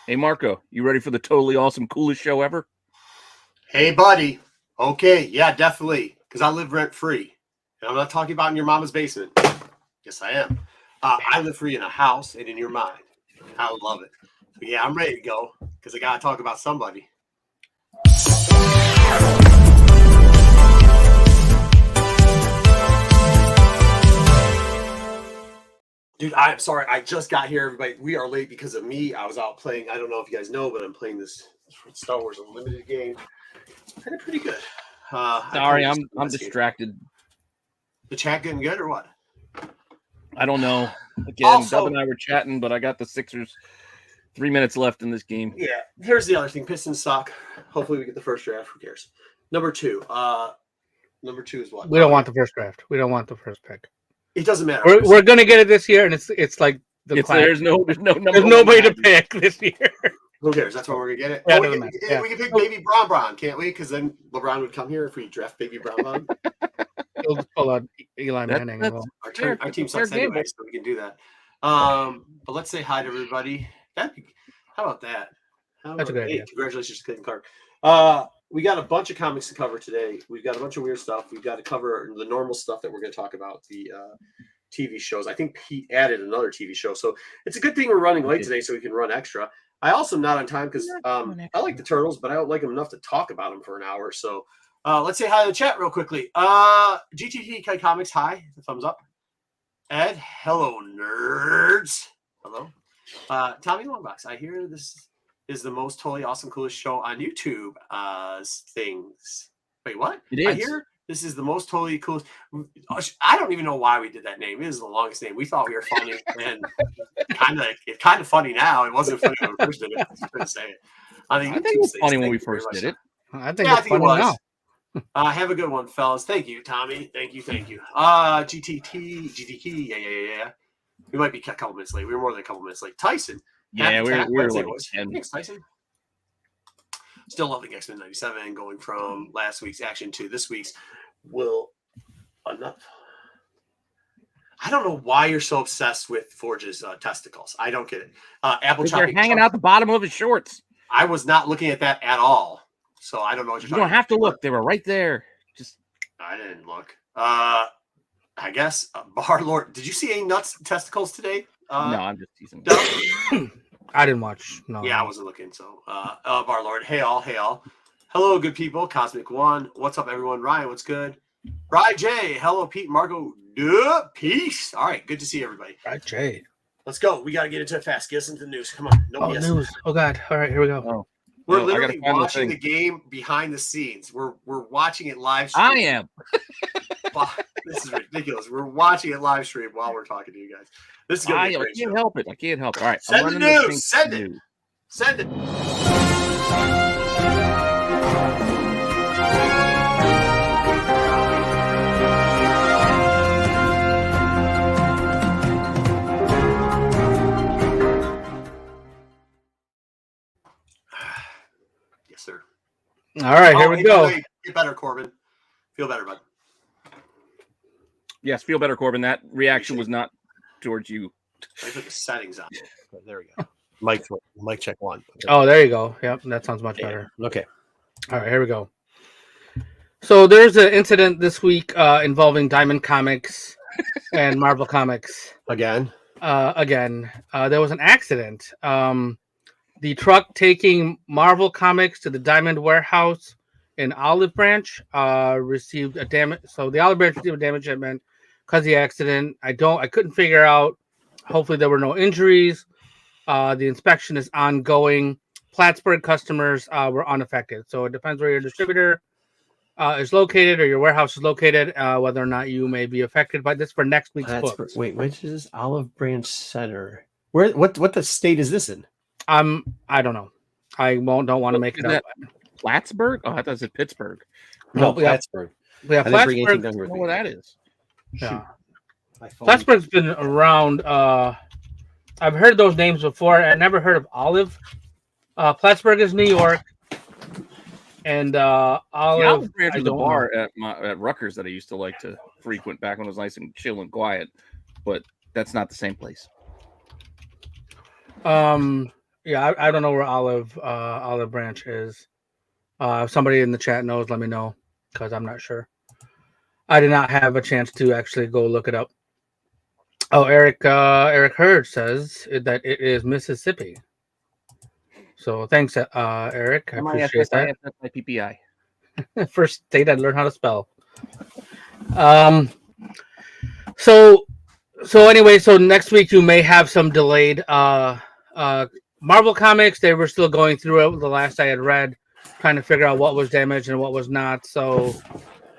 Hey, Marco, you ready for the totally awesome, coolest show ever? Hey, buddy. Okay, yeah, definitely. Because I live rent-free. And I'm not talking about in your mama's basement. Yes, I am. I live free in a house and in your mind. I love it. So, yeah, I'm ready to go because I got to talk about somebody. Dude, I'm sorry. I just got here, everybody. We are late because of me. I was out playing. I don't know if you guys know, but I'm playing this Star Wars Unlimited game. It's kind of pretty good. Sorry, I'm distracted. The chat getting good or what? I don't know. Again, Dub and I were chatting, but I got the Sixers 3 minutes left in this game. Yeah. Here's the other thing. Pistons suck. Hopefully we get the first draft. Who cares? Number two is what? We don't want the first draft. We don't want the first pick. It doesn't matter. We're gonna get it this year, and it's like there's nobody to pick this year. Who cares? That's why we're gonna get it. Yeah, we can pick Baby Brown, can't we? Because then LeBron would come here if we draft Baby Brown. He'll just pull out Eli Manning. Our team sucks anyway, so we can do that. But let's say hi to everybody. How about that? That's a good idea. Congratulations to Clayton Clark. We got a bunch of comics to cover today. We've got a bunch of weird stuff. We've got to cover the normal stuff that we're going to talk about, the TV shows. I think Pete added another TV show. So it's a good thing we're running late today so we can run extra. I also am not on time because I like the Turtles, but I don't like them enough to talk about them for an hour. So let's say hi to the chat real quickly. GTT Comics, hi. Thumbs up. Ed, hello, nerds. Hello. Tommy Longbox, I hear this is the most totally awesome, coolest show on YouTube. Things. Wait, what? It is. I hear this is the most totally coolest. I don't even know why we did that name. It is the longest name. We thought we were funny, and it's kind of funny now. It wasn't funny when we first did it. I couldn't say it. I think it was funny when we first did it. I think it's funny now. Have a good one, fellas. Thank you, Tommy. Thank you. GTT. Yeah. We might be a couple minutes late. We were more than a couple minutes late. Tyson. Yeah, we were like 10. Thanks, Tyson. Still loving X-Men 97, going from last week's action to this week's. Enough. I don't know why you're so obsessed with Forge's testicles. I don't get it. They're hanging out the bottom of his shorts. I was not looking at that at all. So I don't know what you're talking about. You don't have to look. They were right there. I didn't look. I guess Bar Lord. Did you see any nuts testicles today? No, I'm just teasing. I didn't watch. No. Yeah, I wasn't looking. So, Bar Lord. Hey all. Hello, good people. Cosmic One. What's up, everyone? Ryan, what's good? Rye J. Hello, Pete. Marco. Peace. All right, good to see everybody. Rye J. Let's go. We got to get into it fast. Get us into the news. Come on. No news. Oh God. All right, here we go. Oh. We're literally watching the game behind the scenes. We're watching it live stream. I am. This is ridiculous. We're watching it live stream while we're talking to you guys. This is going to be a great show. I can't help it. All right. Send the news. Send it. Yes, sir. All right, here we go. Get better, Corbin. Feel better, bud. Yes, feel better, Corbin. That reaction was not towards you. I put the settings on. There we go. Mic check one. Oh, there you go. Yep, that sounds much better. Okay. All right, here we go. So there's an incident this week involving Diamond Comics and Marvel Comics. Again. There was an accident. The truck taking Marvel Comics to the Diamond Warehouse in Olive Branch received a damage. So the Olive Branch received a damage shipment because of the accident. I couldn't figure out. Hopefully there were no injuries. The inspection is ongoing. Plattsburgh customers were unaffected. So it depends where your distributor is located or your warehouse is located, whether or not you may be affected by this for next week's books. Wait, which is this? Olive Branch Center? What the state is this in? I don't know. I don't want to make it up. Plattsburgh? Oh, I thought it said Pittsburgh. No, Plattsburgh. Yeah, Plattsburgh. I don't know where that is. Yeah. Plattsburgh's been around. I've heard those names before. I never heard of Olive. Plattsburgh is New York. And Olive Branch was a bar at Rutgers that I used to like to frequent back when it was nice and chill and quiet. But that's not the same place. Yeah, I don't know where Olive Branch is. If somebody in the chat knows, let me know, because I'm not sure. I did not have a chance to actually go look it up. Oh, Eric Hurd says that it is Mississippi. So thanks, Eric. I appreciate that. That's my PPI. First state I learned how to spell. So anyway, so next week you may have some delayed Marvel comics. They were still going through it. The last I had read, trying to figure out what was damaged and what was not. So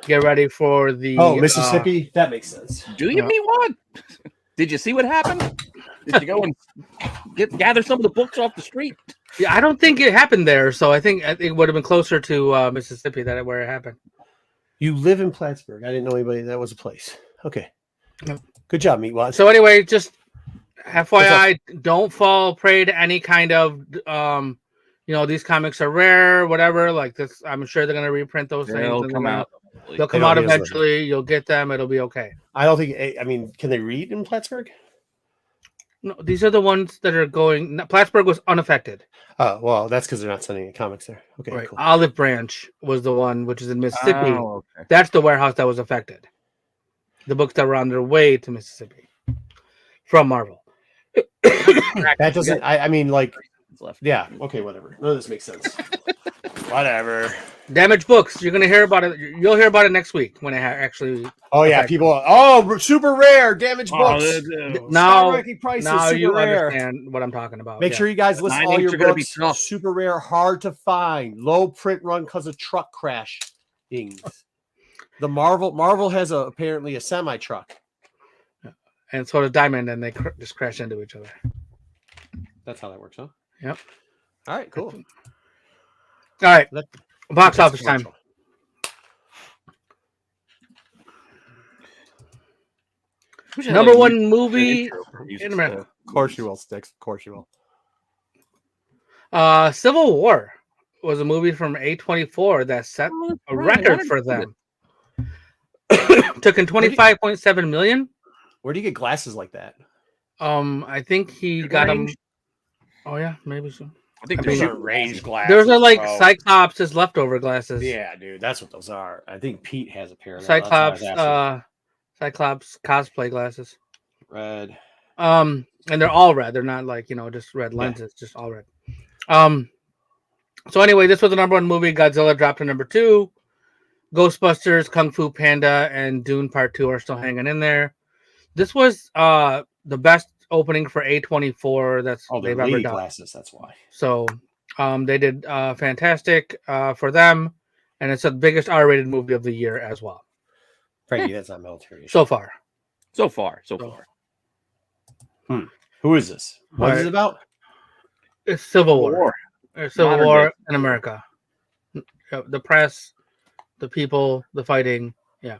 get ready for the Mississippi. That makes sense. Do you mean what? Did you see what happened? Did you go and gather some of the books off the street? Yeah, I don't think it happened there. So I think it would have been closer to Mississippi where it happened. You live in Plattsburgh. I didn't know anybody that was a place. Okay. Yep. Good job, Meatwad. So anyway, just FYI, don't fall prey to any kind of these comics are rare, whatever. Like this, I'm sure they're gonna reprint those things. They'll come out. They'll come out eventually. You'll get them. It'll be okay. I don't think. I mean, can they read in Plattsburgh? No, these are the ones that are going. Plattsburgh was unaffected. Oh well, that's because they're not sending any comics there. Okay, right. Cool. Olive Branch was the one which is in Mississippi. Oh, okay. That's the warehouse that was affected. The books that were on their way to Mississippi from Marvel. That doesn't. I mean, like, yeah. Okay, whatever. None of this makes sense. Whatever. Damaged books. You're gonna hear about it. You'll hear about it next week when it actually. Oh yeah, people. Oh, super rare damaged books. Now prices, you rare. understand what I'm talking about. Make sure you guys list all your books. Be super rare, hard to find, low print run because of truck crash things. The Marvel has apparently a semi truck, and so does Diamond, and they just crash into each other. That's how that works, huh? Yep. All right, cool. All right, box office time. Number one movie in America. Of course you will, Sticks. Of course you will. Civil War was a movie from A24 that set a record for them. Took in 25.7 million. Where do you get glasses like that? I think he got them. Oh yeah, maybe so. I think those are range glasses. Those are like Cyclops' leftover glasses. Yeah, dude, that's what those are. I think Pete has a pair of Cyclops. Cyclops cosplay glasses. Red. And they're all red. They're not like just red lenses. Just all red. So anyway, this was the number one movie. Godzilla dropped to number 2. Ghostbusters, Kung Fu Panda, and Dune Part 2 are still hanging in there. This was the best opening for A24 they've ever done. Glasses, that's why. So they did fantastic for them, and it's the biggest R-rated movie of the year as well. Frankie, that's not military. So far. Who is this? What is it about? It's Civil War. Civil War in America. The press, the people, the fighting. Yeah.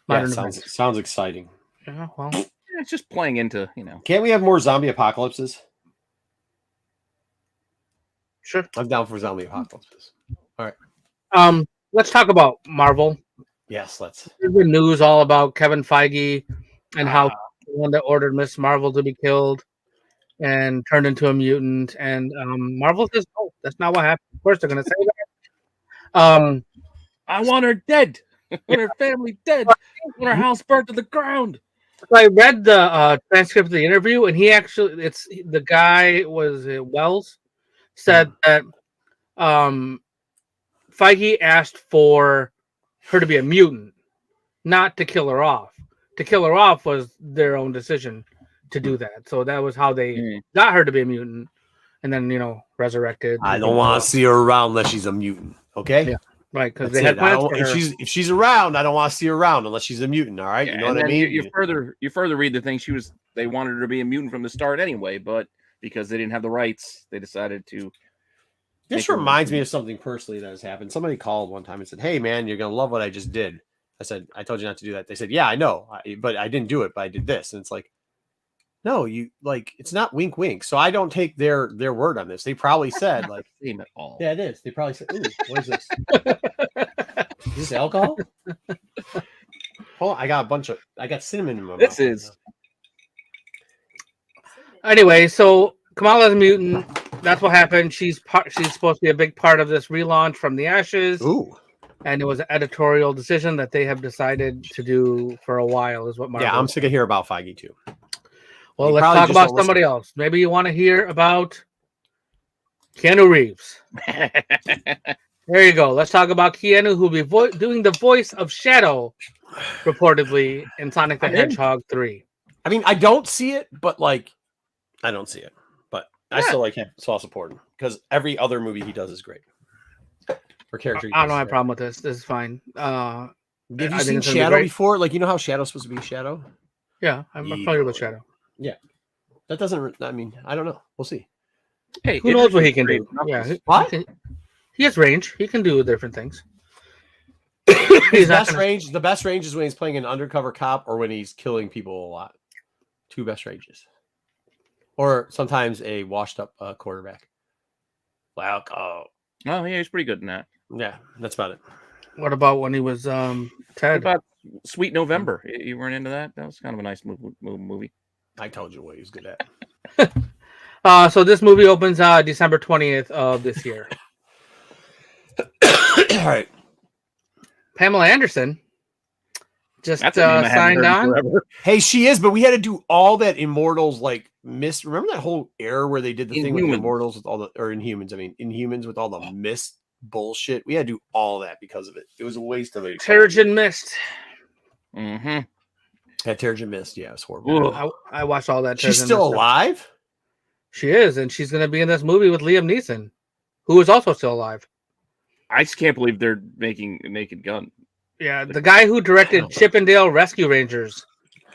Sounds exciting. Yeah, well. It's just playing into, Can't we have more zombie apocalypses? Sure. I'm down for zombie apocalypses. All right. Let's talk about Marvel. Yes, let's. There's been news all about Kevin Feige and how the one that ordered Miss Marvel to be killed and turned into a mutant. And Marvel says, no, that's not what happened. Of course, they're going to say that. I want her dead. I want her family dead. I want her house burnt to the ground. So I read the transcript of the interview, and the guy Wells said that Feige asked for her to be a mutant, not to kill her off. To kill her off was their own decision to do that. So that was how they got her to be a mutant, and then resurrected. I don't want to see her around unless she's a mutant. Okay. Yeah. Right, because they had plans for her. If she's around, I don't want to see her around unless she's a mutant. All right, yeah, you know what I mean. You further read the thing. They wanted her to be a mutant from the start anyway, but because they didn't have the rights, they decided to. This reminds me of something personally that has happened. Somebody called one time and said, "Hey, man, you're gonna love what I just did." I said, "I told you not to do that." They said, "Yeah, I know, but I didn't do it. But I did this." And it's like, no, it's not wink, wink. So I don't take their word on this. They probably said like, "Same at all." Yeah, it is. They probably said, "Ooh, what is this? Is this alcohol?" Oh, I got cinnamon in my mouth. This is. Anyway, so Kamala's a mutant. That's what happened. She's supposed to be a big part of this relaunch from the ashes. Ooh. And it was an editorial decision that they have decided to do for a while, is what Marvel. Yeah, I'm sick of hearing about Feige too. Well, let's talk about somebody else. Maybe you want to hear about Keanu Reeves. There you go. Let's talk about Keanu, who will be doing the voice of Shadow, reportedly, in Sonic the Hedgehog 3. I mean, I don't see it, but like, I don't see it. But I still like him, so I'll support him because every other movie he does is great. Or character. I don't have a problem with this. This is fine. Have you seen Shadow before? Like, you know how Shadow's supposed to be Shadow? Yeah, I'm familiar with Shadow. Yeah. That doesn't, I mean, I don't know. We'll see. Hey, who knows what he can do? Yeah. What? He has range. He can do different things. His best range, the best range is when he's playing an undercover cop or when he's killing people a lot. Two best ranges. Or sometimes a washed up quarterback. Welcome. Oh, yeah, he's pretty good in that. Yeah, that's about it. What about when he was Ted? What about Sweet November? You weren't into that? That was kind of a nice movie. I told you what he was good at. So this movie opens December 20th of this year. All right. Pamela Anderson just signed on. Hey, she is, but we had to do all that Immortals remember that whole era where they did the thing with Immortals with all the Inhumans with all the mist bullshit. We had to do all that because of it. It was a waste of it. Terrigen Mist. Mm-hmm. That Terrigen Mist, yeah, it was horrible. I watched all that. She's still alive? She is, and she's going to be in this movie with Liam Neeson, who is also still alive. I just can't believe they're making Naked Gun. Yeah, the guy who directed Chippendale Rescue Rangers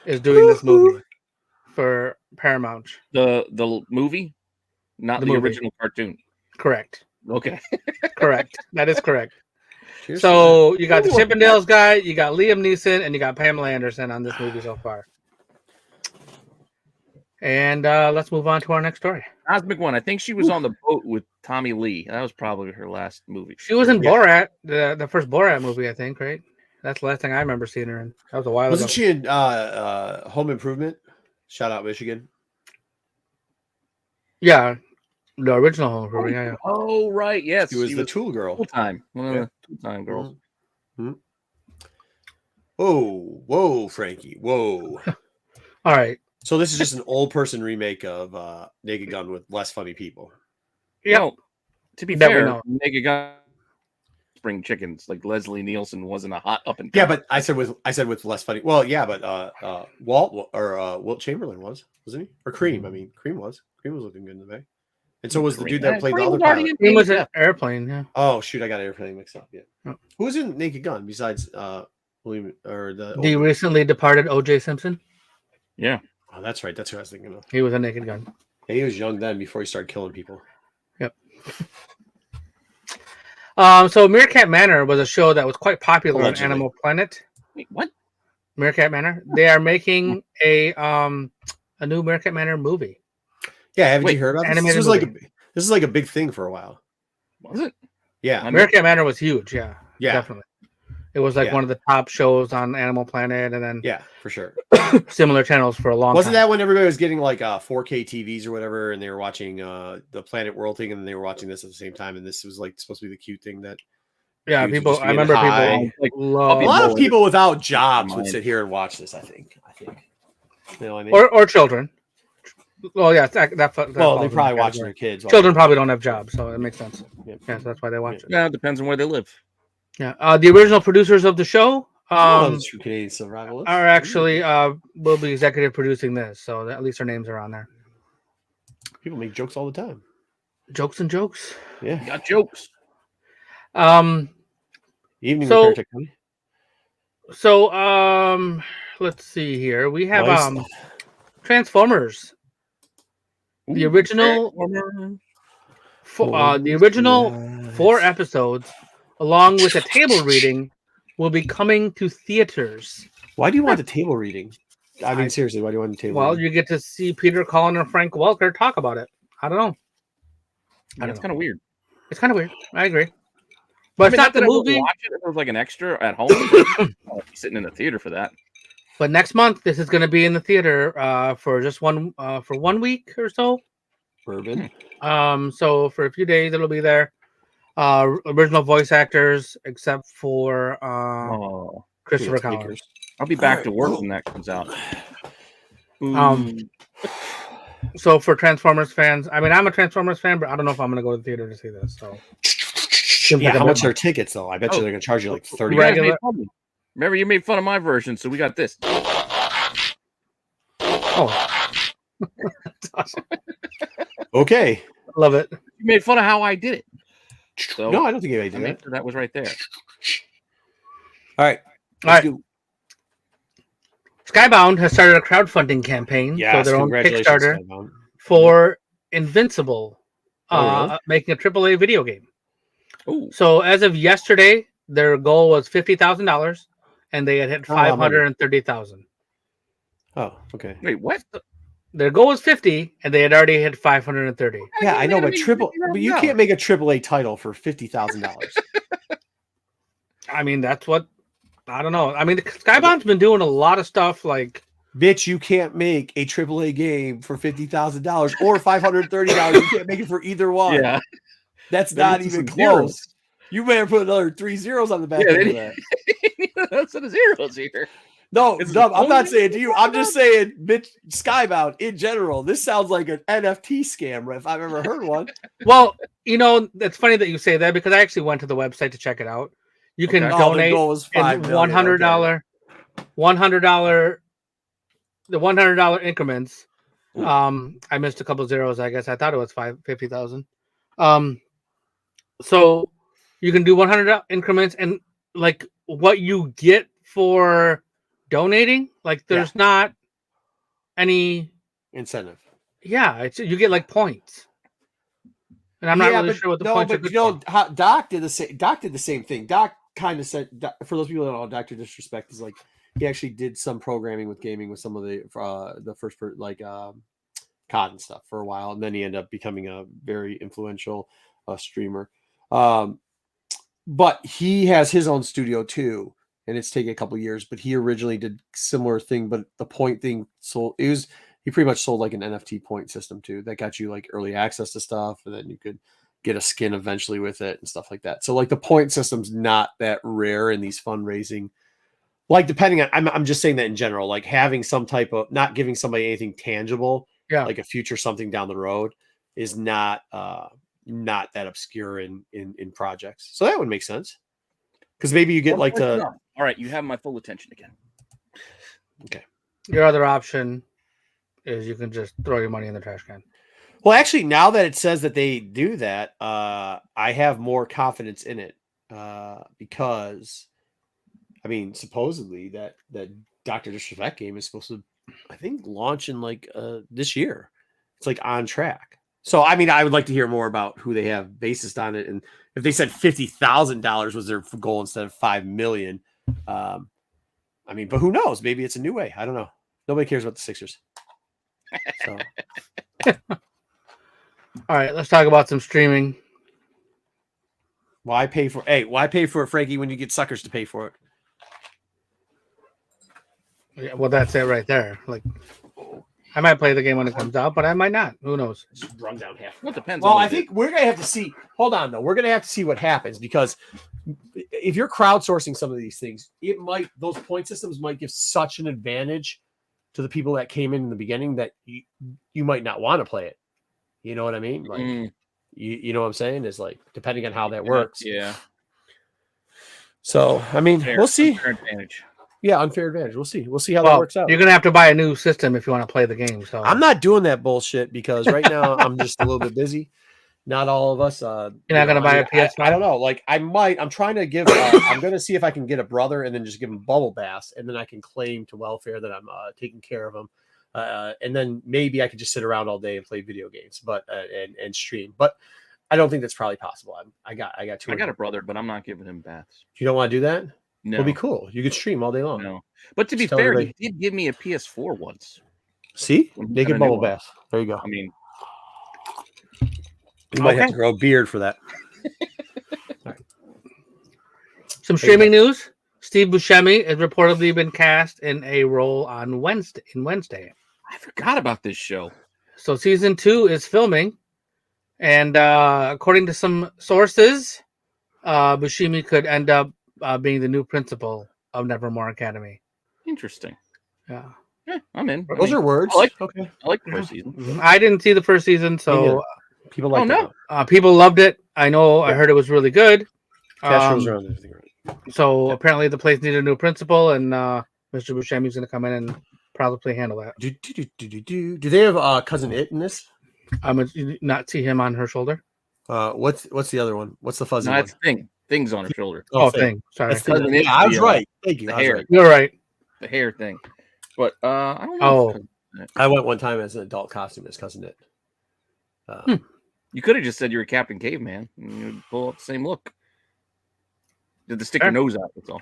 is doing this movie for Paramount. The movie? Not the original cartoon. Correct. Okay. Correct. That is correct. Cheers. So you got the Chippendales guy, you got Liam Neeson, and you got Pamela Anderson on this movie so far. And let's move on to our next story. Cosmic One. I think she was on the boat with Tommy Lee. That was probably her last movie. She was in Borat, the first Borat movie, I think, right? That's the last thing I remember seeing her in. That was a while ago. Wasn't she in Home Improvement? Shout out Michigan. Yeah, the original Home Improvement. Yeah. Oh, right. Yes. She was the Tool Girl. One of the Tool-Time girls. Mm-hmm. Whoa, Frankie. Whoa. All right. So this is just an old person remake of Naked Gun with less funny people. Yeah. Well, to be fair, Naked Gun Spring Chickens, like Leslie Nielsen wasn't a hot up and down. Yeah, but I said with less funny. Well, yeah, but Wilt Chamberlain wasn't he? Or Cream? I mean, Cream was looking good in the bay. And so was the dude that played the other pilot. Cream was an Airplane. Yeah. Oh shoot, I got Airplane mixed up. Yeah. Oh. Who was in Naked Gun besides William or the recently departed O.J. Simpson? Yeah. Oh, that's right. That's who I was thinking of. He was a Naked Gun. Yeah, he was young then before he started killing people. Yep. So Meerkat Manor was a show that was quite popular on Animal Planet. Wait, what? Meerkat Manor? They are making a new Meerkat Manor movie. Yeah, haven't you heard about this? This is like a big thing for a while. Was it? Yeah. Meerkat Manor was huge. Yeah. Yeah. Definitely. It was like one of the top shows on Animal Planet, and then for sure, similar channels for a long time. Wasn't that when everybody was getting like 4K TVs or whatever, and they were watching the Planet World thing, and they were watching this at the same time, and this was like supposed to be the cute thing that. Yeah, people. I remember people. Like, a lot of people without jobs would sit here and watch this. I think. You know what I mean? Or children. Well, yeah, that they're probably watching their kids. Children probably don't have jobs, so it makes sense. Yeah, so that's why they watch it. Yeah, it depends on where they live. Yeah, the original producers of the show are actually will be executive producing this, so at least their names are on there. People make jokes all the time. Jokes and jokes. Yeah, you got jokes. Evening so, repair tech. So let's see here. We have Transformers. The original, the original 4 episodes, along with a table reading, will be coming to theaters. Why do you want the table reading? I mean, seriously, why do you want the table? Well, you get to see Peter Cullen and Frank Welker talk about it. I don't know. It's kind of weird. It's kind of weird. I agree. But it's not the movie. Watch it if it was like an extra at home. Sitting in the theater for that. But next month, this is going to be in the theater for just 1 week or so. Bourbon. So for a few days it'll be there. Original voice actors except for Christopher Yes, Collins. makers. I'll be back to work when that comes out. So for Transformers fans, I mean, I'm a Transformers fan, but I don't know if I'm going to go to the theater to see this. So Yeah, how much are tickets though? I bet you they're going to charge you like 30. You guys made fun of me. Remember, you made fun of my version, so we got this. Oh, awesome. Okay, Love it. You made fun of how I did it. So, no, I don't think anybody did that. sure that was right there. All right, All right. Skybound has started a crowdfunding campaign for their own Kickstarter for Invincible, making a AAA video game. Ooh. So as of yesterday, their goal was $50,000, and they had hit $530,000. Oh, okay. Wait, what? Their goal was 50, and they had already hit 530. Yeah, I know, but you can't make a AAA title for $50,000. I mean, that's what. I don't know. I mean, Skybound's been doing a lot of stuff like. Bitch, you can't make a AAA game for $50,000 or $530. You can't make it for either one. Yeah, that's not even close. Zeros. You better put another 3 zeros on the back end of that. That's the zeros here. No, I'm not saying to you. I'm just saying, bitch, Skybound in general. This sounds like an NFT scam if I've ever heard one. Well, it's funny that you say that because I actually went to the website to check it out. You can donate $100, the $100 increments. I missed a couple zeros. I guess I thought it was 50,000. So you can do 100 increments, and like what you get for donating, like there's not any incentive. Yeah, you get like points. And I'm not really sure what the points are. But Doc did the same. Doc did the same thing. Doc kind of said, for those people that don't know, Dr. Disrespect is like he actually did some programming with gaming with some of the first COD and stuff for a while, and then he ended up becoming a very influential streamer. But he has his own studio too, and it's taken a couple of years. But he originally did similar thing, but the point thing he pretty much sold like an NFT point system too that got you like early access to stuff, and then you could get a skin eventually with it and stuff like that. So like the point system's not that rare in these fundraising. Like depending on, I'm just saying that in general, like having some type of, not giving somebody anything tangible, like a future something down the road is not that obscure in projects. So that would make sense. Because maybe you get all right, you have my full attention again. Okay. Your other option is you can just throw your money in the trash can. Well, actually, now that it says that they do that, I have more confidence in it because, I mean, supposedly that Dr. Disrespect game is supposed to, I think, launch in like this year. It's like on track. So, I mean, I would like to hear more about who they have basis on it, and if they said $50,000 was their goal instead of $5 million. I mean, but who knows? Maybe it's a new way. I don't know. Nobody cares about the Sixers. So. All right, let's talk about some streaming. Why pay for it, Frankie, when you get suckers to pay for it? Yeah, well, that's it right there. Like, I might play the game when it comes out, but I might not. Who knows? Just run down half. Well, it depends. Well, I think we're gonna have to see. Hold on, though. We're gonna have to see what happens because if you're crowdsourcing some of these things, those point systems might give such an advantage to the people that came in the beginning that you might not want to play it. You know what I mean? Like, you know what I'm saying? Is like depending on how that works. Yeah. So I mean, we'll see. Unfair advantage. Yeah, unfair advantage. We'll see. We'll see how that works out. You're gonna have to buy a new system if you want to play the game. So I'm not doing that bullshit because right now I'm just a little bit busy. Not all of us. You're not gonna buy a PS5? I don't know. Like I might. I'm trying to give. I'm gonna see if I can get a brother and then just give him bubble baths, and then I can claim to welfare that I'm taking care of him. And then maybe I could just sit around all day and play video games, but and stream. But I don't think that's probably possible. I got a brother, but I'm not giving him baths. You don't want to do that? No. It'll be cool. You could stream all day long. No. But to be fair, he did give me a PS4 once. See? Naked bubble bath. There you go. I mean, you might have to grow a beard for that. Right. Some streaming news. Steve Buscemi has reportedly been cast in a role on Wednesday. I forgot about this show. So season 2 is filming, and according to some sources, Buscemi could end up being the new principal of Nevermore Academy. Interesting. Yeah. I'm in. Those are words. I like, Okay. I like the first season. Mhm. I didn't see the first season, so People like no. people loved it. I know. I Yeah. heard it was really good. Cash rules around everything. Right? So apparently the place needed a new principal, and Mr. Buscemi's going to come in and probably handle that. Do they have Cousin It in this? I'm going to not see him on her shoulder. What's the other one? What's the fuzzy No, one? it's Thing's on her shoulder. Oh, Thing. Sorry. That's Thing. Cousin It, Yeah, I was the, right. Thank you. the I was hair. right. You're right. The hair thing. But I don't know. Oh. I went one time as an adult costume as Cousin It. You could have just said you were Captain Caveman and you'd pull out the same look. You had to stick your nose out, that's all.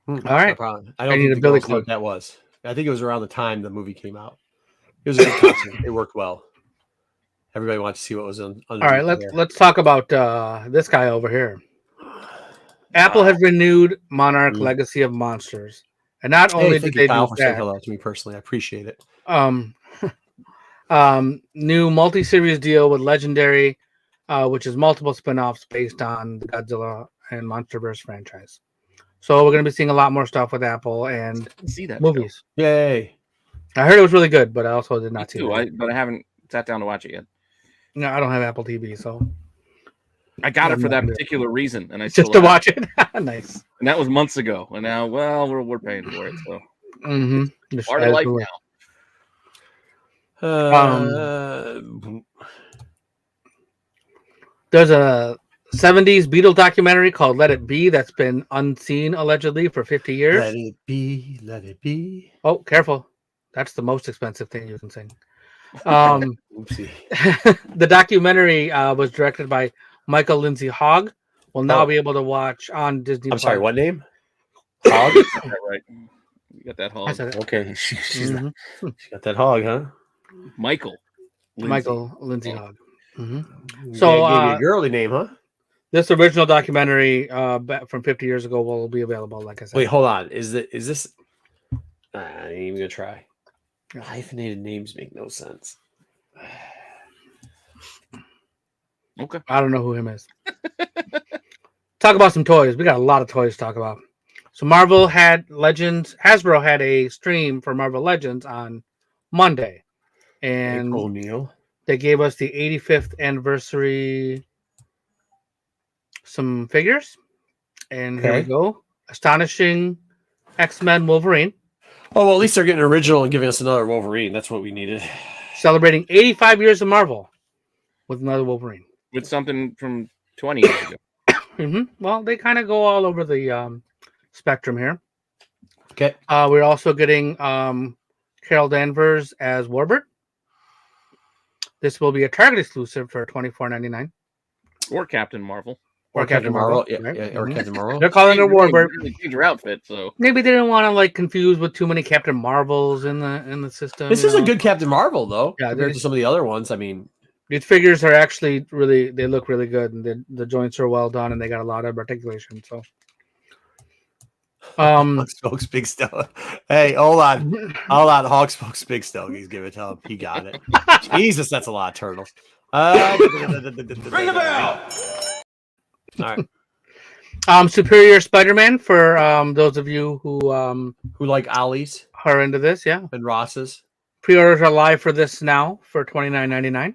All right. No problem. I don't I need think a the billy girls knew what club. that was. I think it was around the time the movie came out. It was a good costume. It worked well. Everybody wanted to see what was under. All right, let's talk about this guy over here. Apple has renewed Monarch Legacy of Monsters, and not only did they do for that, saying hello to me personally. I appreciate it. new multi-series deal with Legendary, which is multiple spin-offs based on the Godzilla and MonsterVerse franchise. So we're going to be seeing a lot more stuff with Apple and See that movies. Show. Yay! I heard it was really good, but I also did not see it. But I haven't sat down to watch it yet. No, I don't have Apple TV, so I got it for that particular reason, and I just to watch it. Nice. And that was months ago, and now, well, we're paying for it. So part of life now. There's a 70s Beatle documentary called Let It Be that's been unseen allegedly for 50 years. Let it be, let it be. Oh, careful. That's the most expensive thing you can sing. Oopsie. The documentary was directed by Michael Lindsay Hogg. Will now be able to watch on Disney+. I'm sorry, what name? Hogg? Right. You got that Hogg. Okay. She got that Hogg, huh? Michael Lindsay Hogg. So gave you a girly name, huh? This original documentary from 50 years ago will be available, like I said. Wait, hold on. Is this I ain't even gonna try. Hyphenated names make no sense. Okay. I don't know who him is. Talk about some toys. We got a lot of toys to talk about. So Hasbro had a stream for Marvel Legends on Monday. And they gave us the 85th anniversary some figures. And here we go. Astonishing X-Men Wolverine. Oh, well, at least they're getting original and giving us another Wolverine. That's what we needed. Celebrating 85 years of Marvel with another Wolverine. With something from 20 years ago. Well, they kind of go all over the spectrum here. Okay. We're also getting Carol Danvers as Warbird. This will be a Target exclusive for $24.99. Or Captain Marvel. Or Captain Marvel. Yeah, or Captain Marvel. They're calling her Warbird. Really change her outfit, so maybe they didn't want to confuse with too many Captain Marvels in the system. This is a good Captain Marvel, though. Yeah, compared to some of the other ones. I mean, these figures are actually they look really good, and the joints are well done, and they got a lot of articulation. So, Hawk Smokes Big Stone. Hey, hold on. Hawk Smokes Big Stone. He's giving it to him. He got it. Jesus, that's a lot of turtles. Ring the bell. All right. Superior Spider-Man for those of you who like Ollie's are into this, yeah, and Ross's. Pre-orders are live for this now for $29.99.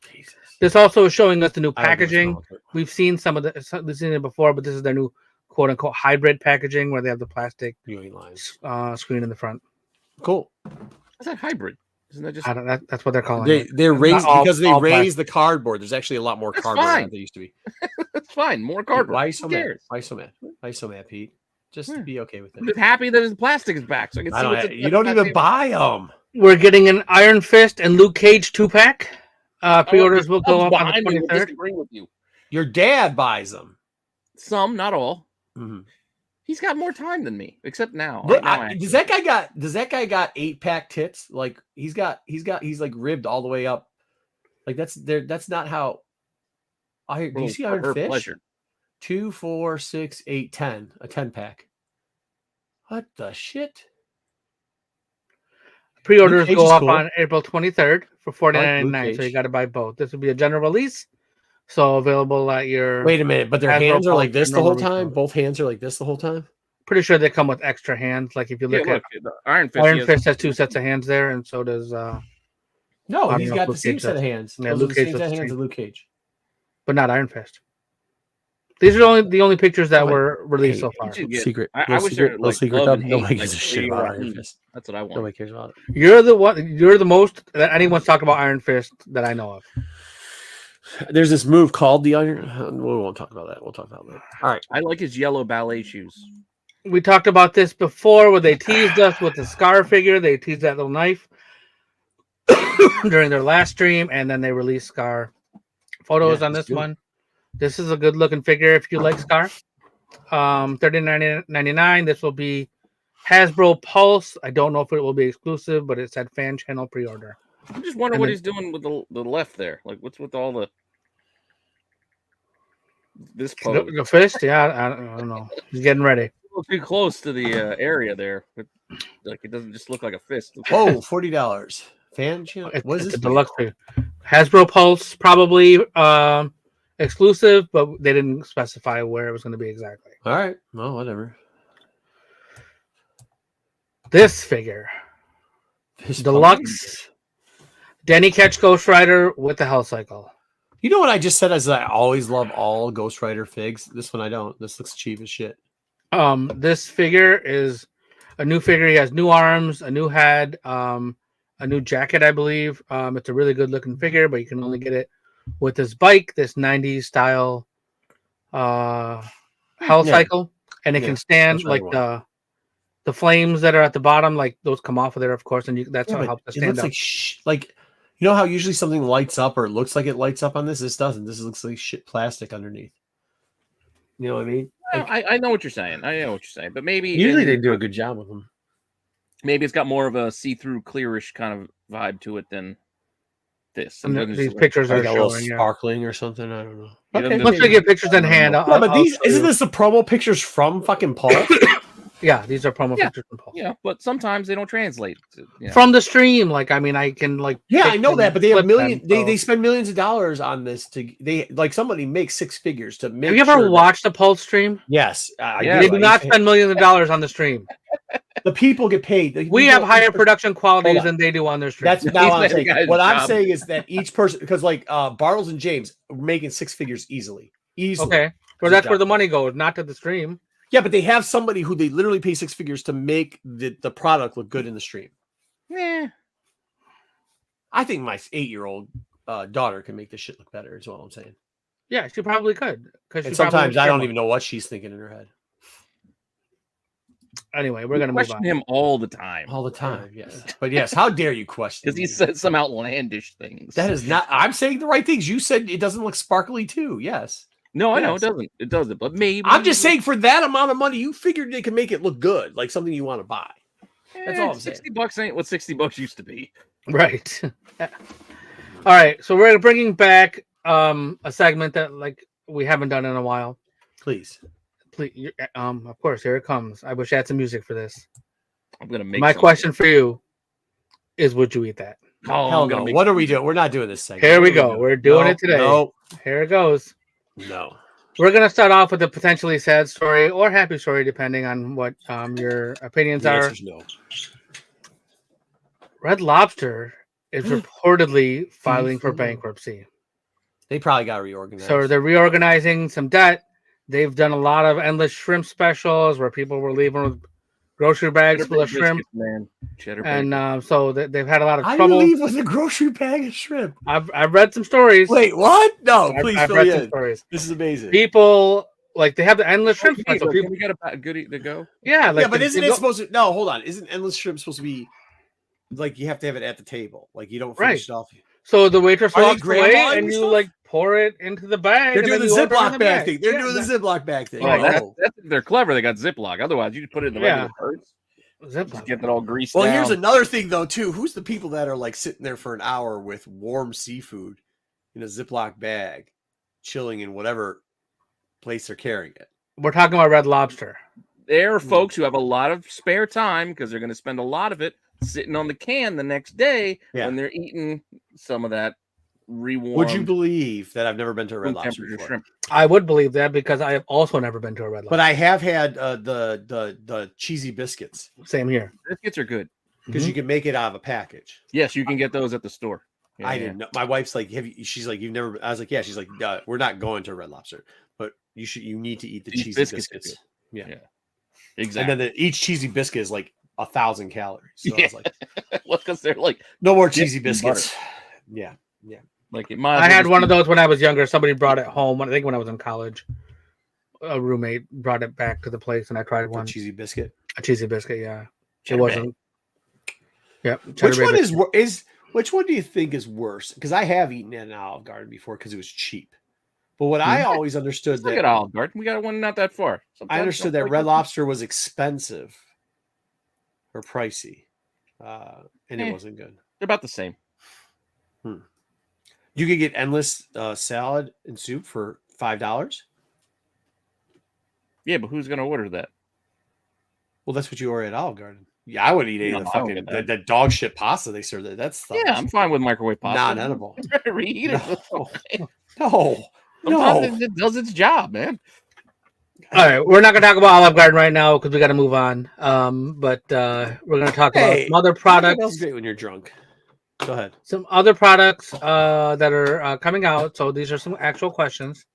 Jesus. This also is showing us the new packaging. We've seen we've seen it before, but this is their new quote-unquote hybrid packaging where they have the plastic screen in the front. Cool. Is that hybrid? Isn't that just? That's what they're calling it. They're raised because they raised the cardboard. There's actually a lot more cardboard than there used to be. That's fine. More cardboard. Why are you so mad? Why are you so mad, Pete? Just be okay with it. I'm just happy that his plastic is back, so I can see you don't even buy them. We're getting an Iron Fist and Luke Cage 2-pack. Pre-orders will go up on the 23rd. With you. Your dad buys them. Some, not all. Mm-hmm. He's got more time than me, except now. But does that guy got 8-pack tits? Like he's like ribbed all the way up. Like that's not how. Do you see Iron Fist? Pleasure. 2, 4, 6, 8, 10. A 10-pack. What the shit? Pre-orders Cage go is up cool. on April 23rd for $49.99. So you Cage. got to buy both. This will be a general release, so available at your. Wait a minute, but their Hasbro hands are like Pulse this the general whole release time. mode. Both hands are like this the whole time. Pretty sure they come with extra hands. Like if you Yeah, look look, at the Iron Fist. Iron Fist has 2 sets of hands there, and so does. No, I he's don't know got if the Luke same Cage set of does. hands. Yeah, Those Luke are the Cage same does set of the hands same. as Luke Cage. But not Iron Fist. These are the only pictures that Nobody- were released Hey, so far. should get- Secret. I little wish secret, there little like secret love dub. and Nobody hate, gives a like, shit Radio about Iron Raheem. Fist. That's what I want. Nobody cares about it. You're the one. You're the most that anyone's talked about Iron Fist that I know of. There's this move called the Iron. We won't talk about that. We'll talk about that. All right. I like his yellow ballet shoes. We talked about this before, where they teased us with the Scar figure. They teased that little knife during their last stream, and then they released Scar photos Yeah, on it's this good. one. This is a good looking figure if you like Scar. $39.99. This will be Hasbro Pulse. I don't know if it will be exclusive, but it said fan channel pre-order. I'm just wondering And what then- he's doing with the left there. Like, what's with all this pose? The fist, yeah, I don't know. He's getting ready. A little too close to the area there, but like it doesn't just look like a fist. It looks Oh, like $40. Fan channel. What is It's a this? deluxe figure. Hasbro Pulse probably exclusive, but they didn't specify where it was going to be exactly. All right. Well, whatever. This figure, This deluxe Denny Catch Ghost Rider with the Hell Cycle. You know what I just said? Is that I always love all Ghost Rider figs. This one I don't. This looks cheap as shit. This figure is a new figure. He has new arms, a new head, a new jacket, I believe. It's a really good looking figure, but you can only get it with this bike, this 90s style Hell Yeah. Cycle, and it Yeah, can stand that's what I like the flames that are at the bottom, like those come off of there, of course, and that's Yeah, how it but helps to it stand looks up. like you know how usually something lights up or it looks like it lights up on this. This doesn't. This looks like shit plastic underneath. You know what I mean? Like, I know what you're saying. I know what you're saying, but maybe usually they do a good job with them. maybe it's got more of a see-through, clearish kind of vibe to it than this. And It doesn't these just- pictures are Like a little showing. Yeah. sparkling or something. I don't know. It doesn't Once we get pictures in hand, Yeah, but I'll these show isn't you. this the promo pictures from fucking Paul? Yeah, these are promo Yeah. pictures from Paul. Yeah, but sometimes they don't translate. To. From the stream. Like, I mean, I can like. Yeah, I pick know and that, but they have flip million. them, They so- they spend millions of dollars on this to they like somebody makes 6 figures to make. Have you ever sure that- watched a Pulse stream? Yes, Yeah, They do. do I not used to- spend millions of dollars on the stream. The people get paid. We have higher production qualities Hold on. than they do on their stream. That's not what I'm He's saying. that guy's What I'm job. saying is that each person, because like Bartles and James are making 6 figures easily. Okay. Well, Good that's where job. the money goes, not to the stream. Yeah, but they have somebody who they literally pay 6 figures to make the product look good in the stream. Yeah. I think my 8-year-old daughter can make this shit look better. Is what I'm saying. Yeah, she probably could. And sometimes I don't even know what she's thinking in her head. Anyway, we're gonna move Question on. him all the time All the time, yes. But yes, how dare you question? because he me? said some outlandish things. That is not. I'm saying the right things. You said it doesn't look sparkly too. Yes. No, I know Yes. it doesn't. It doesn't. But maybe I'm just saying for that amount of money, you figured they could make it look good, like something you want to buy. That's all I'm saying. $60 ain't what $60 used to be. Right. All right. So we're bringing back a segment that like we haven't done in a while. Please. Please, of course, here it comes. I wish I had some music for this. I'm gonna make My something. question for you is: would you eat that? Oh, Hell I'm gonna no. make What are we doing? We're not doing this segment. Here we What are go. We're doing No, it today. No. Here it goes. No. We're gonna start off with a potentially sad story or happy story, depending on what your opinions The are. answer's no. Red Lobster is reportedly filing for bankruptcy. They probably got reorganized. So they're reorganizing some debt. They've done a lot of endless shrimp specials where people were leaving with grocery bags Cheddar full of Bay shrimp, biscuits, man. Cheddar Bay and so they've had a lot of I trouble. leave with a grocery bag of shrimp. I've read some stories. Wait, what? No, please I've fill read me some in. stories. This is amazing. People like they have the endless shrimp Hey, special. look, People, we got a goodie to go. yeah, like yeah, but they- isn't they it go- supposed to? No, hold on. Isn't endless shrimp supposed to be like you have to have it at the table? Like you don't finish it off. So the waitress Are they walks away, grandma and and you stuff? like pour it into the bag. They're and doing then the you order it in Ziploc the bag thing. They're Yeah, doing the Ziploc bag thing. Oh, Oh. they're clever. They got Ziploc. Otherwise, you just put it in the Yeah. regular purse. Just Ziploc. get that all greased Well, down. here's another thing though, too. Who's the people that are like sitting there for an hour with warm seafood in a Ziploc bag, chilling in whatever place they're carrying it? We're talking about Red Lobster. There are folks who have a lot of spare time because they're going to spend a lot of it sitting on the can the next day Yeah. when they're eating some of that rewarmed. Would you believe that I've never been to a Red room Lobster temperature before? shrimp. I would believe that because I have also never been to a Red Lobster. But I have had the cheesy biscuits Same here. Biscuits are good. because you can make it out of a package. Yes, you can get those at the store. Yeah, I didn't know. My wife's like, she's like, you've never. I was like, yeah. She's like, we're not going to Red Lobster, but you need to eat the These cheesy biscuits biscuits. are Yeah. Exactly. And then each cheesy biscuit is like 1,000 calories. So I was like, well, because they're like no more dipped cheesy in biscuits. Yeah. like it might. I had one of those when I was younger. Somebody brought it home. I think when I was in college, a roommate brought it back to the place, and I tried one. Cheesy biscuit. A cheesy biscuit, yeah. Cheddar It wasn't. Yep. Which one is which one do you think is worse? Because I have eaten at an Olive Garden before because it was cheap. But what I always understood Look that at Olive Garden. We got one not that far. I understood that Red Lobster was expensive or pricey, and it wasn't good. They're about the same. You could get endless salad and soup for $5. Yeah, but who's gonna order that? Well, that's what you order at Olive Garden. Yeah, I would eat any of the No, I don't fucking get that. the dog shit pasta they serve there. That's stuff. Yeah, I'm fine with microwave pasta. non-edible. Reheat it. No. Sometimes it does its job, man. All right, we're not going to talk about Olive Garden right now because we got to move on. But we're going to talk about some other products. That's great when you're drunk. Go ahead. Some other products that are coming out. So these are some actual questions.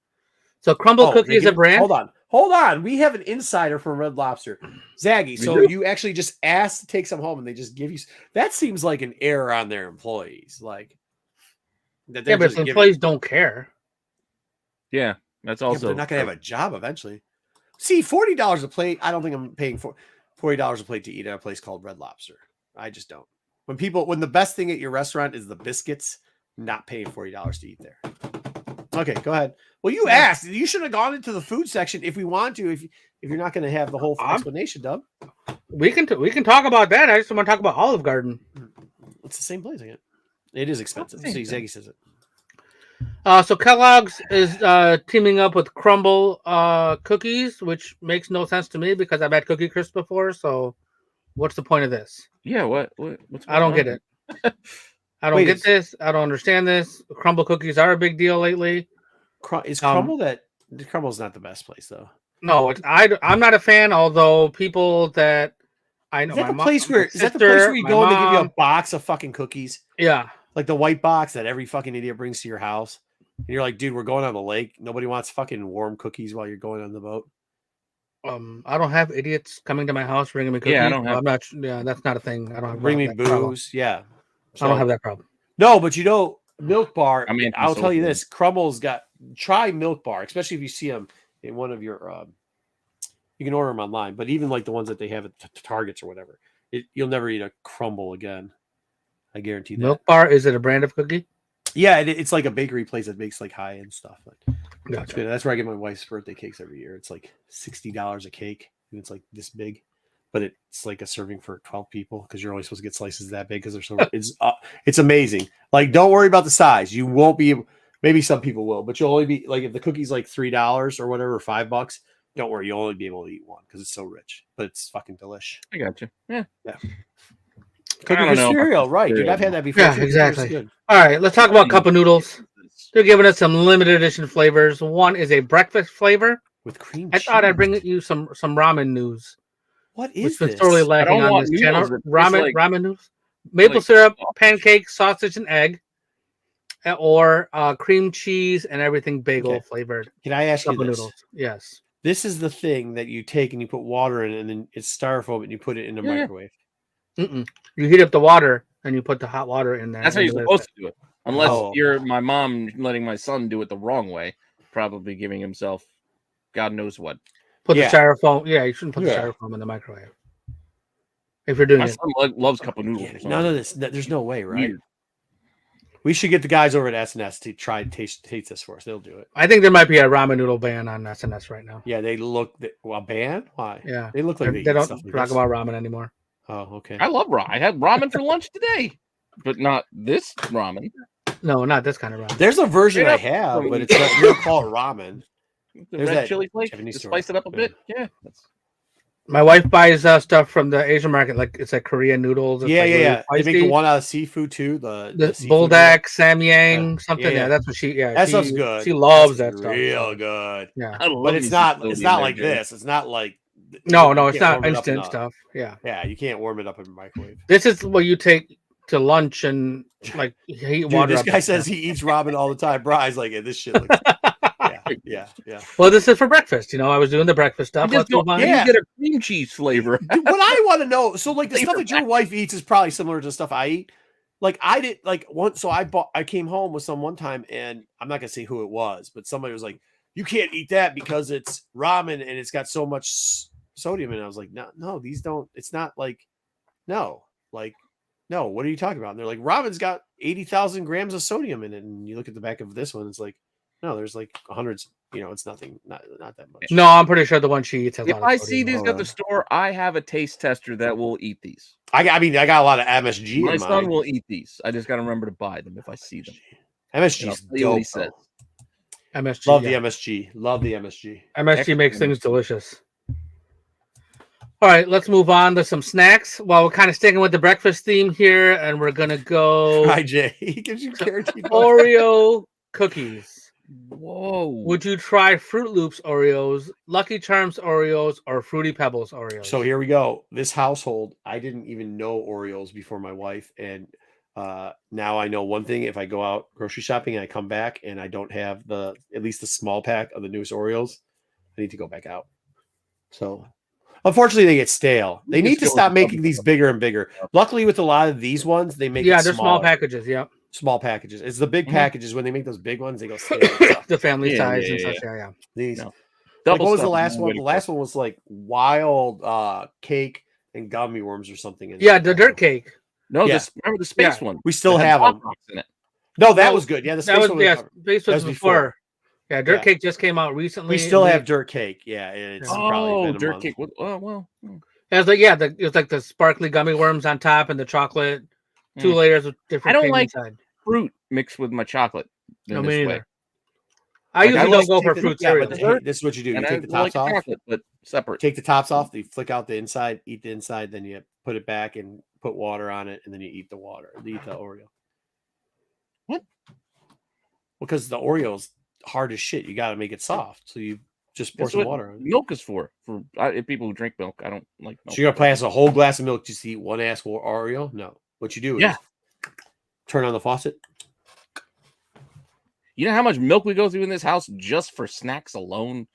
So Crumble Cookie is a brand. Hold on. We have an insider from Red Lobster, Zaggy. So you actually just asked to take some home, and they just give you. That seems like an error on their employees. Like that. Yeah, but if employees don't care. Yeah, that's also. They're not going to have a job eventually. See, $40 a plate. I don't think I'm paying $40 a plate to eat at a place called Red Lobster. I just don't. When the best thing at your restaurant is the biscuits, not paying $40 to eat there. Okay, go ahead. Well, you asked. You should have gone into the food section if we want to. If you're not going to have the whole explanation, Dub. We can talk about that. I just want to talk about Olive Garden. It's the same place again. It is expensive. See, Zaggy says it. So Kellogg's is teaming up with Crumble cookies, which makes no sense to me because I've had Cookie Crisp before. So, what's the point of this? Yeah, what's I don't get it. I don't get this. I don't understand this. Crumble cookies are a big deal lately. Is Crumble Crumble's not the best place though? No, I'm not a fan. Although people that I know, is that the place where you go and they give you a box of fucking cookies? Yeah. Like the white box that every fucking idiot brings to your house. And you're like, dude, we're going on the lake. Nobody wants fucking warm cookies while you're going on the boat. I don't have idiots coming to my house bringing me cookies. Yeah, I don't have. I'm not. Yeah, that's not a thing. I don't have. Bring me booze. Problem. Yeah. So, I don't have that problem. No, but Milk Bar. I mean, I'll tell you this: Crumble's got. Try Milk Bar, especially if you see them in one of your. You can order them online, but even like the ones that they have at Targets or whatever, you'll never eat a Crumble again. I guarantee that. Milk Bar, is it a brand of cookie? Yeah, it's like a bakery place that makes like high end stuff. Gotcha. That's where I get my wife's birthday cakes every year. It's like $60 a cake, and it's like this big, but it's like a serving for 12 people because you're only supposed to get slices that big because they're so. It's amazing. Like, don't worry about the size. You won't be. Maybe some people will, but you'll only be like if the cookie's like $3 or whatever, $5. Don't worry, you'll only be able to eat one because it's so rich, but it's fucking delish. I got you. Yeah. Cookie with cereal, right, dude? I've had that before. Yeah, exactly. All right, let's talk about Cup of Noodles. They're giving us some limited edition flavors. One is a breakfast flavor with cream. I thought I'd bring you some ramen news. What is this? It's totally lacking on this channel. Ramen news, maple syrup, pancake, sausage, and egg, or cream cheese and everything bagel flavored. Can I ask you this? Noodles. Yes. This is the thing that you take and you put water in, and then it's styrofoam, and you put it in the microwave. You heat up the water and you put the hot water in there. That's how you're supposed to do it. Unless you're my mom letting my son do it the wrong way, probably giving himself God knows what. Put the styrofoam. Yeah, you shouldn't put the styrofoam in the microwave. If you're doing my it. son loves cup of noodles. None of this. There's no way, right? Weird. We should get the guys over at SNS to try and taste this for us. They'll do it. I think there might be a ramen noodle ban on SNS right now. Yeah, they look a ban. Why? Yeah, they look like they don't talk about ramen anymore. Oh, okay. I love ramen. I had ramen for lunch today, but not this ramen. No, not this kind of ramen. There's a version I have, but it's not. You don't call it ramen. The red chili flake to spice it up a bit. Yeah. My wife buys stuff from the Asian market, like it's like Korean noodles. It's Yeah, like yeah, really yeah. They make the spicy. one out of seafood too. The seafood Buldak, Samyang, Yeah. something. Yeah, Yeah, yeah. that's what she. Yeah, that stuff's good. She loves That's that stuff. real So, good. yeah. I love But it's me not. some It's sodium not there, like Jay. this. It's not like. No, you it's can't not warm it up instant enough. stuff. Yeah. Yeah, you can't warm it up in a microwave. This is what you take to lunch and like heat Dude, water. this up guy and says stuff. he eats ramen all the time. Bry's like, yeah, this shit looks. Yeah. Well, this is for breakfast. I was doing the breakfast stuff. I just Let's move on. Yeah. you get a cream cheese flavor. Dude, what I want to know, so like the stuff Flavor that your wife eats is probably similar to the stuff I eat. Like I did, like once. So I came home with some one time, and I'm not gonna say who it was, but somebody was like, "You can't eat that because it's ramen and it's got so much sodium." And I was like, "No, these don't. It's not like, no, like, no. What are you talking about?" And they're like, "Ramen's got 80,000 grams of sodium in it." And you look at the back of this one, it's like, no, there's like hundreds. It's nothing, not that much. No, I'm pretty sure the one she eats has a If lot of I sodium. see these at the store, I have a taste tester that will eat these. I mean, I got a lot of MSG. My in son mine. will eat these. I just got to remember to buy them if I see them. MSG I'll is tell you what dope. he says. MSG. Love yeah. the MSG. Love the MSG. MSG makes things MSG. delicious. All right, let's move on to some snacks. Well, we're kind of sticking with the breakfast theme here, and we're gonna go Hi, Jay. He gives you guaranteed. Oreo cookies. Whoa. Would you try Fruit Loops Oreos, Lucky Charms Oreos, or Fruity Pebbles Oreos? So here we go. This household, I didn't even know Oreos before my wife, and now I know one thing. If I go out grocery shopping and I come back and I don't have at least the small pack of the newest Oreos, I need to go back out. So unfortunately, they get stale. They need to stop making these bigger and bigger. Luckily, with a lot of these ones, they make they're smaller. small packages. Yeah, Small packages. It's the big Mhm. packages when they make those big ones, they go stale. the family Yeah, size yeah, and yeah, such. Yeah. These. No. Like, Double what was the stuff last is one? way The to last go. one was like wild cake and gummy worms or something. In Yeah, it. the dirt cake. No, Yeah. remember the space Yeah. one? We still That had have them. Bob Ross in it. No, that was good. Yeah, the space That was one we covered. space That was was before. Yeah, dirt Yeah. cake just came out recently. We still have dirt cake. Yeah, and it's probably Oh, been a dirt month. cake. Well. It was like it was like the sparkly gummy worms on top and the chocolate, 2 Mm. layers of different. I don't cream like inside. Fruit mixed with my chocolate. No, In me this way. neither. I Like, I usually like don't go Take for the- fruit yeah, cereal. but hey, this is what you do. You And take the I like tops off. chocolate, but separate. Take the tops off. You flick out the inside. Eat the inside. Then you put it back and put water on it, and then you eat the water. You eat the Oreo. What? Because the Oreo's hard as shit. You got to make it soft. So you just pour That's some what water on it. milk is for people who drink milk. I don't like milk. So you're gonna pass a whole glass of milk just to eat one ass Oreo? No. What you do is Yeah. turn on the faucet. You know how much milk we go through in this house just for snacks alone?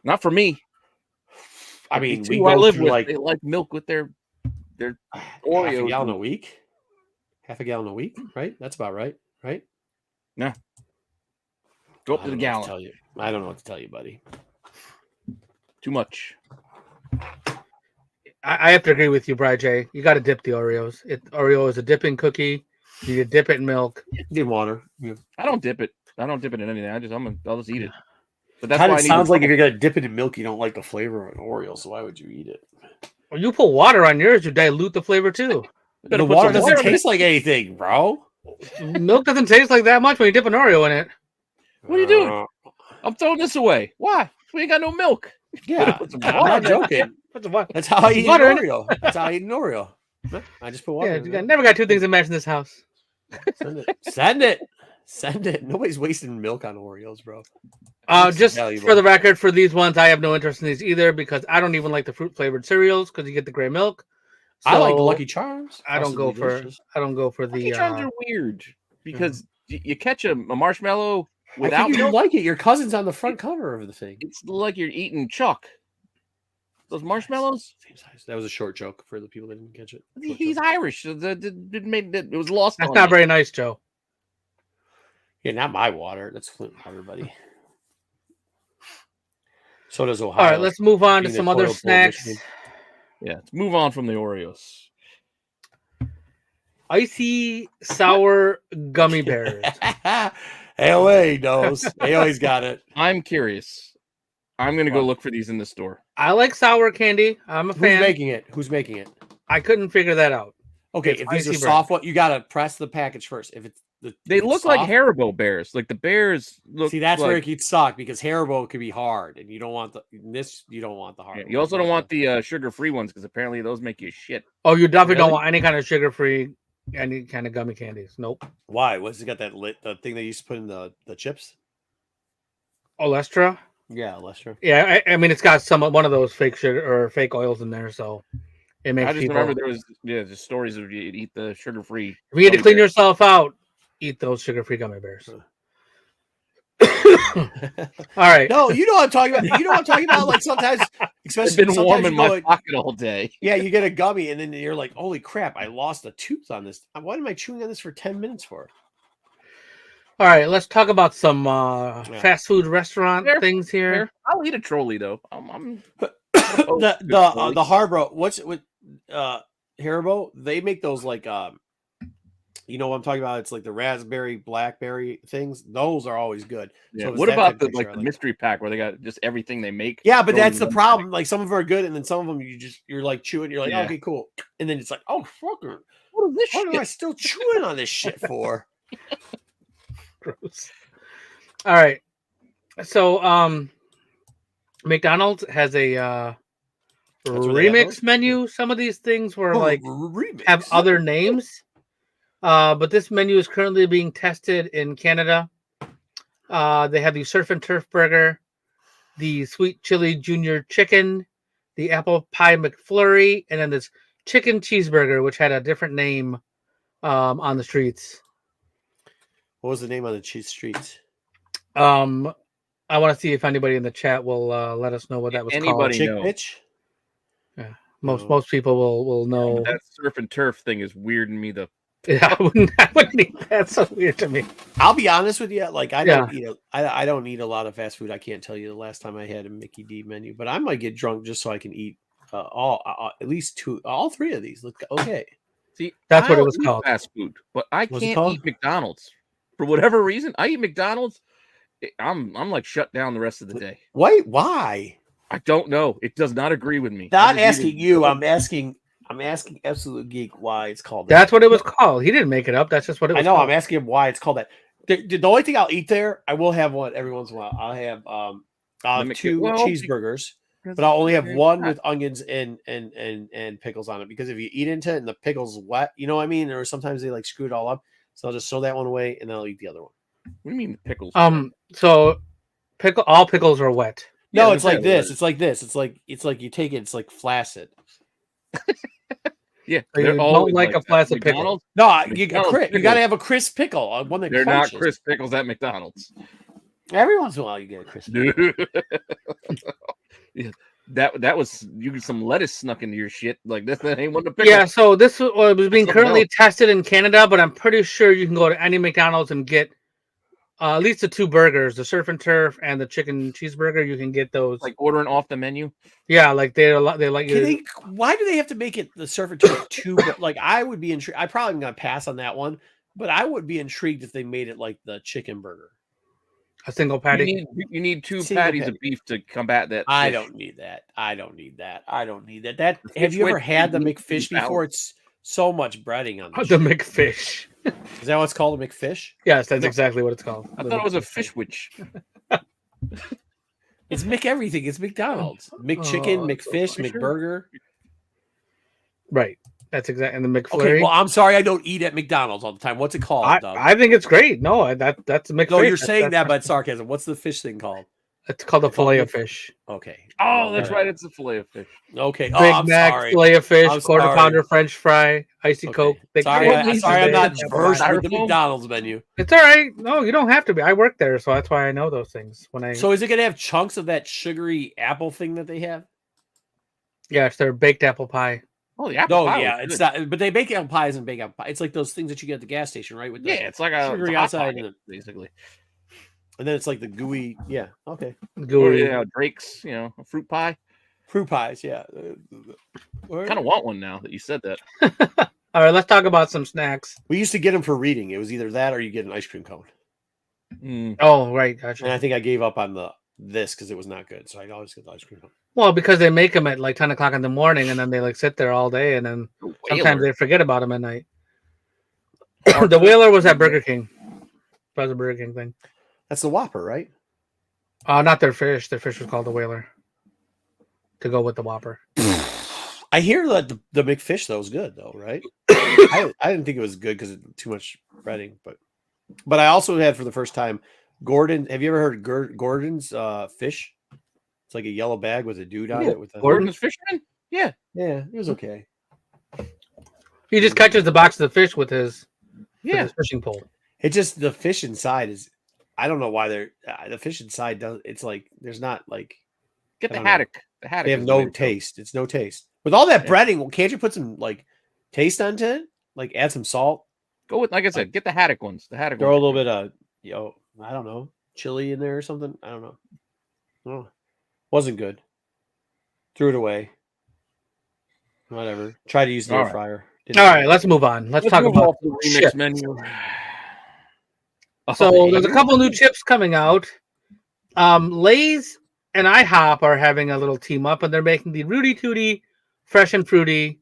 Not for me. I mean, we who I go live through with, like they like milk with their half a Oreos. gallon a week. Half a gallon a week, right? That's about right, right? Go up I to the don't know what gallon. tell you. I don't know what to tell you, buddy. Too much. I have to agree with you, Bri J. You got to dip the Oreos. Oreo is a dipping cookie. You dip it in milk. Need water. Yeah. I don't dip it. I don't dip it in anything. I'll just eat it. But that's Kind why of I need sounds to- like if you're gonna dip it in milk, you don't like the flavor of an Oreo. So why would you eat it? When you put water on yours, you dilute the flavor too. better The put water some doesn't water in it. taste like anything, bro. Milk doesn't taste like that much when you dip an Oreo in it. What are you doing? I'm throwing this away. Why? We ain't got no milk. Yeah, Put some I'm water not in it. joking. What's the what? That's how I eat an Water in it. Oreo. That's how I eat an Oreo. I just put water. Yeah, in you it. never got two things to match in this house. Send it. Send it. Send it. Nobody's wasting milk on Oreos, bro. It's Just valuable. for the record, for these ones, I have no interest in these either because I don't even like the fruit flavored cereals because you get the gray milk. I like So Lucky Charms. I don't go Possibly for. delicious. I don't go for Lucky the. Charms are weird because you catch a marshmallow I without think you milk. like it. Your cousin's on the front cover of the thing. It's like you're eating chalk. Those marshmallows. Same size. That was a short joke for the people that didn't catch it. Short He's joke. Irish. It was lost That's on not me. very nice, Joe. Yeah, not my water. That's Flint water, buddy. So does Ohio. All right, let's move on to being some a other toilet bowl snacks. Michigan. Yeah, let's move on from the Oreos. Icy sour gummy bears. AOA knows. AOA's got it. I'm curious. I'm gonna go What? look for these in the store. I like sour candy. I'm a Who's fan. making it? Who's making it? I couldn't figure that out. Okay, It's if these are icy soft, what you gotta press the package first. If it's They look like Haribo bears. Like the bears look. See, that's like, where it gets sucked because Haribo can be hard, and you don't want you don't want the hard. Yeah, you also don't want the sugar-free ones because apparently those make you shit. Oh, you definitely don't Really? want any kind of sugar-free, any kind of gummy candies. Nope. Why? What's it got that the thing they used to put in the chips? Olestra? Yeah, Lester. Yeah, I mean it's got one of those fake sugar or fake oils in there, so it makes I just people. remember there was just stories of you'd eat the sugar-free. If you had to gummy clean bears. yourself out, eat those sugar-free gummy bears. All right. No, you know what I'm talking about. You know what I'm talking about. Like sometimes, It's especially been sometimes warm you in go my like, pocket all day. yeah, you get a gummy, and then you're like, "Holy crap! I lost a tooth on this. What am I chewing on this for 10 minutes for?" All right, let's talk about some fast food restaurant things here. Fair. I'll eat a trolley though. I'm the Harborough. What's with Haribo? They make those like you know what I'm talking about? It's like the raspberry, blackberry things. Those are always good. Yeah. So What that about type of the picture I like. mystery pack where they got just everything they make? Yeah, but thrown that's in the one problem. bag? Like some of them are good, and then some of them you're like chewing. You're like, Yeah. okay, cool, and then it's like, oh fucker, What is this what am shit? I still chewing on this shit for? Gross. All right. So McDonald's has a That's where they have remix those? menu. Some of these things were like remix. have other names. But this menu is currently being tested in Canada. They have the Surf and Turf Burger, the Sweet Chili Junior Chicken, the Apple Pie McFlurry, and then this Chicken Cheeseburger, which had a different name on the streets. What was the name on the cheese streets? I want to see if anybody in the chat will let us know what that was called. Anybody Chick know? bitch. Yeah. No. Most people will know. That surf and turf thing is weirding me the Yeah, I wouldn't eat that. That's so weird to me. I'll be honest with you. Like I don't eat a lot of fast food. I can't tell you the last time I had a Mickey D menu, but I might get drunk just so I can eat at least all three of these. Look, okay. See, That's what it I'll was eat called. Fast food, but I What's it can't called? eat McDonald's for whatever reason. I eat McDonald's. I'm like shut down the rest of the day. Wait, why? I don't know. It does not agree with me. Not I just eat asking it. you. I'm asking Absolute Geek why it's called that. That's what it was called. He didn't make it up. That's just what it was I know. called. I'm asking him why it's called that. The only thing I'll eat there, I will have one every once in a while. I'll have two cheeseburgers, but I'll only have one with onions and pickles on it because if you eat into it and the pickle's wet, you know what I mean? Or sometimes they like screw it all up. So I'll just throw that one away and then I'll eat the other one. What do you mean the pickles? So all pickles are wet. No, Yeah, it's like they're this. It's like this. It's like you take it. It's like flaccid. Yeah, So you they're don't always like a that. flaccid pickle. McDonald's, No, you McDonald's got to have a crisp pickle. One that they're crunches. not crisp pickles at McDonald's. Every once in a while, you get a crisp. Pickle. Yeah, that was you get some lettuce snuck into your shit like this. That ain't one to pickle. Yeah, so this was being Something currently else. tested in Canada, but I'm pretty sure you can go to any McDonald's and get at least the two burgers, the Surf and Turf and the chicken cheeseburger. You can get those. Like ordering off the menu. Yeah, like they like Why do they have to make it the Surf and Turf two? Like I would be intrigued. I probably am gonna pass on that one, but I would be intrigued if they made it like the chicken burger. a single patty. You need two Single patties patty. of beef to combat that. I fish. don't need that. I don't need that. That The have fish you ever with had the meat McFish and before? It's so much breading on The this. McFish. Is that what's called a McFish? Yes, that's exactly what it's called. I thought it was a fish witch. It's Mc everything. It's McDonald's. McChicken, Oh, McFish, sure. McBurger. Right. That's exactly. And the McFlurry. Okay, well, I'm sorry I don't eat at McDonald's all the time. What's it called, Doug? I think it's great. No, that's a McFish. No, you're saying that, but sarcasm. What's the fish thing called? it's called a it's called fillet of Mc- fish. Okay. Oh, that's Okay. right. It's a fillet of fish. Okay. Big Oh, I'm Mac, sorry. fillet of fish, I'm quarter sorry. pounder French fry, icy Okay. Coke. Big Sorry, Mac. I'm not Big Mac. versed with the Styrofoam? McDonald's menu. It's all right. No, you don't have to be. I work there, so that's why I know those things. When I So is it going to have chunks of that sugary apple thing that they have? yeah, it's their baked apple pie. Oh, the apple No, pie yeah, was it's good. not. But they bake apple pies and bake apple pie. It's like those things that you get at the gas station, right? With the, Yeah, it's like a sugary hot outside pie, and basically. and then it's like the gooey. Yeah, okay. Or Gooey. Drake's, a fruit pie. Fruit pies, yeah. Kind of want one now that you said that. All right, let's talk about some snacks. We used to get them for reading. It was either that or you get an ice cream cone. Mm. Oh, right, gotcha. And I think I gave up on this because it was not good. So I always get the ice cream cone. Well, because they make them at like 10 o'clock in the morning, and then they like sit there all day, and then sometimes Whaler. they forget about them at night. The Whaler was at Burger King. That was a Burger King thing. That's the Whopper, right? Not their fish. Their fish was called the Whaler. To go with the Whopper. I hear that the McFish though is good though, right? I didn't think it was good because it's too much breading, but I also had for the first time Gordon. Have you ever heard of Gordon's fish? It's like a yellow bag with a dude on it. With Gordon's Fisherman? Yeah. Yeah, it was okay. He just catches the box of the fish with his fishing pole. It just the fish inside is. I don't know why they're the fish inside does. It's like there's not like Get the haddock. The haddock. they have no taste. It's no taste with all that breading. Well, can't you put some like taste onto it? Like add some salt. Go with, like I said, get the haddock ones. The haddock. Throw a ones. little bit of I don't know, chili in there or something. I don't know. Oh, wasn't good. Threw it away. Whatever. Try to use the air fryer. All right, let's move on. Let's talk move about off the remix chips. menu. So there's a couple new chips coming out. Lay's and IHOP are having a little team up, and they're making the Rudy Tooty Fresh and Fruity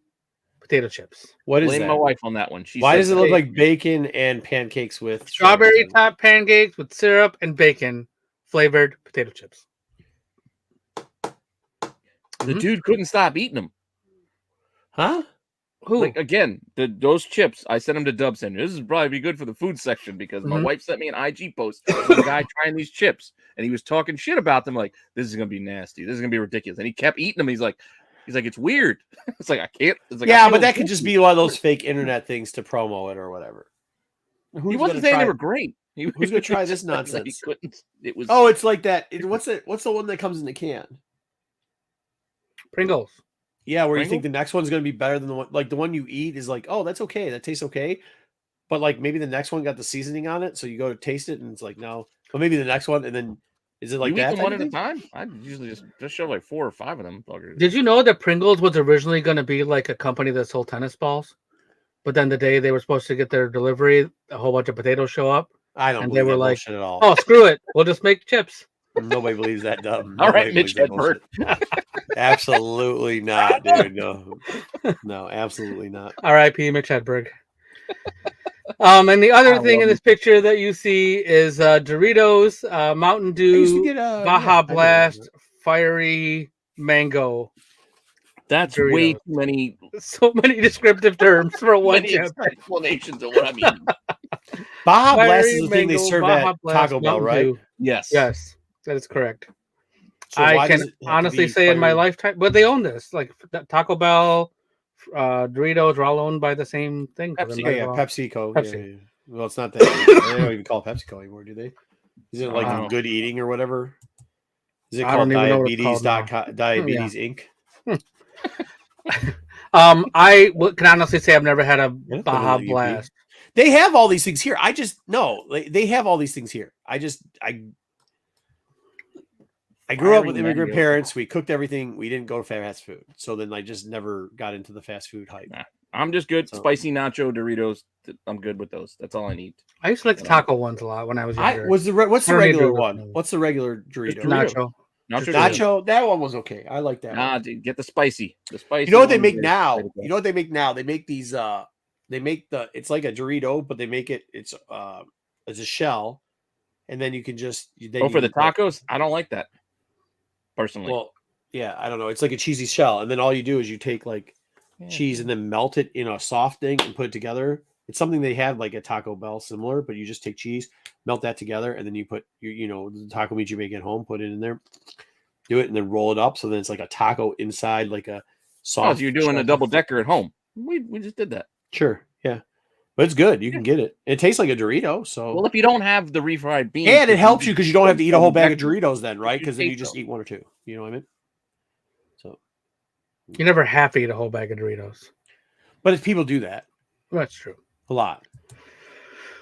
potato chips. What is Blame that? my wife on that one. Why does it look like bacon and pancakes with Strawberry top pancakes with syrup and bacon flavored potato chips? The dude couldn't stop eating them. Huh? Who? Like again, those chips, I sent them to Dub Center. This is probably be good for the food section because my wife sent me an IG post of a guy trying these chips, and he was talking shit about them. Like, this is gonna be nasty. This is gonna be ridiculous. And he kept eating them. He's like, it's weird. It's like I can't. It's like, yeah, but that could just be one of those fake internet things to promo it or whatever. He wasn't saying they were great. Who's gonna try this nonsense? Like he couldn't. It was. Oh, it's like that. What's the one that comes in the can? Pringles. Yeah, where Pringle? you think the next one's going to be better than the one you eat is like, oh, that's okay, that tastes okay, but like maybe the next one got the seasoning on it, so you go to taste it and it's like no, but maybe the next one, and then is it like you that eat them one type at of a thing? time? I usually just show like 4 or 5 of them. Buggers. Did you know that Pringles was originally going to be like a company that sold tennis balls? But then the day they were supposed to get their delivery, a whole bunch of potatoes show up. I don't And believe they were that like, bullshit at all. Oh, screw it. We'll just make chips. Nobody believes that dumb. All Nobody right, Mitch believes that Hedberg. bullshit. Absolutely not, dude. No, absolutely not. R.I.P. Mitch Hedberg. And the other thing in this picture that you see is Doritos, Mountain Dew, Baja Blast, Fiery Mango. That's Doritos. way too many. So many descriptive terms for one chip. Explanations of what I mean. Baja Blast Fiery is the thing they Mango, serve Baja at Blast, Taco Bell, Mountain right? Dew. Yes. Yes, that is correct. So I why does can it have to honestly be say in my fiery? lifetime, but they own this. Like Taco Bell, Doritos are all owned by the same thing. Pepsi. Oh, yeah, PepsiCo. Pepsi. Yeah. Well, it's not that. They don't even call it PepsiCo anymore, do they? Is it like Wow. Good Eating or whatever? Is it I called don't even know what it's Diabetes Inc? I can honestly say I've never had a Yeah, Baja WEP. Blast. They have all these things here. They have all these things here. I grew up with Fiery immigrant Mango. parents. We cooked everything. We didn't go to fast food. So then I just never got into the fast food hype. Nah. I'm just good. So- Spicy nacho Doritos. I'm good with those. That's all I need. I used to like the taco ones a lot when I was younger. What's the I regular don't need one? Doritos. What's the regular Dorito? Nacho. Nacho. Nacho, that one was okay. I like that. Nah, one. dude, get the spicy. The spicy. You know what they ones make are now? way to go. You know what they make now? They make these. They make it's like a Dorito, but they make it. It's a shell, and then you can just. Then for you the can put- tacos, I don't like that. Personally, Well, yeah, I don't know. It's like a cheesy shell, and then all you do is you take like Yeah. cheese and then melt it in a soft thing and put it together. It's something they have like at Taco Bell, similar, but you just take cheese, melt that together, and then you put the taco meat you make at home, put it in there, do it, and then roll it up. So then it's like a taco inside, like a Oh, soft. so you're doing a shell. double decker at home. We just did that. Sure, yeah, but it's good. You can get it. It tastes like a Dorito. So Well, if you don't have the refried beans, and it helps you because you don't have to eat a whole bag of double Doritos then, right? you Because then you taste just them. eat one or two. You know what I mean? So, You never have to eat a whole bag of Doritos. but if people do that That's true. a lot,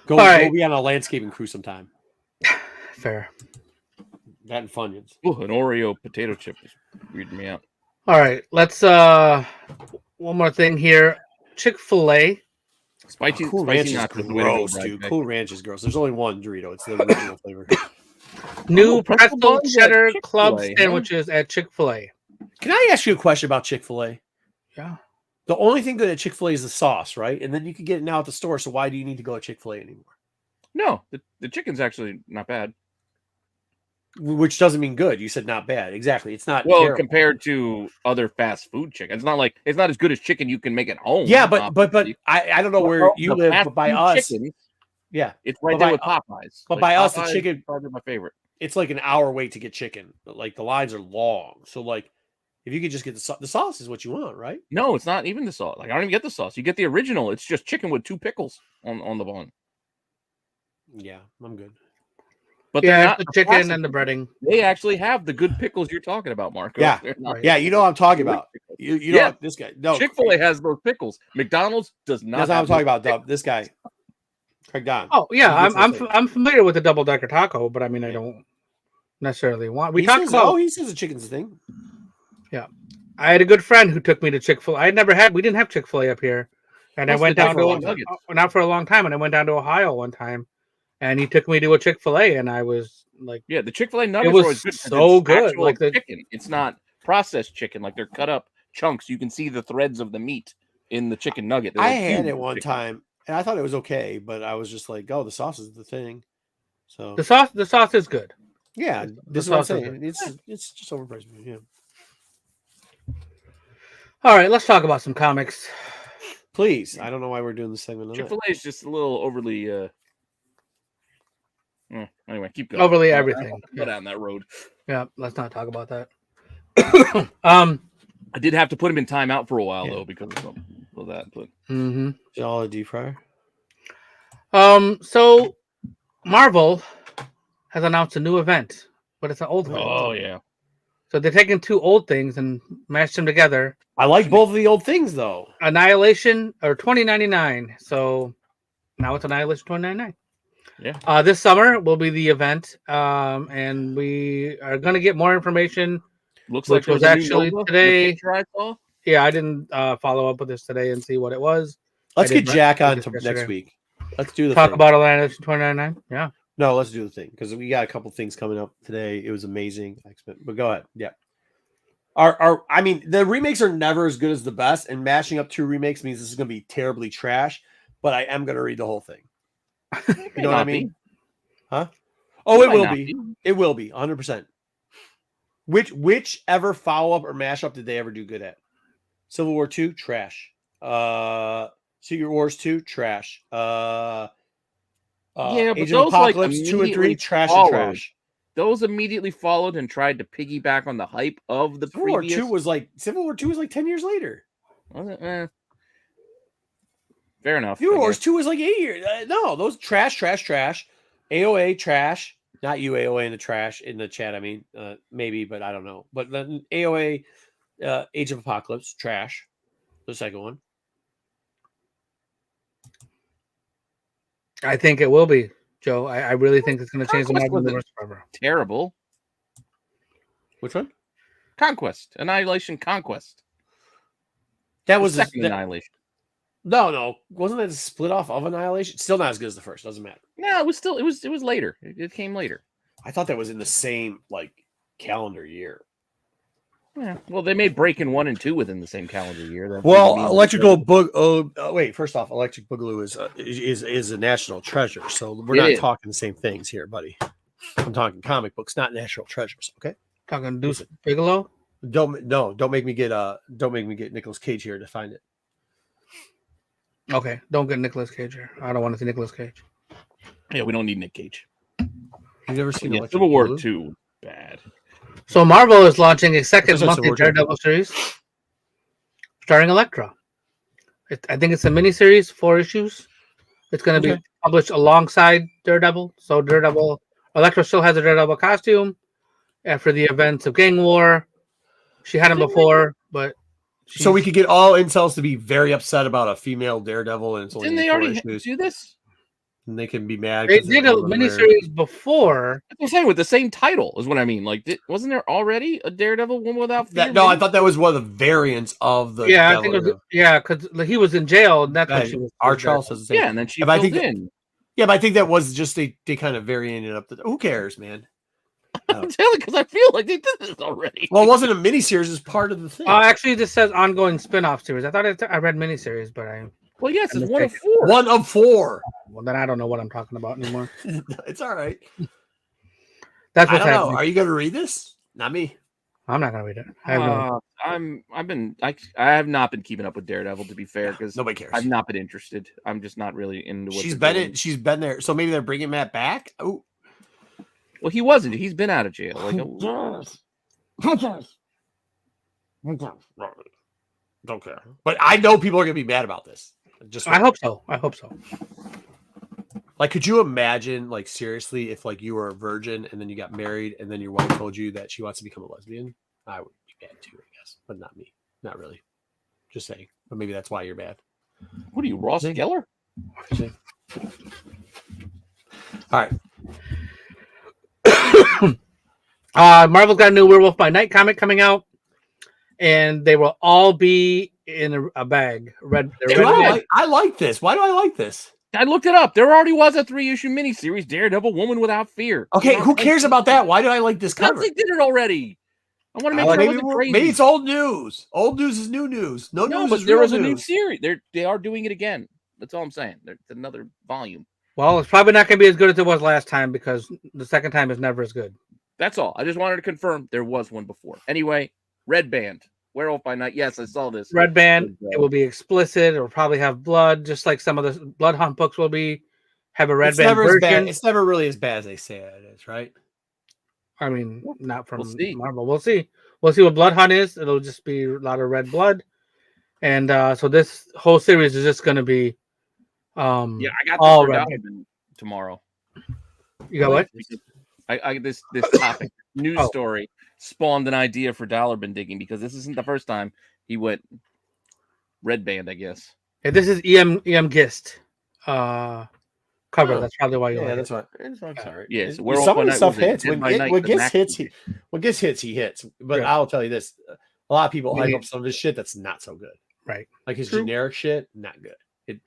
go right. be on a landscaping crew sometime. Fair. That and Funyuns. Ooh, an Oreo potato chip is weirding me out. All right. Let's one more thing here. Chick-fil-A. Spicy, Cool Ranch spicy is nachos. the way to go, gross, Brad dude. Pitt. Cool Ranch is gross. There's only one Dorito. It's the original flavor. New pretzel pretzel buns at cheddar Chick-fil-A, club huh? sandwiches at Chick-fil-A. Can I ask you a question about Chick-fil-A? Yeah. The only thing good at Chick-fil-A is the sauce, right? And then you can get it now at the store. So why do you need to go at Chick-fil-A anymore? No, the chicken's actually not bad. Which doesn't mean good. You said not bad. Exactly. It's not Well, terrible. compared to other fast food chicken, it's not as good as chicken you can make at home. Yeah, but I don't know where you live, but by us, chicken, yeah, it's right there with Popeyes. But by us, the chicken probably my favorite. It's like an hour wait to get chicken. Like the lines are long. So like, if you could just get the sauce is what you want, right? No, it's not even the sauce. Like I don't even get the sauce. You get the original. It's just chicken with 2 pickles on the bun. Yeah, I'm good. But yeah, they're not the chicken and the breading. They actually have the good pickles you're talking about, Marco. Yeah, yeah, you know what I'm talking about. You know what, this guy. No, Chick-fil-A has those pickles. McDonald's does not. That's what I'm talking about, Dub. This guy, Craig Don. Oh yeah, I'm familiar with the double decker taco, but I mean I don't necessarily want. He says the chicken's a thing. Yeah, I had a good friend who took me to Chick-fil-A. We didn't have Chick-fil-A up here, and I went down to not for a long time, and I went down to Ohio one time. And he took me to a Chick-fil-A, and I was like, "Yeah, the Chick-fil-A nuggets was are always good. So good, like the chicken. It's not processed chicken; like they're cut up chunks. You can see the threads of the meat in the chicken nugget. I had it one time, and I thought it was okay, but I was just like, "Oh, the sauce is the thing." So the sauce is good. Yeah, this is what I'm saying. It's just overpriced. Yeah. All right, let's talk about some comics, please. I don't know why we're doing this segment. Chick-fil-A is just a little overly. Anyway, keep going. Overly everything. Go down that road. Yeah, let's not talk about that. I did have to put him in timeout for a while though because of that. But all a deep fryer. So Marvel has announced a new event, but it's an old event. Oh yeah. So they're taking 2 old things and mashed them together. I like both of the old things though. Annihilation or 2099. So now it's Annihilation 2099. Yeah. This summer will be the event, and we are going to get more information. Looks like it was actually today. I yeah, I didn't follow up with this today and see what it was. Let's get Jack on to next week. Let's do the talk about Annihilation 2099. Yeah. No, let's do the thing because we got a couple things coming up today. It was amazing. But go ahead. Yeah. I mean, the remakes are never as good as the best, and mashing up 2 remakes means this is going to be terribly trash. But I am going to read the whole thing. You know what I mean? Huh? Oh, it will be. It will be 100%. Whichever follow up or mashup did they ever do good at? Civil War 2, trash. Secret Wars 2, trash. Yeah, but Age those of Apocalypse 2 and 3, trash and trash. Those immediately followed and tried to piggyback on the hype of the previous. Civil War 2 was like 10 years later. Was it? Fair enough. Secret Wars 2 was like 8 years. No, those trash. AOA trash. Not you, AOA in the trash in the chat. I mean, maybe, but I don't know. But then AOA, Age of Apocalypse, trash. The second one. I think it will be, Joe. I really think it's going to change the Marvel universe forever. Terrible. Which one? Conquest. Annihilation Conquest. That was the second Annihilation. No. Wasn't that a split off of Annihilation? Still not as good as the first. Doesn't matter. No, it was later. It came later. I thought that was in the same calendar year. Yeah. Well, they made Breaking 1 and 2 within the same calendar year. Well, Electric Boogaloo is a national treasure. So we're not talking the same things here, buddy. I'm talking comic books, not national treasures. Okay. Talking Deuce Bigelow. Don't make me get Nicolas Cage here to find it. Okay, don't get Nicolas Cage here. I don't want to see Nicolas Cage. Yeah, we don't need Nick Cage. You've never seen Civil War 2? Bad. So Marvel is launching a second monthly Daredevil series starring Elektra. I think it's a miniseries, 4 issues. It's going to be published alongside Daredevil. So Elektra still has a Daredevil costume after the events of Gang War. She had him before, but so we could get all incels to be very upset about a female Daredevil, and it's only didn't they already do this? And they can be mad. They did a miniseries before. I'm saying with the same title is what I mean. Wasn't there already a Daredevil Woman Without Fear? No, I thought that was one of the variants of the. Yeah, I think it was. Yeah, because he was in jail, and that's when she was. Our Charles says the same. Yeah, and then she filled in. Yeah, but I think that was just they kind of variated up. Who cares, man? I'm telling because I feel like they did this already. Well, it wasn't a miniseries; it's part of the thing. Actually, this says ongoing spin-off series. I thought I read miniseries, but Well, yes, I'm it's one of mistaken. 4. 1 of 4. Well, then I don't know what I'm talking about anymore. It's all right. That's I what's don't know. happening. Are you going to read this? Not me. I'm not gonna read it. I have no. I have not been keeping up with Daredevil, to be fair, because Nobody cares. I've not been interested. I'm just not really into what She's they're been doing. She's been there. So maybe they're bringing Matt back. Oh, Well, he wasn't. He's been out of jail. Like, don't care. But I know people are going to be mad about this. I hope so. I hope so. Like, could you imagine, like, seriously, if like you were a virgin and then you got married and then your wife told you that she wants to become a lesbian? I would be bad too, I guess, but not me. Not really. Just saying. But maybe that's why you're bad. what are you, Ross Geller? All right. Marvel's got a new Werewolf by Night comic coming out, and they will all be in a bag. I like this. Why do I like this? I looked it up. There already was a 3-issue miniseries, Daredevil, Woman Without Fear. Okay, who cares about that? Why do I like this cover? They did it already. I want to make sure it wasn't crazy. Maybe it's old news. Old news is new news. No news but is there real was a news. new series. They are doing it again. That's all I'm saying. It's another volume. Well, it's probably not going to be as good as it was last time because the second time is never as good. That's all. I just wanted to confirm there was one before. Anyway, Red Band, Werewolf by Night. Yes, I saw this. Red Band. It will be explicit. It will probably have blood, just like some of the Blood Hunt books will be. Have a Red Band version. It's never really as bad as they say it is, right? I mean, not from We'll see. Marvel. We'll see. We'll see what Blood Hunt is. It'll just be a lot of red blood, and so this whole series is just going to be. I got all this for red. Donovan tomorrow. You got what? I this topic news story spawned an idea for Dollar Bin Digging because this isn't the first time he went Red Band, I guess. Yeah, this is EM Gist cover. That's probably why you like that's it. why. I'm sorry. Yes, some of the stuff hits. When Gist hits, he hits. But Yeah. I'll tell you this: a lot of people hype up some of his shit that's not so good. Right. Like his generic shit, not good.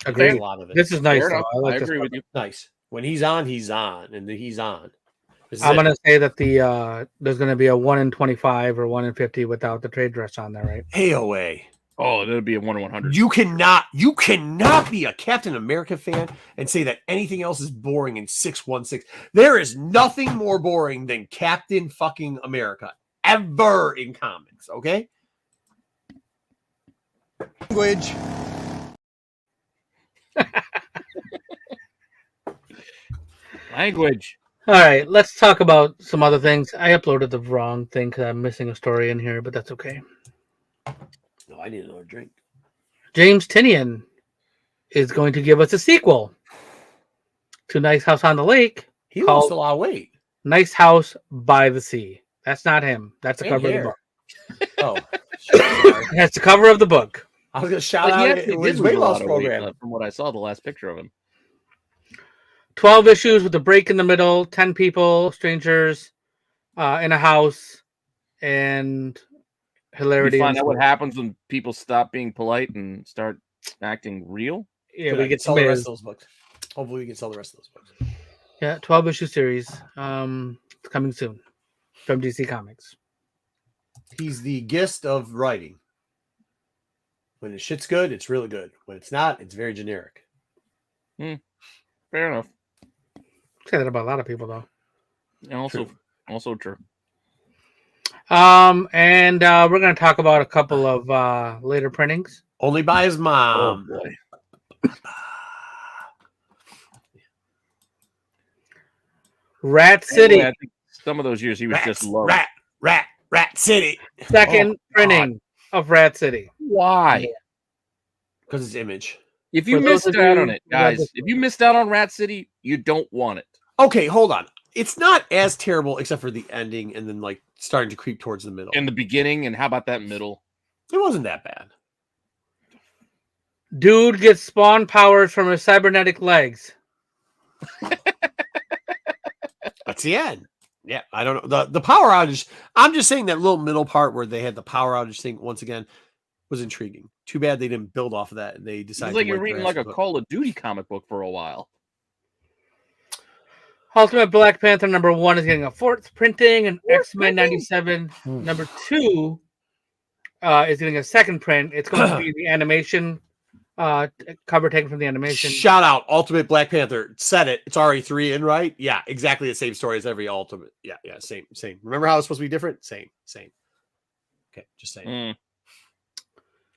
Agreed. A lot of it. This is nice. Fair Though. enough. I like I this agree cover. with you. Nice. When he's on, and he's on. I'm gonna say that the there's gonna be a 1 in 25 or 1 in 50 without the trade dress on there, right? AOA. Oh, that'll be a 1 in 100. You cannot be a Captain America fan and say that anything else is boring in 616. There is nothing more boring than Captain fucking America ever in comics, okay? Language. Language. All right, let's talk about some other things. I uploaded the wrong thing because I'm missing a story in here, but that's okay. No, I need another drink. James Tinian is going to give us a sequel to Nice House on the Lake. He lost a lot of weight. Nice House by the Sea. That's not him. That's the cover of the book. Oh, That's the cover of the book. I was gonna shout out his weight loss program. From what I saw, the last picture of him. 12 issues with a break in the middle, 10 people, strangers in a house, and hilarity. You find out what happens when people stop being polite and start acting real. Yeah, we get sell the rest of those books. Hopefully, we can sell the rest of those books. Yeah, 12 issue series. It's coming soon from DC Comics. He's the Gist of writing. When his shit's good, it's really good. When it's not, it's very generic. Fair enough. Say that about a lot of people, though. And also true. And we're going to talk about a couple of later printings. Only by his mom. Oh boy. Rat City. Anyway, I think some of those years he was just low. Rat City. Second printing of Rat City. Why? Because it's image. If you For those missed of out you on it, who read guys, this if you missed out on Rat City, you don't want it. Okay, hold on. It's not as terrible except for the ending and then like starting to creep towards the middle. In the beginning, and how about that middle? It wasn't that bad. Dude gets spawn powers from his cybernetic legs. That's the end. Yeah, I don't know. The power outage, I'm just saying that little middle part where they had the power outage thing once again was intriguing. Too bad they didn't build off of that and they decided It's like to you're wipe their reading like a asses up. Call of Duty comic book for a while. Ultimate Black Panther #1 is getting a 4th printing, and Fourth X-Men printing? 97 #2 is getting a 2nd print. It's going to be the animation cover taken from the animation. Shout out Ultimate Black Panther. Said it. It's already 3 in, right? Yeah, exactly the same story as every Ultimate. Yeah, same. Remember how it's supposed to be different? Same. Okay, just saying.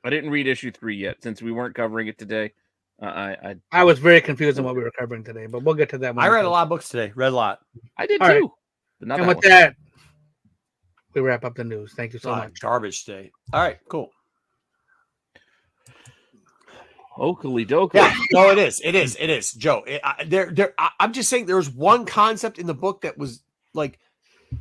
I didn't read issue 3 yet since we weren't covering it today. I was very confused on what we were covering today, but we'll get to that one. I read a lot of books today. Read a lot. I did All too. right. But not And that with one. that, we wrap up the news. Thank you so much. Garbage today. All right, cool. Oakley dokley. Yeah, no, it is, Joe. I'm just saying there was one concept in the book that was like,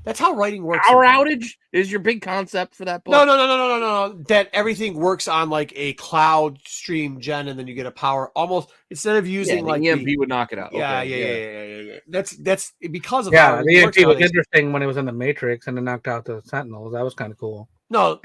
that's how writing works. Power sometimes. outage is your big concept for that book. No. That everything works on like a cloud stream gen, and then you get a power almost instead of using like EMP would knock it out. Yeah. That's because of Yeah, how the it EMP works was nowadays. interesting when it was in the Matrix and it knocked out the Sentinels. That was kind of cool. No.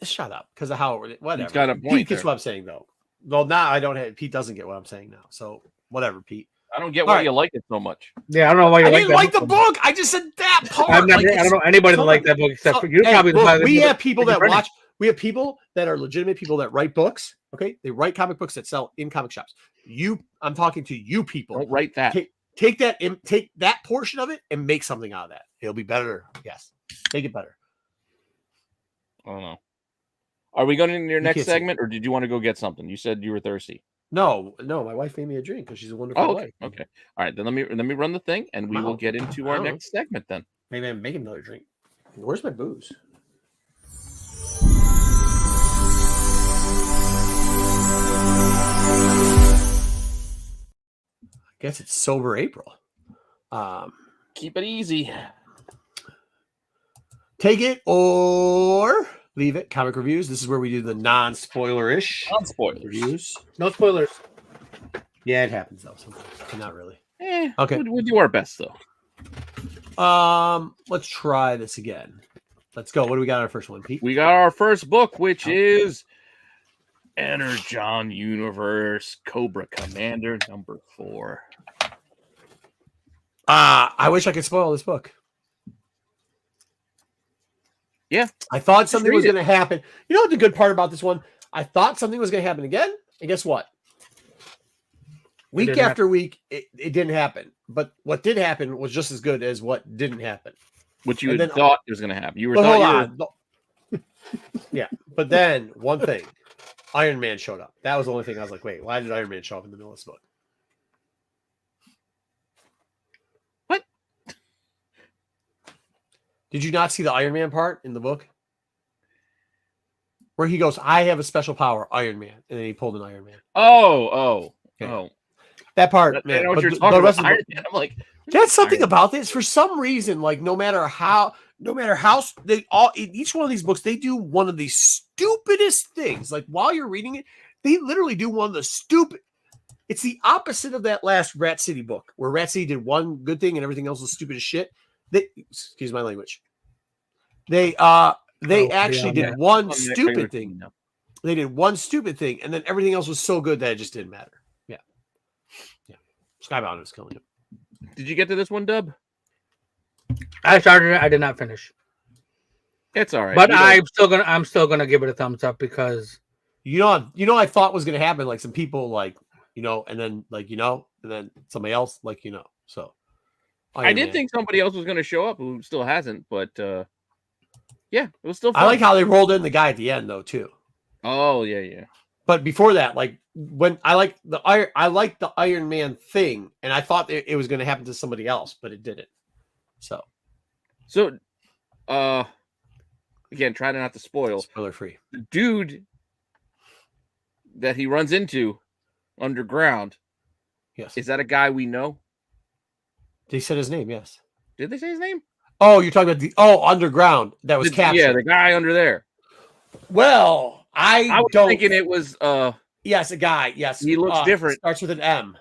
Shut up, because of how it whatever. He's got a point Pete gets there. what I'm saying though. Well, now I don't have. Pete doesn't get what I'm saying now. So whatever, Pete. I don't get All why right. you like it so much. Yeah, I don't know why you I like didn't that like the so book. I just said that part. I've never, Like, I don't know anybody that liked that book except for you. Hey, Probably look, we have the people that printing. watch. We have people that are legitimate people that write books. Okay, they write comic books that sell in comic shops. I'm talking to you people. Don't write that. Take that portion of it and make something out of that. It'll be better. Yes, make it better. I don't know. Are we going into your next can't see. segment, or did you want to go get something? You said you were thirsty. No. My wife made me a drink because she's a wonderful Oh, wife. okay. All right, then let me run the thing, and we will get into our next segment then. Maybe I make another drink. Where's my booze? I guess it's sober April. Keep it easy. Take it or leave it. Comic reviews. This is where we do the non-spoiler-ish Non-spoilers. reviews. No spoilers. Yeah, it happens though sometimes. Not really. Okay. We'll do our best though. Let's try this again. Let's go. What do we got on our first one, Pete? We got our first book, which is Energon Universe Cobra Commander #4. I wish I could spoil this book. Yeah. I thought something was read going to happen. You know what the good part about this one? I thought something was going to happen again. And guess what? Week after week, it didn't happen. But what did happen was just as good as what didn't happen. Which you And had then- thought was going to happen. You were But hold thought you were, on. Yeah. But then one thing, Iron Man showed up. That was the only thing I was like, wait, why did Iron Man show up in the middle of this book? What? Did you not see the Iron Man part in the book? Where he goes, I have a special power, Iron Man. And then he pulled an Iron Man. Oh. That part, I man. know what But you're the talking rest about. of the book, I'm like, that's something Iron about this. For some reason, like no matter how they all in each one of these books, they do one of the stupidest things. Like while you're reading it, they literally do one of the stupid. It's the opposite of that last Rat City book, where Rat City did one good thing and everything else was stupid as shit. Excuse my language. They actually did one stupid thing. They did one stupid thing, and then everything else was so good that it just didn't matter. Yeah. Skybound was killing him. did you get to this one, Dub? I started it. I did not finish, It's all right. but You know- I'm still gonna give it a thumbs up because You know, I thought was going to happen. Like some people, like and then and then somebody else, So I did think somebody else was going to show up who still hasn't, but yeah, it was still fun. I like how they rolled in the guy at the end though too. Oh yeah. But before that, like when I liked the Iron Man thing, and I thought it was going to happen to somebody else, but it didn't. So again, try not to spoil. spoiler free. The dude that he runs into underground, Yes, is that a guy we know? they said his name. Yes. Did they say his name? Oh, you're talking about underground that was captured. Yeah, the guy under there. Well, I was don't thinking it was Yes, a guy. Yes, He looks different. Starts with an M.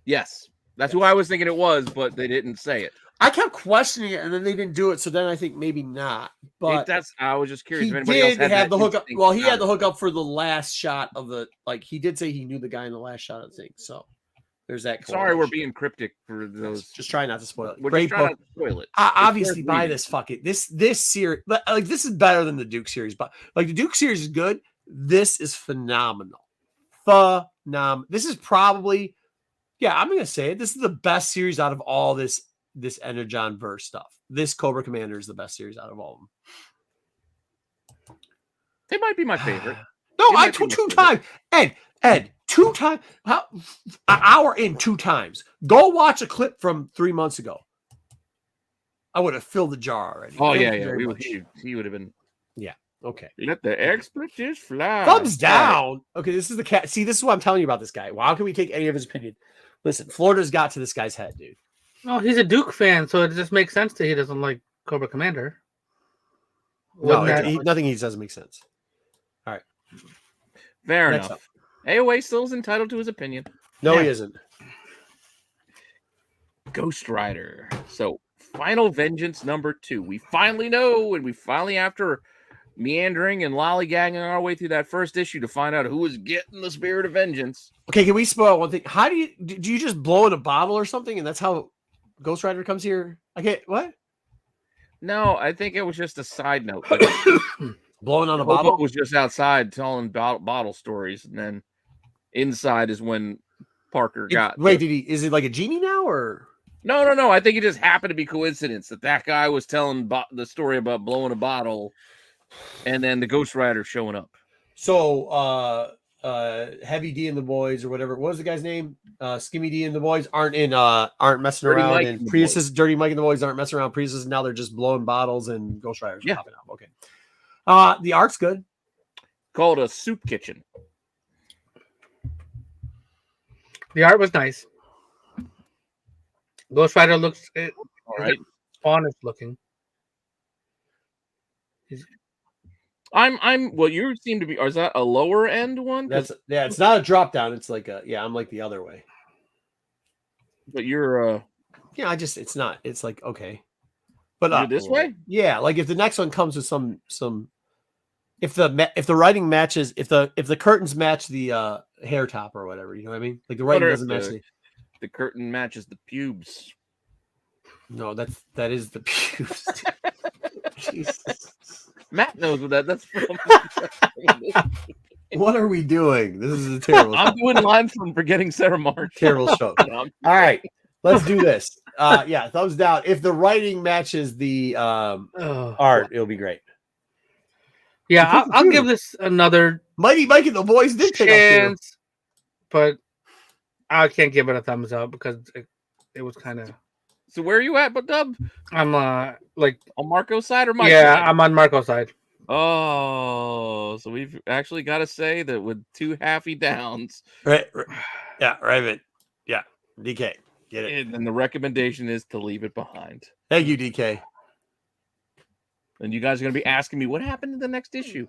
yes. That's who I was thinking it was, but they didn't say it. I kept questioning it, and then they didn't do it. So then I think maybe not. But I was just curious he if anybody else did had have that the hookup. instinct Well, he about had the it. hookup for the last shot of the. Like he did say he knew the guy in the last shot of the thing. So There's that. Sorry, we're being cryptic for those. Just try not to spoil it. We're Great just trying book. not to spoil it. Obviously, worth buy reading. this fucking this series. Like this is better than the Duke series, but like the Duke series is good. This is phenomenal. This is probably, yeah, I'm gonna say it. This is the best series out of all this Energon verse stuff. This Cobra Commander is the best series out of all of them. It might be my favorite. No, It I might be two my times. Ed, 2 times. An hour in 2 times. Go watch a clip from 3 months ago. I would have filled the jar already. Oh, Thank yeah, you yeah. very much. He would have been. Okay. Let the expletives fly. Thumbs down. Okay, this is the cat. See, this is what I'm telling you about this guy. Well, how can we take any of his opinion? Listen, Florida's got to this guy's head, dude. No, he's a Duke fan, so it just makes sense that he doesn't like Cobra Commander. No, Wouldn't that- nothing he says doesn't make sense. All right. Fair Next enough. AOA still is entitled to his opinion. No, Yeah. he isn't. Ghost Rider. So, Final Vengeance #2. We finally know, and we finally, after meandering and lollygagging our way through that first issue to find out who was getting the Spirit of Vengeance. Okay, can we spoil one thing? How do you just blow in a bottle or something, and that's how Ghost Rider comes here? What? No, I think it was just a side note. But Blowing on a Hobo bottle? was just outside telling bottle stories, and then inside is when Parker got. Is it like a genie now, or? No. I think it just happened to be coincidence that guy was telling the story about blowing a bottle, and then the Ghost Rider showing up. So, Heavy D and the boys, or whatever. What was the guy's name? Skimmy D and the boys aren't messing Dirty around, Mike and and the Prius's Dirty Mike and the boys aren't messing around. Prius's now they're just blowing bottles, and Ghost Riders are popping up. Okay. The art's good. Called a soup kitchen. The art was nice. Ghost Rider looks All right. honest looking. I'm well, you seem to be, or is that a lower end one? It's not a drop down. It's like I'm like the other way. But you're it's not. It's like, okay. But you're this way? Yeah, like if the next one comes with some if the writing matches, if the curtains match the hair top or whatever, you know what I mean? Like the writing doesn't match the curtain matches the pubes. No, that is the pubes. Jesus. Matt knows what that's from. What are we doing? This is a terrible. I'm doing lines from Forgetting Sarah March. Terrible show. All right, let's do this. Thumbs down. If the writing matches the art, it'll be great. Yeah, I'll give this another Mighty Mike and the boys did pick up chance, but I can't give it a thumbs up because it was kind of. So where are you at, but Dub? I'm like on Marco's side or Mike's yeah, side? I'm on Marco's side. Oh, so we've actually got to say that with 2 halfy downs. Right. Yeah, right. Yeah, DK. Get it. And the recommendation is to leave it behind. Thank you, DK. And you guys are going to be asking me what happened in the next issue.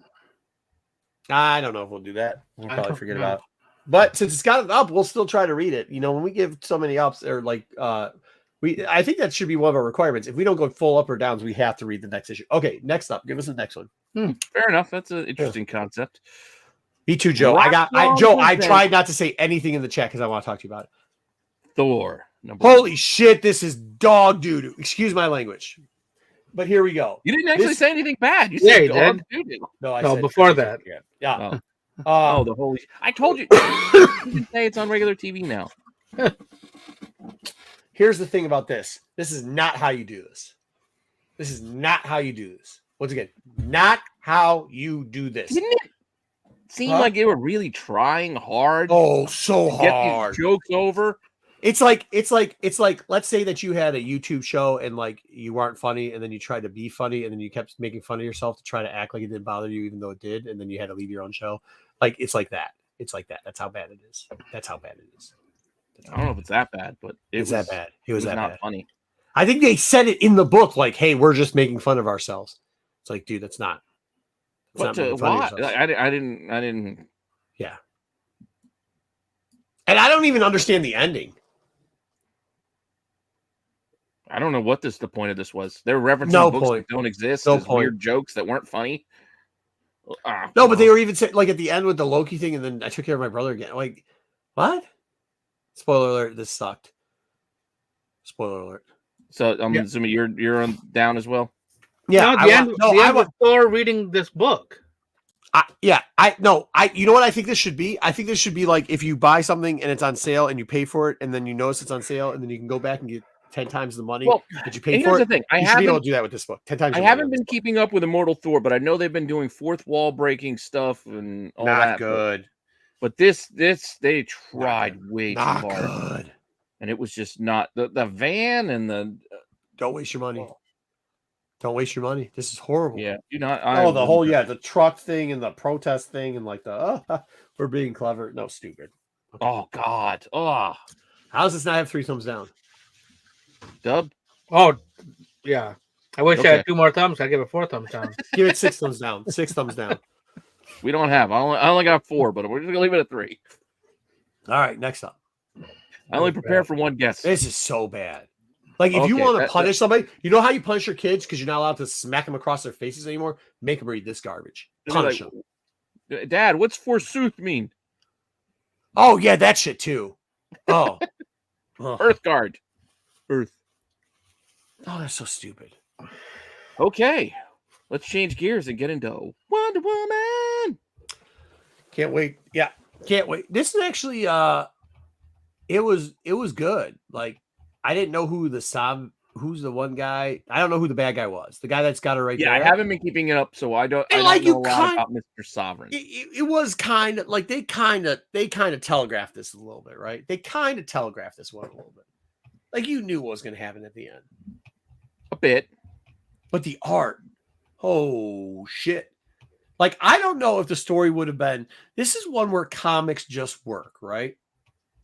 I don't know if we'll do that. We'll I probably don't forget know. about it. But since it's got it up, we'll still try to read it. You know, when we give so many ups, or like I think that should be one of our requirements. If we don't go full up or downs, we have to read the next issue. Okay, next up. Give us the next one. Fair enough. That's an interesting concept. Me too, Joe. I tried not to say anything in the chat because I want to talk to you about it. Thor. Holy shit, this is dog doo-doo. Excuse my language. But here we go. You didn't actually say anything bad. You Yeah, said you dog did. doo-doo. No, No, before that. Yeah. Oh, the holy! I told you. You can say it's on regular TV now. Here's the thing about this. This is not how you do this. This is not how you do this. Once again, not how you do this. Didn't it seem like they were really trying hard? Oh, so to get hard. these jokes over. It's like let's say that you had a YouTube show and like you weren't funny, and then you tried to be funny, and then you kept making fun of yourself to try to act like it didn't bother you, even though it did, and then you had to leave your own show. Like it's like that. It's like that. That's how bad it is. That's how bad it is. I don't know if it's that bad, but It's that bad. It was that not bad. funny. I think they said it in the book, like, "Hey, we're just making fun of ourselves." It's like, dude, that's not. But making fun of why? yourselves. I didn't. Yeah. And I don't even understand the ending. I don't know what the point of this was. They're referencing No books point. that don't exist. No as point. Weird jokes that weren't funny. No, but they were even saying, like, at the end with the Loki thing, and then I took care of my brother again. Like, what? Spoiler alert, this sucked. Spoiler alert. So I'm assuming you're on down as well. Yeah, no, the end of Thor reading this book. You know what I think this should be? I think this should be like if you buy something and it's on sale and you pay for it and then you notice it's on sale and then you can go back and get 10 times the money that you paid for it. The thing. You should be able to do that with this book. 10 times. I haven't been keeping up with Immortal Thor, but I know they've been doing fourth wall breaking stuff and all that. Not good. But this they tried way too hard. Good. And it was just not the van and the don't waste your money. Don't waste your money. This is horrible. Yeah, do not. The whole the truck thing and the protest thing and like we're being clever. No, stupid. Okay. Oh God. Oh, how does this not have 3 thumbs down? Dub. Oh, yeah. I wish I had 2 more thumbs. I'd give it 4 thumbs down. Give it 6 thumbs down. 6 thumbs down. We don't have. I only got 4, but we're just gonna leave it at 3. All right. Next up. I only prepared for one guess. This is so bad. Like, if you want to punish somebody, you know how you punish your kids because you're not allowed to smack them across their faces anymore? Make them read this garbage. Punish them. Dad, what's forsooth mean? Oh, yeah, that shit too. Oh. Earth Guard. Earth. Oh, that's so stupid. Okay. Let's change gears and get into Wonder Woman. Can't wait. Yeah, can't wait. This is actually, it was good. Like, I didn't know who's the one guy. I don't know who the bad guy was. The guy that's got her right there. Yeah, I haven't been keeping it up, so I don't know a lot about Mr. Sovereign. It was kind of like they kind of telegraphed this a little bit, right? They kind of telegraphed this one a little bit. Like you knew what was going to happen at the end. A bit. But the art, oh shit. Like I don't know if the story would have been. This is one where comics just work, right?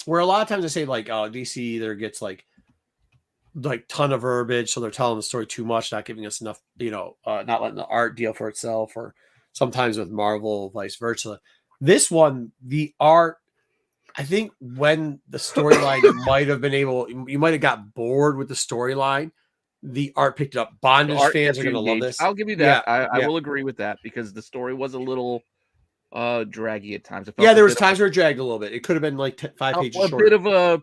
Where a lot of times I say like, oh, DC either gets like ton of verbiage, so they're telling the story too much, not giving us enough, not letting the art deal for itself, or sometimes with Marvel, vice versa. This one, the art, I think when the storyline you might have got bored with the storyline, the art picked it up. Bondage fans are going to love this. I'll give you that. Yeah, I will agree with that because the story was a little draggy at times. There was times where it dragged a little bit. It could have been like 5 pages short. A bit of a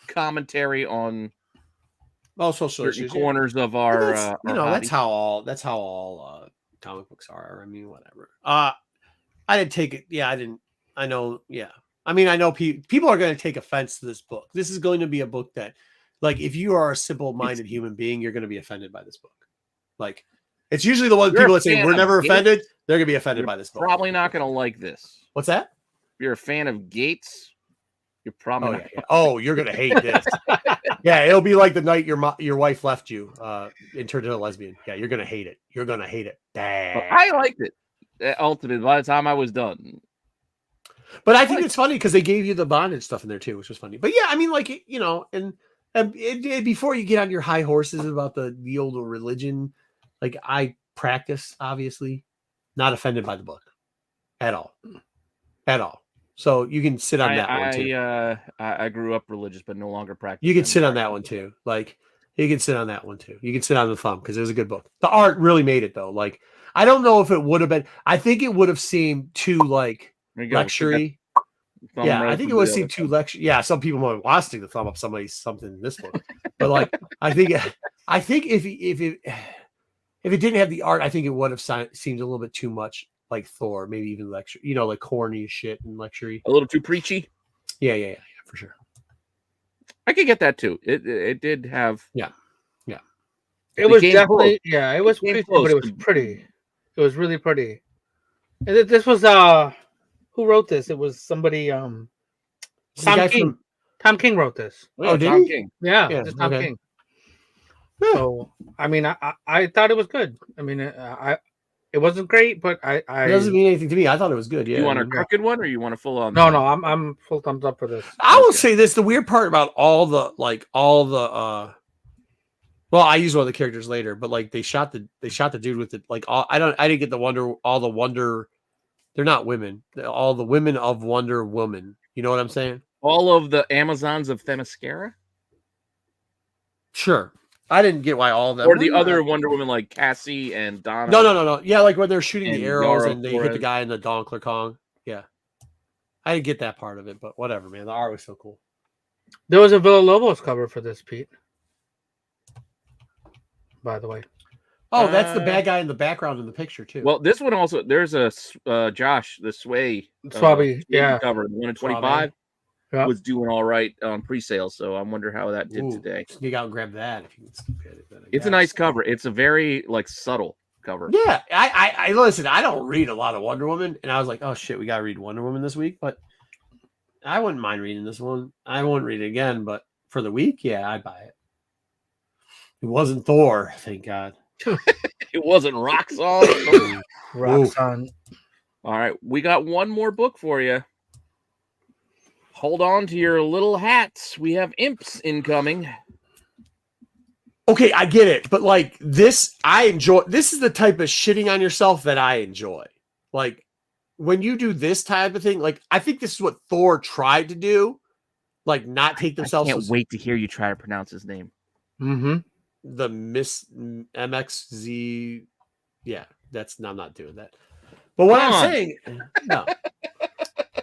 commentary on social issues, corners of our that's how all comic books are. I mean, whatever. I didn't take it. Yeah, I didn't. I know. Yeah, I mean, I know people are going to take offense to this book. This is going to be a book that, like, if you are a simple-minded human being, you're going to be offended by this book. Like, it's usually the one people that say we're never offended. They're going to be offended by this book. Probably not going to like this. What's that? If you're a fan of Gates, you're probably not. Yeah. Oh, you're going to hate this. Yeah, it'll be like the night your wife left you and turned into a lesbian. Yeah, you're gonna hate it. You're gonna hate it bad. I liked it. Ultimately, by the time I was done. But I think it's funny because they gave you the bondage stuff in there too, which was funny. But yeah, I mean, like and before you get on your high horses about the old religion, like I practice, obviously, not offended by the book at all. So you can sit on that one too. I grew up religious, but no longer practice. You can sit on that one too. Like you can sit on that one too. You can sit on the thumb because it was a good book. The art really made it though. Like I don't know if it would have been. I think it would have seemed too like lectury. Yeah, I think it would seem too lecture. Yeah, some people might want to stick the thumb up something in this book, but like I think if it didn't have the art, I think it would have seemed a little bit too much. Like Thor, maybe even lecture, like corny shit and lectury. A little too preachy. Yeah, for sure. I could get that too. It did have. Yeah. It was definitely it was preachy, but it was pretty. It was really pretty. And this was who wrote this? It was somebody Tom King. Tom King wrote this. Oh, did Tom King? Yeah, it's Tom King. Yeah. So I mean, I thought it was good. I mean, it wasn't great, but I it doesn't mean anything to me. I thought it was good. Yeah. You want a crooked one, or you want a full on? No, I'm full thumbs up for this. I will say this: the weird part about all the well, I use one of the characters later, but like they shot the dude with it. Like I didn't get the Wonder. They're not women. All the women of Wonder Woman. You know what I'm saying? All of the Amazons of Themyscira. Sure. I didn't get why all of them. Or the other Wonder Woman like Cassie and Donna. No. Yeah, like when they're shooting the arrows and they hit the guy in the Donkler Kong. Yeah. I didn't get that part of it, but whatever, man. The art was so cool. There was a Villalobos cover for this, Pete. By the way. Oh, that's the bad guy in the background in the picture too. Well, this one also, there's a Josh, the Sway Swabby, yeah. cover, the 1 in 25 Yeah. was doing all right on pre-sale, so I wonder how that did today. Sneak out and grab that if you can get it. It's a nice cover. It's a very like subtle cover. Yeah, I listen. I don't read a lot of Wonder Woman, and I was like, oh shit, we gotta read Wonder Woman this week. But I wouldn't mind reading this one. I won't read it again, but for the week, yeah, I'd buy it. It wasn't Thor, thank God. It wasn't Roxxon. Roxxon. All right, we got one more book for you. Hold on to your little hats. We have Imps incoming. Okay, I get it, but like this, I enjoy. This is the type of shitting on yourself that I enjoy. Like when you do this type of thing, like I think this is what Thor tried to do, like not take themselves. I can't wait to hear you try to pronounce his name. Mm-hmm. The Miss MXZ. Yeah, I'm not doing that. But what I'm saying, no.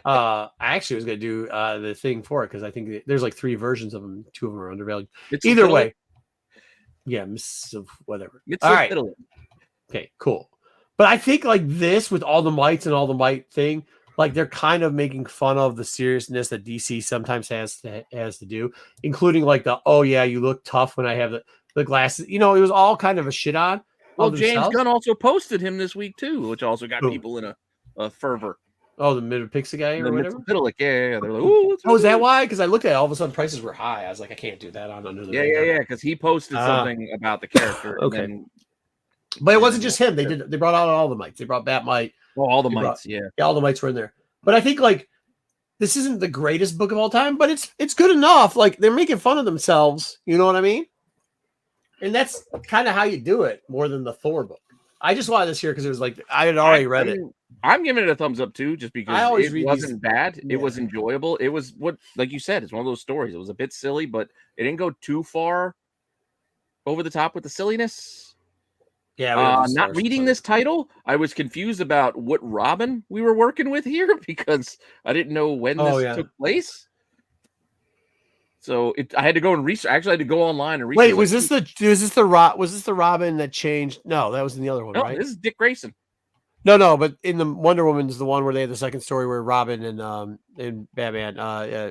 I actually was going to do the thing for it because I think there's like 3 versions of them. 2 of them are undervalued. Either way. Yeah, Miss of whatever. All right. Okay, cool. But I think like this with all the mites and all the might thing, like they're kind of making fun of the seriousness that DC sometimes has to do, including like oh yeah, you look tough when I have the glasses. You know, it was all kind of a shit on. Well, James Gunn also posted him this week too, which also got people in a fervor. Oh, the Mid-Pixie guy or whatever? Yeah. They're like, ooh, is that why? Because I looked at it, all of a sudden prices were high. I was like, I can't do that on under the Yeah, because he posted something about the character. Okay. And then, but it wasn't just him. They brought out all the mites. They brought Batmite. Oh, all the mites, yeah. All the mites were in there. But I think like this isn't the greatest book of all time, but it's good enough. Like they're making fun of themselves. You know what I mean? And that's kind of how you do it more than the Thor book. I just wanted this here because it was like I had already read it. I'm giving it a thumbs up too, just because it wasn't bad. Yeah. It was enjoyable. It was like you said, it's one of those stories. It was a bit silly, but it didn't go too far over the top with the silliness. Yeah. Not reading this title, I was confused about what Robin we were working with here because I didn't know when this took place. So I had to go and research. Actually, I had to go online and research. Wait, was this the Robin that changed? No, that was in the other one, no, right? This is Dick Grayson. No, but in the Wonder Woman's the one where they had the second story where Robin and Batman.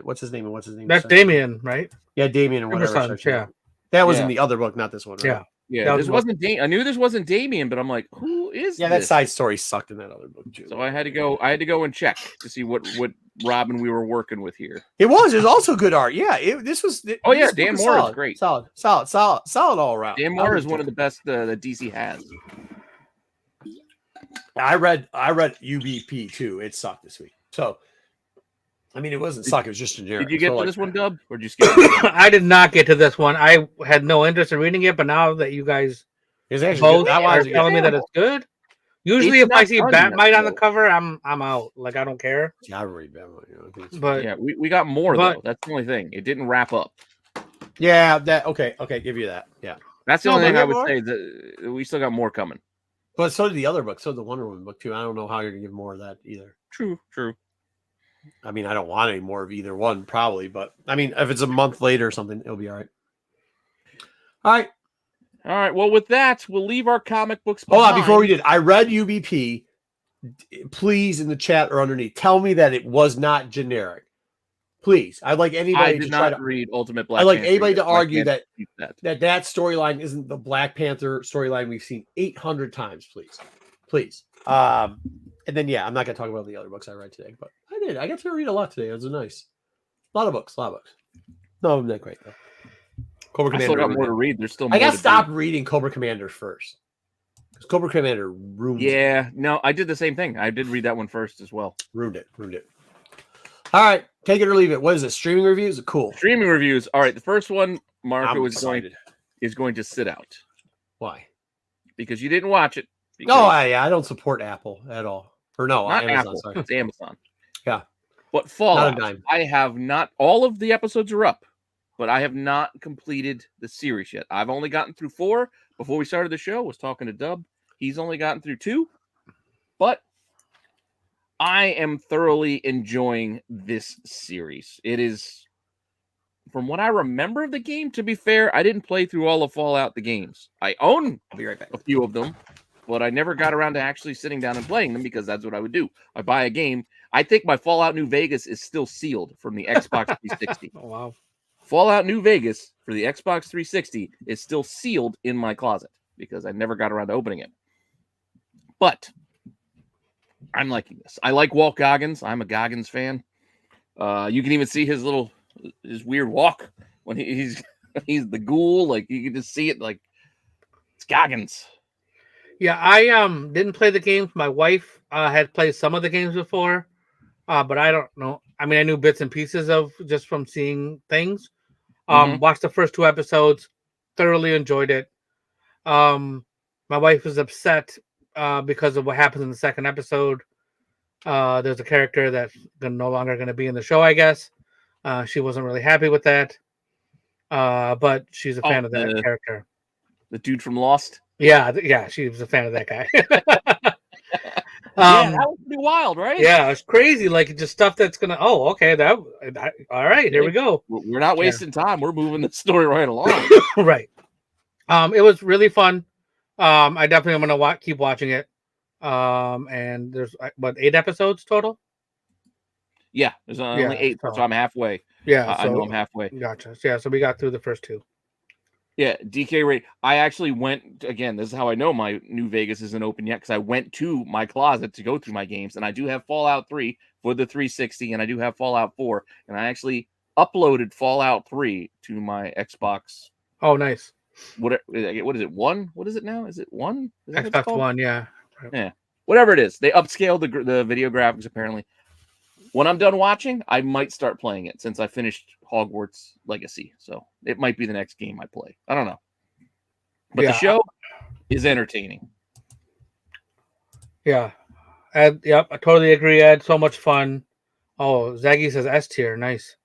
What's his name? That's Damian, right? Yeah, Damian and whatever. Yeah, that was in the other book, not this one. Right? Yeah. This wasn't. I knew this wasn't Damian, but I'm like, who is? Yeah, this? That side story sucked in that other book too. So I had to go and check to see what Robin we were working with here. It was also good art. Yeah, Dan Moore is great. Solid all around. Dan Moore is one of the best that DC has. I read UBP too. It sucked this week. So, I mean, it wasn't suck. It was just generic. Did you get to this one, Dub, or did you skip it? I did not get to this one. I had no interest in reading it, but now that you guys both are telling me that it's good. Usually, if I see Batmite on the cover, I'm out. Like I don't care. Yeah, I read Batmite. But yeah, we got more though. That's the only thing. It didn't wrap up. Yeah. Okay. Give you that. Yeah. That's the only thing I would say. That we still got more coming. But so did the other book. So did the Wonder Woman book too. I don't know how you're gonna give more of that either. True. I mean, I don't want any more of either one, probably. But I mean, if it's a month later or something, it'll be all right. All right. Well, with that, we'll leave our comic books behind. Hold on, before we did, I read UBP. Please, in the chat or underneath, tell me that it was not generic. Please, I'd like anybody to try to read Ultimate Black. I'd like Panther anybody to argue that storyline isn't the Black Panther storyline we've seen 800 times. Please. And then I'm not gonna talk about the other books I read today, but I did. I got to read a lot today. It was a lot of books. No, not great though. Cobra Commander. I still got more to read. There's still more. I got to stop reading Cobra Commander first. Because Cobra Commander ruined it. Yeah, no, I did the same thing. I did read that one first as well. Ruined it. All right, take it or leave it. What is it? Streaming reviews? Cool. Streaming reviews. All right, the first one, Marco is going to sit out. Why? Because you didn't watch it. I don't support Apple at all. Or no, not Amazon. Apple. Sorry. It's Amazon. Yeah. But Fallout, I have not. All of the episodes are up, but I have not completed the series yet. I've only gotten through 4. Before we started the show, I was talking to Dub. He's only gotten through 2. But I am thoroughly enjoying this series. It is from what I remember of the game, to be fair, I didn't play through all of Fallout the games. I own I'll be right back. a few of them, but I never got around to actually sitting down and playing them because that's what I would do. I buy a game. I think my Fallout New Vegas is still sealed from the Xbox 360. Oh, wow. Fallout New Vegas for the Xbox 360 is still sealed in my closet because I never got around to opening it. But I'm liking this. I like Walt Goggins. I'm a Goggins fan. You can even see his weird walk when he's the ghoul. Like you can just see it. Like it's Goggins. Yeah, I didn't play the games. My wife had played some of the games before, but I don't know. I mean, I knew bits and pieces of just from seeing things. Watched the first 2 episodes, thoroughly enjoyed it. My wife was upset because of what happens in the second episode. There's a character that's no longer going to be in the show, I guess. She wasn't really happy with that, but she's a fan of that character. The dude from Lost? Yeah, she was a fan of that guy. Yeah, that was pretty wild, right? Yeah, it's crazy. Like just stuff that's gonna. Oh, okay. That all right. Here we go. We're not wasting time. We're moving the story right along. Right. It was really fun. I definitely am gonna keep watching it. And there's 8 episodes total. Yeah, there's only 8, so I'm halfway. Yeah, I know I'm halfway. Gotcha. Yeah, so we got through the first 2. Yeah, DK Ray. I actually went again. This is how I know my New Vegas isn't open yet because I went to my closet to go through my games, and I do have Fallout 3 for the 360, and I do have Fallout 4, and I actually uploaded Fallout 3 to my Xbox. Oh, nice. What is it? 1? What is it now? Is it 1? Is that what it's Xbox called? One, yeah. Yeah, whatever it is. They upscaled the video graphics apparently. When I'm done watching, I might start playing it since I finished Hogwarts Legacy. So it might be the next game I play. I don't know. But the show is entertaining. Yeah. Ed, yep, I totally agree, Ed. So much fun. Oh, Zaggy says S tier. Nice.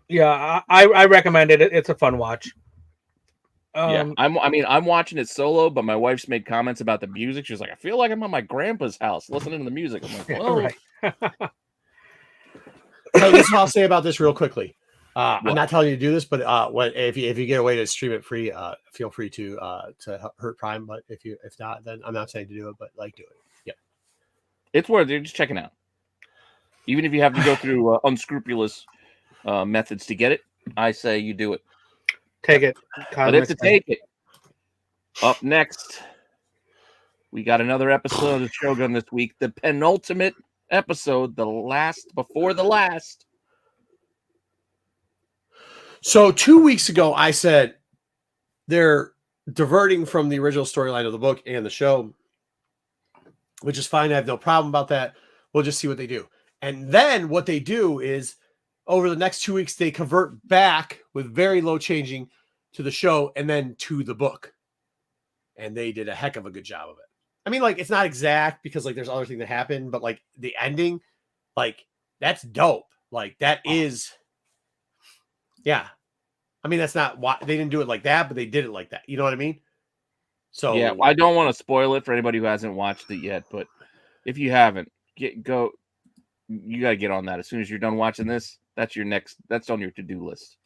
Yeah, I recommend it. It's a fun watch. Yeah, I'm watching it solo, but my wife's made comments about the music. She was like, I feel like I'm at my grandpa's house listening to the music. I'm like, well, right. So this is what I'll say about this real quickly. I'm not telling you to do this, but if you get a way to stream it free, feel free to hurt Prime. But if not, then I'm not saying to do it, but like do it. Yeah, it's worth it. Just checking out. Even if you have to go through unscrupulous methods to get it, I say you do it. Take it. But it's a take it. Up next, we got another episode of Shogun this week. The penultimate episode, the last before the last. So 2 weeks ago, I said they're diverting from the original storyline of the book and the show, which is fine. I have no problem about that. We'll just see what they do. And then what they do is over the next 2 weeks, they convert back with very low changing to the show and then to the book. And they did a heck of a good job of it. I mean, like, it's not exact because, like, there's other things that happen, but, like, the ending, like, that's dope. Like, that is, yeah. I mean, that's not why they didn't do it like that, but they did it like that. You know what I mean? So, yeah, I don't want to spoil it for anybody who hasn't watched it yet, but if you haven't, you got to get on that. As soon as you're done watching this, that's on your to-do list.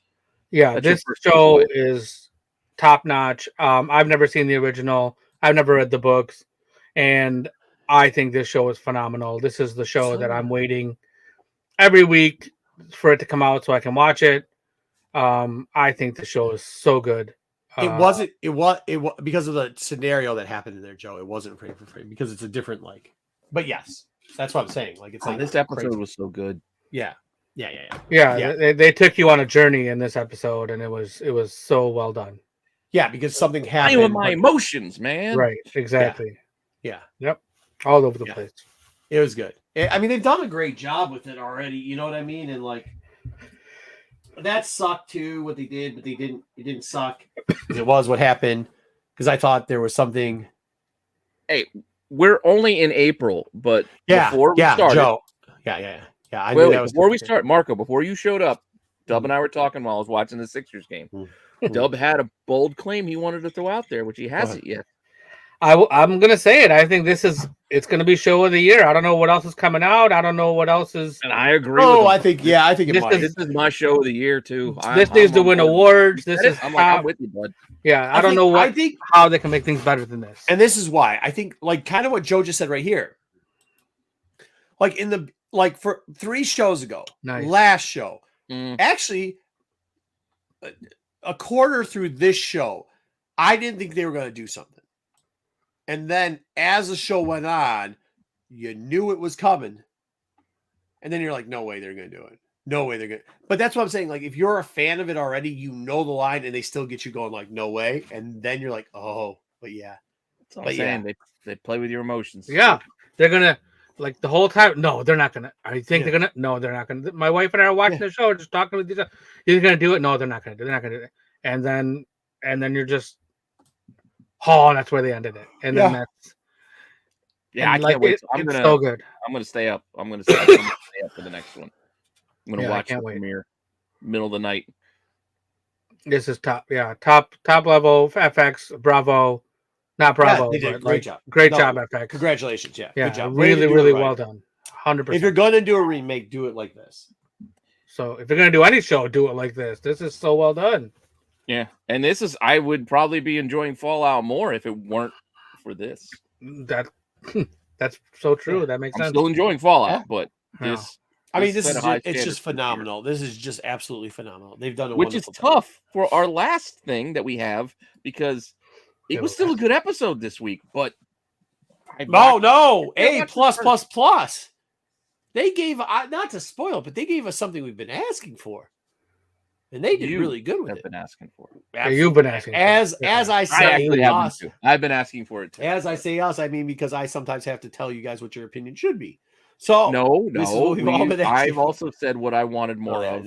Yeah, this show is top notch. I've never seen the original. I've never read the books. And I think this show is phenomenal. This is the show that I'm waiting every week for it to come out so I can watch it. I think the show is so good. It was because of the scenario that happened in there, Joe. It wasn't frame for frame because it's a different, like, but yes, that's what I'm saying. Like, it's like this episode crazy. Was so good. Yeah. They took you on a journey in this episode, and it was so well done. Yeah, because something happened. With my emotions, man. Right, exactly. Yeah. Yep. All over the place. It was good. I mean, they've done a great job with it already. You know what I mean? And like, that sucked too. What they did, but it didn't suck. It was what happened. Because I thought there was something. Hey, we're only in April, but before we started, Joe. Yeah. I knew that was before we start, Marco. Before you showed up, Dub and I were talking while I was watching the Sixers game. Dub had a bold claim he wanted to throw out there, which he hasn't yet. I'm gonna say it. I think this is it's going to be show of the year. I don't know what else is coming out. I don't know what else is. And I agree. Oh, with I him. think it This might. This is my show of the year too. This needs to win awards. This is I'm like, I'm with you, bud. Yeah, I don't know how they can make things better than this. And this is why I think, like, kind of what Joe just said right here. Like for 3 shows ago, last show, actually, a quarter through this show, I didn't think they were going to do something. And then as the show went on, you knew it was coming. And then you're like, no way they're going to do it. No way they're going to. But that's what I'm saying. Like, if you're a fan of it already, you know the line and they still get you going like, no way. And then you're like, oh, but yeah. That's what I'm saying. They play with your emotions. Yeah. They're going to, like, the whole time. No, they're not going to. I think they're going to. No, they're not going to. My wife and I are watching the show, just talking with each other. You're going to do it? No, they're not going to do it. They're not going to do it. And then you're just, oh, that's where they ended it. And then that's. Yeah, I can't wait. It's so good. I'm gonna stay up. I'm gonna stay up for the next one. I'm gonna watch the premiere, middle of the night. This is top level FX. Bravo, not Bravo. They did a great job. Great job, FX. Congratulations, yeah. Good job. Really well done. 100%. If you're gonna do a remake, do it like this. So if you're gonna do any show, do it like this. This is so well done. Yeah, and I would probably be enjoying Fallout more if it weren't for this. That's so true. That makes sense. I'm still enjoying Fallout, but this. I mean, it's just phenomenal. This is just absolutely phenomenal. They've done which is tough for our last thing that we have because it was still a good episode this week. But no, A plus. They gave not to spoil, but they gave us something we've been asking for. And they did really good with it. Been asking for it. Yeah, you've been asking. As I say, I've been asking for it too. As I say us, I mean because I sometimes have to tell you guys what your opinion should be. So no, I've also said what I wanted more of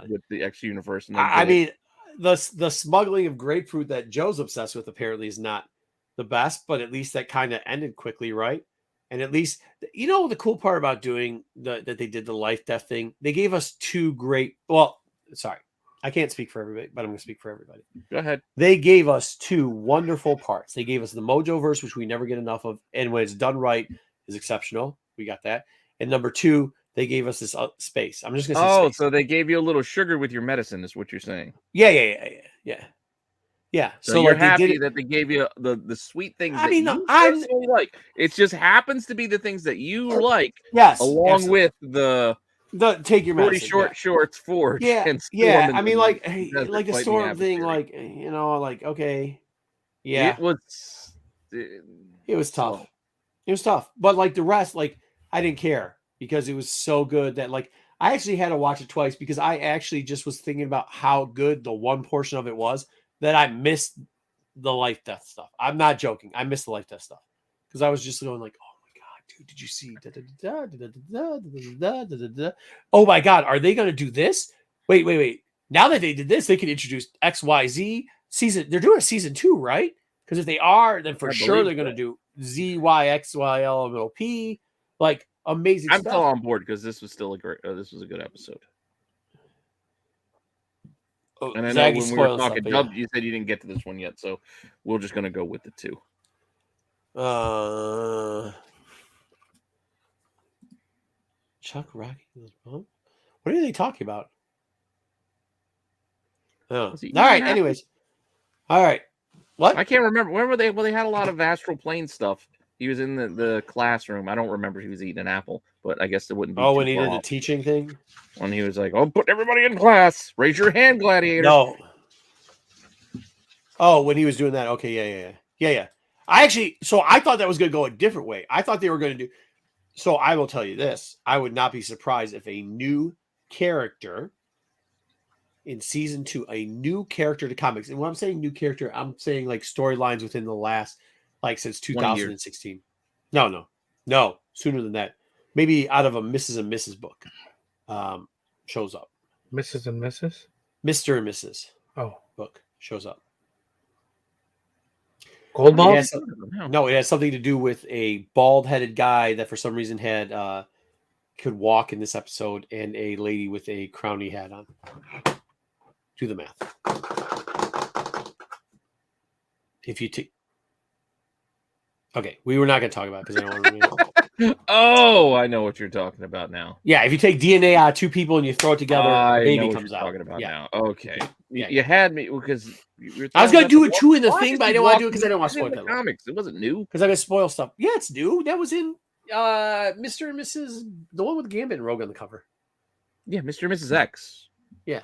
with the X universe. And I mean, the smuggling of grapefruit that Joe's obsessed with apparently is not the best, but at least that kind of ended quickly, right? And at least the cool part about doing that they did the life death thing. They gave us 2 great. Well, sorry. I can't speak for everybody, but I'm going to speak for everybody. Go ahead. They gave us 2 wonderful parts. They gave us the Mojo verse, which we never get enough of, and when it's done right, is exceptional. We got that. And number 2, they gave us this space. I'm just going to say space. So they gave you a little sugar with your medicine, is what you're saying? Yeah. So you're happy that they gave you the sweet things. I mean, I really like. It just happens to be the things that you like. Yes, along with the take your 40 shorts Forge. Yeah. I mean, like the Storm thing, like okay, yeah. It was tough. Slow. It was tough, but like the rest, like I didn't care because it was so good that like I actually had to watch it twice because I actually just was thinking about how good the one portion of it was that I missed the life death stuff. I'm not joking. I missed the life death stuff because I was just going like, oh my god, dude, did you see? Oh my god, are they going to do this? Wait. Now that they did this, they can introduce XYZ season. They're doing a season 2, right? Because if they are, then for sure they're going to do ZYXYLMOP. Like amazing. I'm still on board because this was still a good episode. Oh, and I know when we were talking dub, you said you didn't get to this one yet, so we're just going to go with the 2. Chuck Rocky. What are they talking about? Oh. All right. Anyways. All right. What? I can't remember. Where were they? Well, they had a lot of astral plane stuff. He was in the classroom. I don't remember he was eating an apple, but I guess it wouldn't be. Oh, when he did the teaching thing? When he was like, oh, put everybody in class. Raise your hand, gladiator. No. Oh, when he was doing that. Okay. Yeah. I thought that was going to go a different way. I thought they were going to do. So I will tell you this. I would not be surprised if a new character in season 2, a new character to comics. And when I'm saying new character, I'm saying like storylines within the last, like since 2016. No, sooner than that. Maybe out of a Mrs. and Mrs. book shows up. Mrs. and Mrs.? Mr. and Mrs. book shows up. Gold Ball? No, it has something to do with a bald-headed guy that for some reason had could walk in this episode and a lady with a crown he had on. Do the math. If you take Okay, we were not going to talk about it because I don't want to. Oh, I know what you're talking about now. Yeah, if you take DNA out of two people and you throw it together, a I baby know what comes you're out. talking about Yeah. now. Okay, Yeah. you had me because you were I was talking going to do about it too in the why thing, is but I he didn't want to do it walking because I didn't want to in spoil the that. comics? It wasn't new. Because I'm going to spoil stuff. Yeah, it's new. That was in Mr. and Mrs. The one with Gambit and Rogue on the cover. Yeah, Mr. and Mrs. X. Yeah.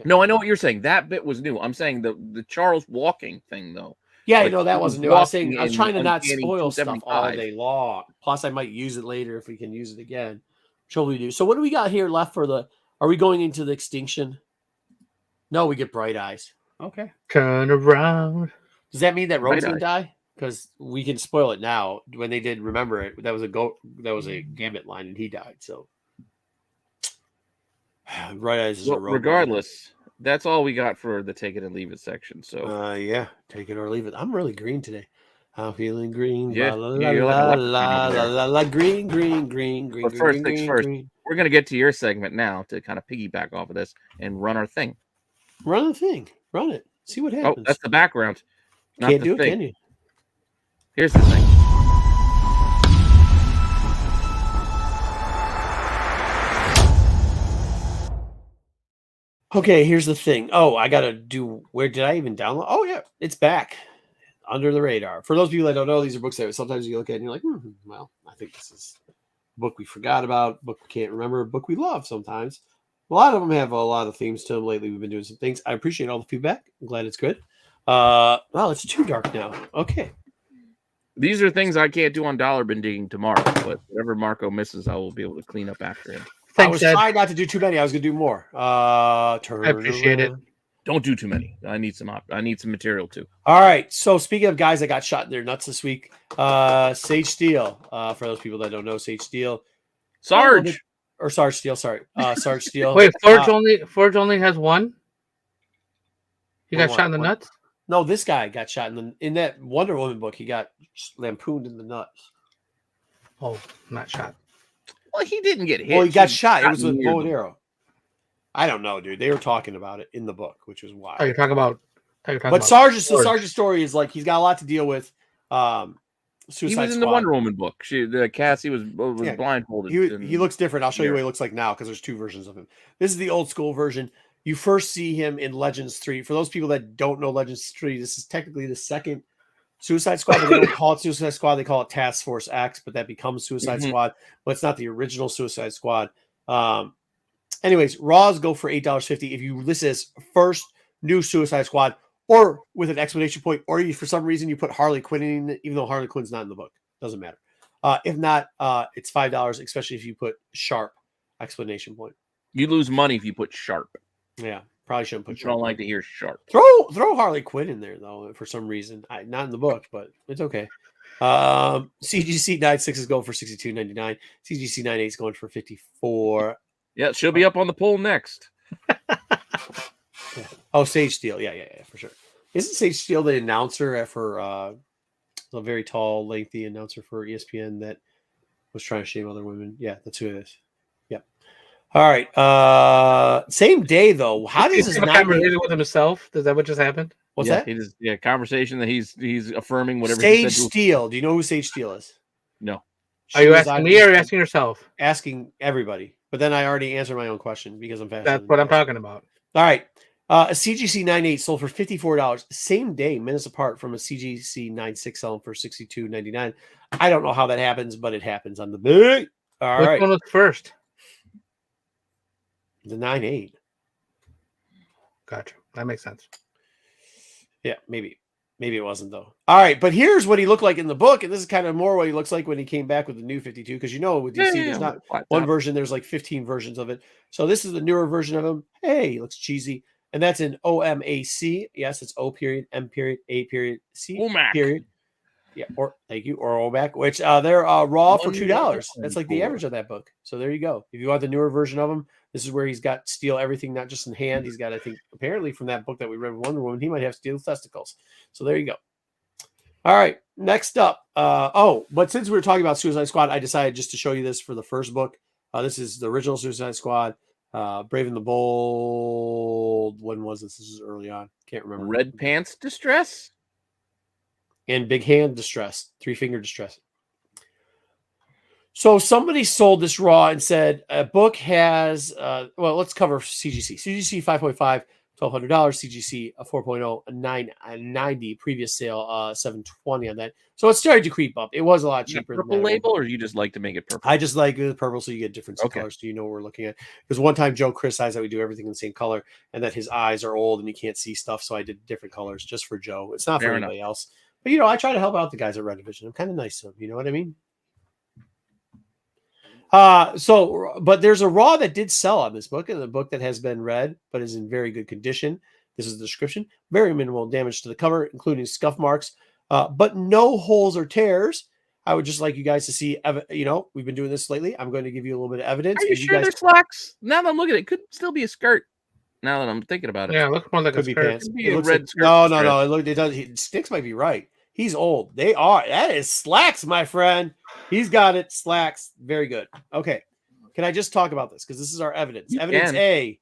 No, I know what you're saying. That bit was new. I'm saying the Charles walking thing though. Yeah, Like, I know that he wasn't was new. I was walking saying I was in trying to not Uncanny spoil stuff all 275. day long. Plus, I might use it later if we can use it again. Sure, we do. So, what do we got here left for the? Are we going into the extinction? No, we get Bright Eyes. Okay. Turn around. Does that mean that Bright Rogue's gonna Eyes. die? Because we can spoil it now. When they did Remember It, that was a Gambit line, and he died. So, Bright Eyes is a Well, Rogue. regardless, that's all we got for the take it and leave it section. So Yeah, take it or leave it. I'm really green today. I'm feeling green. Yeah, La, la, you're like a la, leprechaun la, over la, there. la, la, green, green, green, green, But green, first green, things green, first, green. we're gonna get to your segment now to kind of piggyback off of this and run our thing. Run the thing. Run it. See what Oh, happens. that's the background. Not Can't the do it, thing. can you? Here's the thing. Okay, here's the thing. Oh, I gotta do. Where did I even download? Oh yeah, it's back under the radar. For those people that don't know, these are books that sometimes you look at and you're like, well, I think this is a book we forgot about, book we can't remember, a book we love sometimes. A lot of them have a lot of themes to them lately. We've been doing some things. I appreciate all the feedback. I'm glad it's good. Well, it's too dark now. Okay. These are things I can't do on Dollar Bin Digging tomorrow, but whatever Marco misses, I will be able to clean up after him. I was trying not to do too many. I was gonna do more. I appreciate it. Don't do too many. I need some material too. All right. So speaking of guys that got shot in their nuts this week, Sage Steele. For those people that don't know, Sage Steele, Sarge Steele. Sorry, Sarge Steele. Wait, Forge only has one. He got shot in the nuts. No, this guy got shot in that Wonder Woman book. He got lampooned in the nuts. Oh, not shot. Well, he didn't get hit. Well, he got shot. It was with near bow and them. arrow. I don't know, dude. They were talking about it in the book, which was wild. Oh, you're talking about. But Sarge's story is like he's got a lot to deal with. Suicide He was in Squad. the Wonder Woman book. Cassie was blindfolded. He looks different. I'll show you what he looks like now because there's two versions of him. This is the old school version. You first see him in Legends 3. For those people that don't know Legends 3, this is technically the second Suicide Squad, but they don't call it Suicide Squad. They call it Task Force X, but that becomes Suicide Squad. But it's not the original Suicide Squad. Anyways, Raws go for $8.50 if you list as first new Suicide Squad or with an exclamation point, or for some reason you put Harley Quinn in it, even though Harley Quinn's not in the book. Doesn't matter. If not, it's $5, especially if you put sharp exclamation point. You lose money if you put sharp. Yeah, probably shouldn't put I sharp. don't like to hear sharp. Throw Harley Quinn in there though for some reason. Not in the book, but it's okay. CGC 96 is going for $62.99. CGC 98 is going for $54. Yeah, she'll be up on the poll next. Yeah. Oh, Sage Steele. Yeah, for sure. Isn't Sage Steele the announcer for the very tall, lengthy announcer for ESPN that was trying to shame other women? Yeah, that's who it is. Yep. All right. Same day though. How does this conversation with himself? Is that what just happened? What's that? Conversation that he's affirming whatever. Sage Steele. Do you know who Sage Steele is? No. Are you asking me or are you asking yourself? Asking everybody. But then I already answered my own question because I'm fast. That's what I'm talking about. All right. A CGC 98 sold for $54. Same day, minutes apart from a CGC 96 selling for $62.99. I don't know how that happens, but it happens on the big. All right. Which one was first? The 98. Gotcha. That makes sense. Yeah, maybe. Maybe it wasn't, though. All right, but here's what he looked like in the book, and this is kind of more what he looks like when he came back with the new 52, because with DC, there's not one version, there's like 15 versions of it. So this is the newer version of him. Hey, he looks cheesy. And that's in OMAC. Yes, it's O period, M period, A period, C OMAC. period. Yeah, or thank you, or OMAC, which they're raw for $2. That's like the average of that book. So there you go. If you want the newer version of him, this is where he's got steel everything, not just in hand. He's got, I think, apparently from that book that we read with Wonder Woman, he might have steel testicles. So there you go. All right, next up. But since we were talking about Suicide Squad, I decided just to show you this for the first book. This is the original Suicide Squad. Brave and the Bold. When was this? This is early on. Can't remember. Red Pants Distress? and big hand distress, 3-finger distress. So somebody sold this raw and said a book has, well, let's cover CGC. CGC 5.5, $1,200. CGC 4.0, $990. Previous sale, $720 on that. So it started to creep up. It was a lot cheaper. Purple label, or you just like to make it purple? I just like the purple so you get different colors, so you know what we're looking at. Because one time Joe criticized that we do everything in the same color and that his eyes are old and he can't see stuff. So I did different colors just for Joe. It's not for anybody else. But, you know, I try to help out the guys at Rennavision. I'm kind of nice to them. You know what I mean? But there's a raw that did sell on this book, and the book that has been read but is in very good condition. This is the description. Very minimal damage to the cover, including scuff marks, but no holes or tears. I would just like you guys to see, you know, we've been doing this lately. I'm going to give you a little bit of evidence. Are you sure they're slacks? Now that I'm looking at it, could still be a skirt. Now that I'm thinking about it. Yeah, it looks more like could a be skirt. pants. Could be a looks red like, skirt. no. It does. Sticks might be right. He's old. They are. That is slacks, my friend. He's got it. Slacks. Very good. Okay. Can I just talk about this? Because this is our evidence. Evidence A.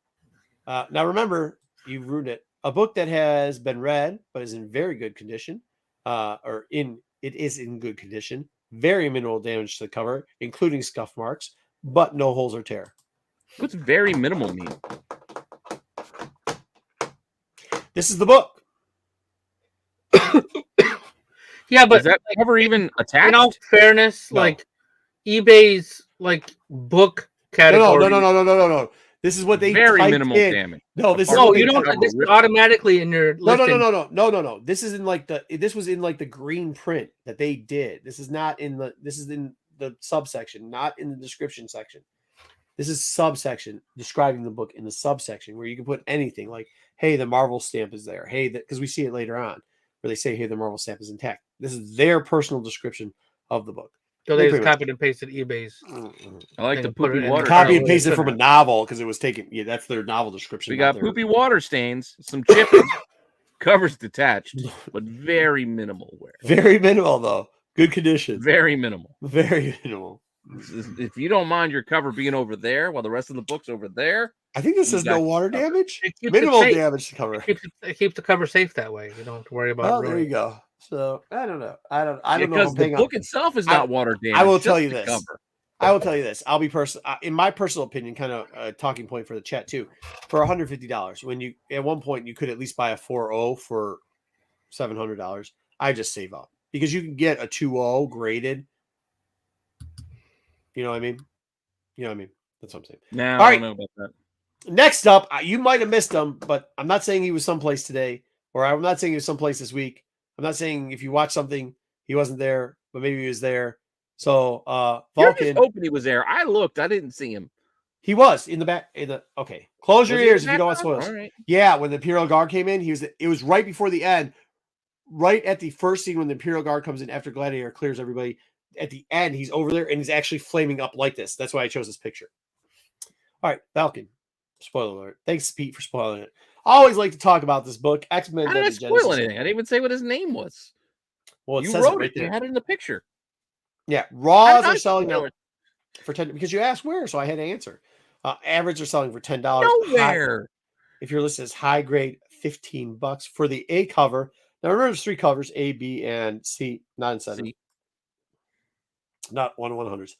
Now remember, you've ruined it. A book that has been read but is in very good condition, it is in good condition. Very minimal damage to the cover, including scuff marks, but no holes or tear. What's very minimal mean? This is the book. Yeah, but is that cover even attached? In all fairness, No. like eBay's like book category. No. This is what they very typed minimal in. damage. No, this is No, what you they don't. typed This in. is automatically in your listing. No. This is in like this was in like the green print that they did. This is in the subsection, not in the description section. This is subsection describing the book in the subsection where you can put anything like, hey, the Marvel stamp is there. Hey, because we see it later on where they say, hey, the Marvel stamp is intact. This is their personal description of the book. So they just copied and pasted eBay's. I like the poopy water. Copy and pasted from a novel because it was taken. Yeah, that's their novel description. We got poopy water stains, some chipping, covers detached, but very minimal wear. Very minimal though. Good condition. Very minimal. Very minimal. If you don't mind your cover being over there while the rest of the book's over there, I think this says no water damage. It Minimal damage to cover. It keeps the cover safe that way. You don't have to worry about. Oh, there you go. So I don't know. I don't know. Because the book itself is not water damaged. I will tell you this. Cover. I will tell you this. I'll be in my personal opinion, kind of a talking point for the chat too. For $150, when you at one point you could at least buy a 4.0 for $700. I just save up because you can get a 2.0 graded. You know what I mean? You know what I mean? That's what I'm saying. Now all right. I don't know about that. Next up, you might have missed him, but I'm not saying he was someplace today, or I'm not saying he was someplace this week. I'm not saying if you watch something, he wasn't there, but maybe he was there. So Vulcan, You're just hoping he was there. I looked, I didn't see him. He was in the back. Okay, close your ears if you don't want spoilers. Right. Yeah, when the Imperial Guard came in, it was right before the end, right at the first scene when the Imperial Guard comes in after Gladiator clears everybody. At the end, he's over there and he's actually flaming up like this. That's why I chose this picture. All right, Falcon. Spoiler alert. Thanks, Pete, for spoiling it. I always like to talk about this book. X-Men. I didn't spoil anything. I didn't even say what his name was. Well, you wrote it. You had it in the picture. Yeah, Raws are selling now for $10 because you asked where, so I had to answer. Average are selling for $10. Nowhere. If you're listed as high grade, $15 for the A cover. Now remember, there's 3 covers: A, B, and C. Not in 7. C. Not 1/100s.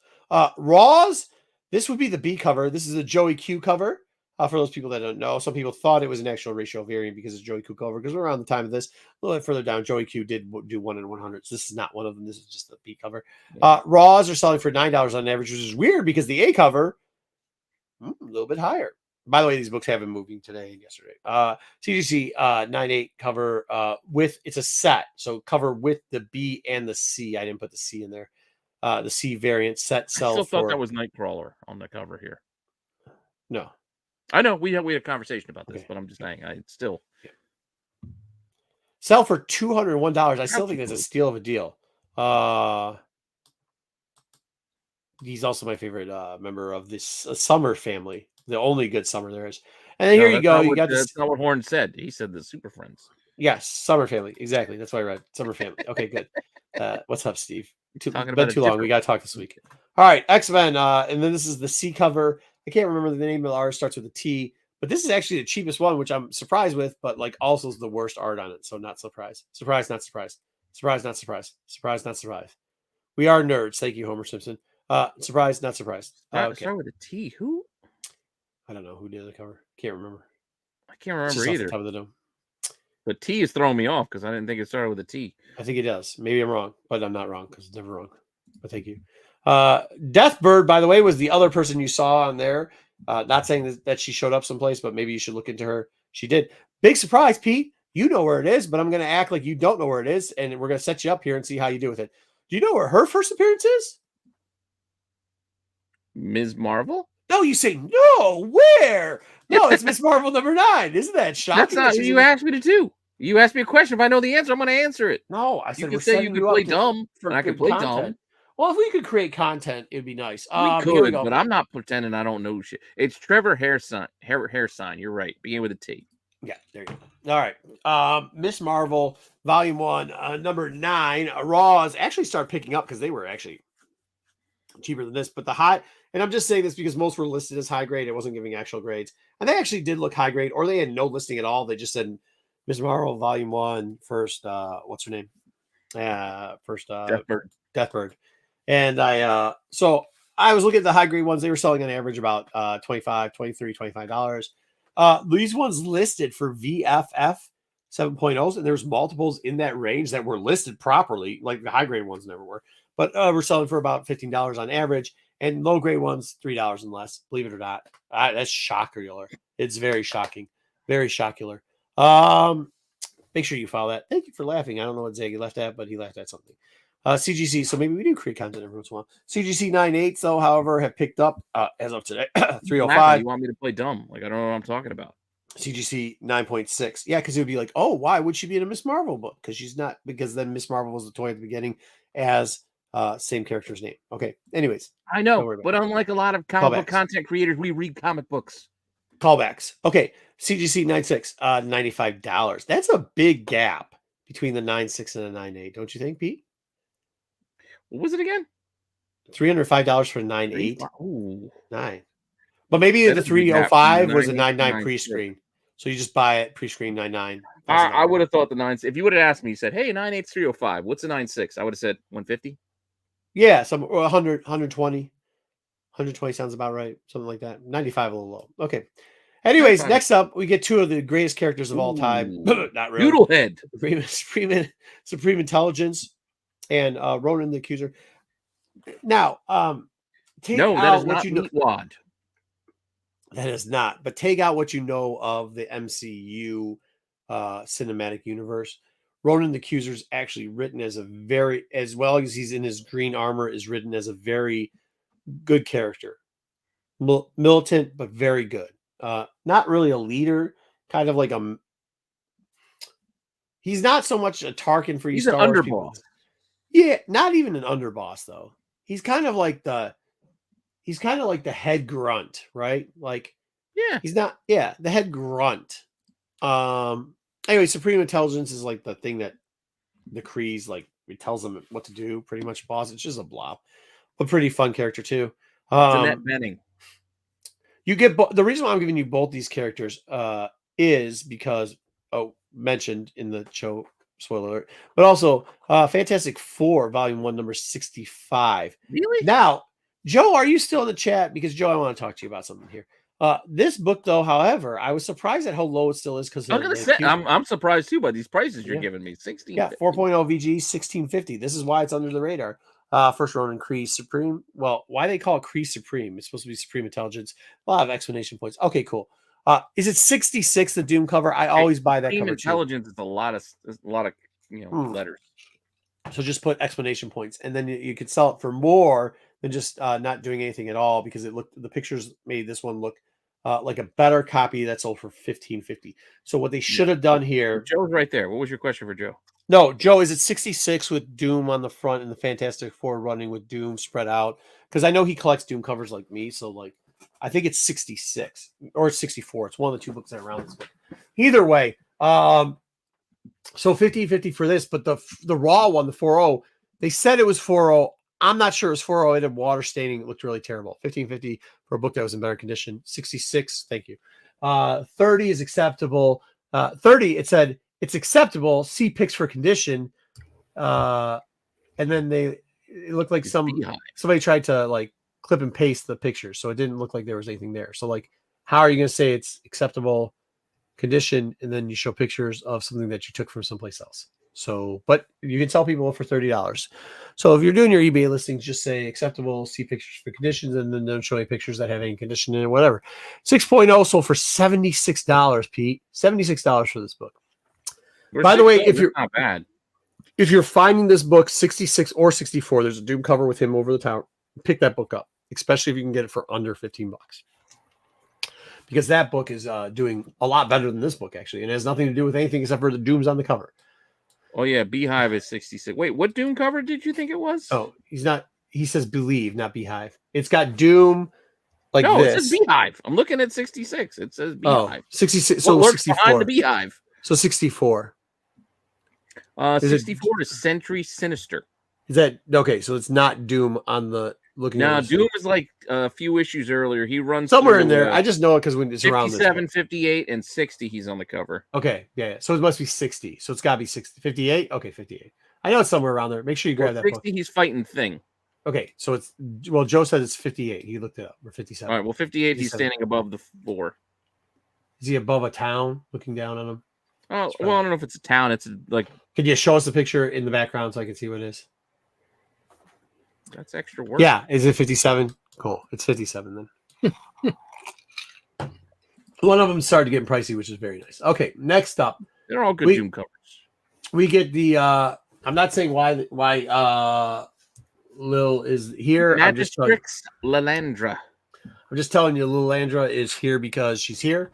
Raws. This would be the B cover. This is a Joey Q cover. For those people that don't know, some people thought it was an actual ratio variant because it's Joey Q cover. Because around the time of this, a little bit further down, Joey Q did do 1/100s. This is not one of them. This is just the B cover. Yeah. Raws are selling for $9 on average, which is weird because the A cover a little bit higher. By the way, these books have been moving today and yesterday. CGC 9.8 cover with it's a set, so cover with the B and the C. I didn't put the C in there. The C variant set sells. I still thought that was Nightcrawler on the cover here. No. I know we had a conversation about this, but I'm just saying I still sell for $201. I still think that's a steal of a deal. He's also my favorite member of this Summer family, the only good Summer there is. And then here you go. You got this. That's not what Horn said. He said the Super Friends. Yes, Summer family. Exactly. That's what I read. Summer family. Okay, good. What's up, Steve? Too long. We got to talk this week. All right, X-Men. And then this is the C cover. I can't remember the name of the art. Starts with a T, but this is actually the cheapest one, which I'm surprised with, but like also is the worst art on it. So not surprised. Surprised, not surprised. Surprise, not surprise. Surprise, not surprise. We are nerds. Thank you, Homer Simpson. Surprise, not surprise. Okay. Start with a T. Who? I don't know who did the cover. Can't remember. I can't It's remember just off either. the top of the dome. But T is throwing me off because I didn't think it started with a T. I think it does. Maybe I'm wrong, but I'm not wrong because it's never wrong. But thank you. Deathbird, by the way, was the other person you saw on there. Not saying that she showed up someplace, but maybe you should look into her. She did. Big surprise, Pete. You know where it is, but I'm going to act like you don't know where it is, and we're going to set you up here and see how you do with it. Do you know where her first appearance is? Ms. Marvel? No, you say no. Where? No, it's Miss Marvel #9. Isn't that shocking? That's not what you asked me to do. You asked me a question. If I know the answer, I'm going to answer it. No, I You said can say you could play dumb, and I could play dumb. Well, if we could create content, it'd be nice. We could, but I'm not pretending I don't know shit. It's Trevor Hairsign. You're right. Begin with a T. Yeah, there you go. All right. Miss Marvel, Volume 1, #9. Raws actually started picking up because they were actually cheaper than this. But the high, and I'm just saying this because most were listed as high grade. It wasn't giving actual grades. And they actually did look high grade, or they had no listing at all. They just said Miss Marvel, Volume 1, first, what's her name? First, Deathbird. And so I was looking at the high grade ones. They were selling on average about $25 these ones listed for VFF 7.0s, and there's multiples in that range that were listed properly, like the high grade ones never were, but we're selling for about $15 on average, and low grade ones $3 and less, believe it or not. That's shockular. It's very shocking, very shockular. Make sure you follow that. Thank you for laughing. I don't know what Zaggy left at, but he left at something. CGC, so maybe we do create content every once in a while. CGC 9.8, though, however, have picked up as of today 305. You want me to play dumb? Like I don't know what I'm talking about. CGC 9.6. Yeah, because it would be like, oh, why would she be in a Miss Marvel book? Because she's not, because then Miss Marvel was the toy at the beginning as same character's name. Okay. Anyways. I know, but unlike a lot of comic book content creators, we read comic books. Callbacks. Okay. CGC 9.6, $95. That's a big gap between the 9.6 and the 9.8, don't you think, Pete? What was it again? $305 for 9.8. Ooh. 9. But maybe the 305 was a 9.9 pre-screen. So you just buy it pre-screen 9.9. I would have thought the 9. If you would have asked me, you said, "Hey, 9.8's 305. What's a 9.6?" I would have said 150. Yeah, some 100, 120. 120 sounds about right. Something like that. 95 a little low. Okay. Anyways, next up, we get two of the greatest characters of all time. Not really. Noodlehead. Supreme Intelligence and Ronan the Accuser. Now, take out what you know. Wad. That is not. But take out what you know of the MCU cinematic universe. Ronan the Accuser is actually written as as well as he's in his green armor, is written as a very good character. Militant, but very good. Not really a leader, kind of like he's not so much a Tarkin for you. He's an underboss. Yeah, not even an underboss though. He's kind of like the head grunt, right? Like, yeah, he's not. Yeah, the head grunt. Anyway, Supreme Intelligence is like the thing that the Krees, like, it tells them what to do. Pretty much, boss. It's just a blob, but pretty fun character too. Annette Bening. You get the reason why I'm giving you both these characters is because mentioned in the show, spoiler alert, but also Fantastic Four Volume 1 number 65. Really? Now, Joe, are you still in the chat? Because Joe, I want to talk to you about something here. This book, though, however, I was surprised at how low it still is because I'm surprised too by these prices you're giving me. 16. Yeah, 4.0 VG, 1650. This is why it's under the radar. First Ronin Kree Supreme. Well, why they call it Kree Supreme? It's supposed to be Supreme Intelligence. A lot of explanation points. Okay, cool. Is it 66 the Doom cover? I always buy that cover. Intelligence is a lot of letters. So just put explanation points, and then you could sell it for more than just not doing anything at all, because the pictures made this one look like a better copy that sold for $15.50. So what they should have done here. Joe's right there. What was your question for Joe? No, Joe, is it 66 with Doom on the front and the Fantastic Four running with Doom spread out? Because I know he collects Doom covers like me, so like I think it's 66 or 64. It's one of the two books that are around this book. Either way, so $15.50 for this, but the raw one, the 4.0, they said it was 4.0. I'm not sure it was 4.0. It had water staining. It looked really terrible. $15.50 for a book that was in better condition. 66, thank you. 30 is acceptable. 30, it said it's acceptable. See pics for condition. and then it looked like It's somebody Beehive. tried to like clip and paste the pictures, so it didn't look like there was anything there. So like, how are you going to say it's acceptable condition, and then you show pictures of something that you took from someplace else? So, but you can tell people for $30. So if you're doing your eBay listings, just say acceptable, see pictures for conditions, and then don't show any pictures that have any condition in it, whatever. 6.0 sold for $76, Pete. $76 for this book. By the way, if you're not bad, if you're finding this book 66 or 64, there's a Doom cover with him over the tower. Pick that book up, especially if you can get it for under $15. Because that book is doing a lot better than this book, actually. And it has nothing to do with anything except for the Doom's on the cover. Oh, yeah. Beehive is 66. Wait, what Doom cover did you think it was? Oh, he's not. He says Believe, not Beehive. It's got Doom like no, this. it says Beehive. I'm looking at 66. It says Beehive. 66. What So lurks 64. behind the Beehive? So 64. 64 is Sentry Sinister. Is that okay? So it's not Doom on the looking. Now, at Doom is like a few issues earlier. He runs somewhere through, in there. I just know it because when it's around 57, 58, and 60, he's on the cover. Okay, yeah. So it must be 60. So it's got to be 60. 58? Okay, 58. I know it's somewhere around there. Make sure you grab that 60, book. he's fighting Thing. Okay, so it's, well, Joe said it's 58. He looked it up. Or 57. All right, well, 58, he's 57. standing above the floor. Is he above a town looking down on him? Oh, well, I don't know if it's a town. It's like... Could you show us the picture in the background so I can see what it is? That's extra work. Yeah, is it 57? Cool. It's 57 then. One of them started getting pricey, which is very nice. Okay, next up. They're all good Doom covers. We get the I'm not saying why Lil is here. Magistrix Lalandra. I'm just telling you Lilandra is here because she's here.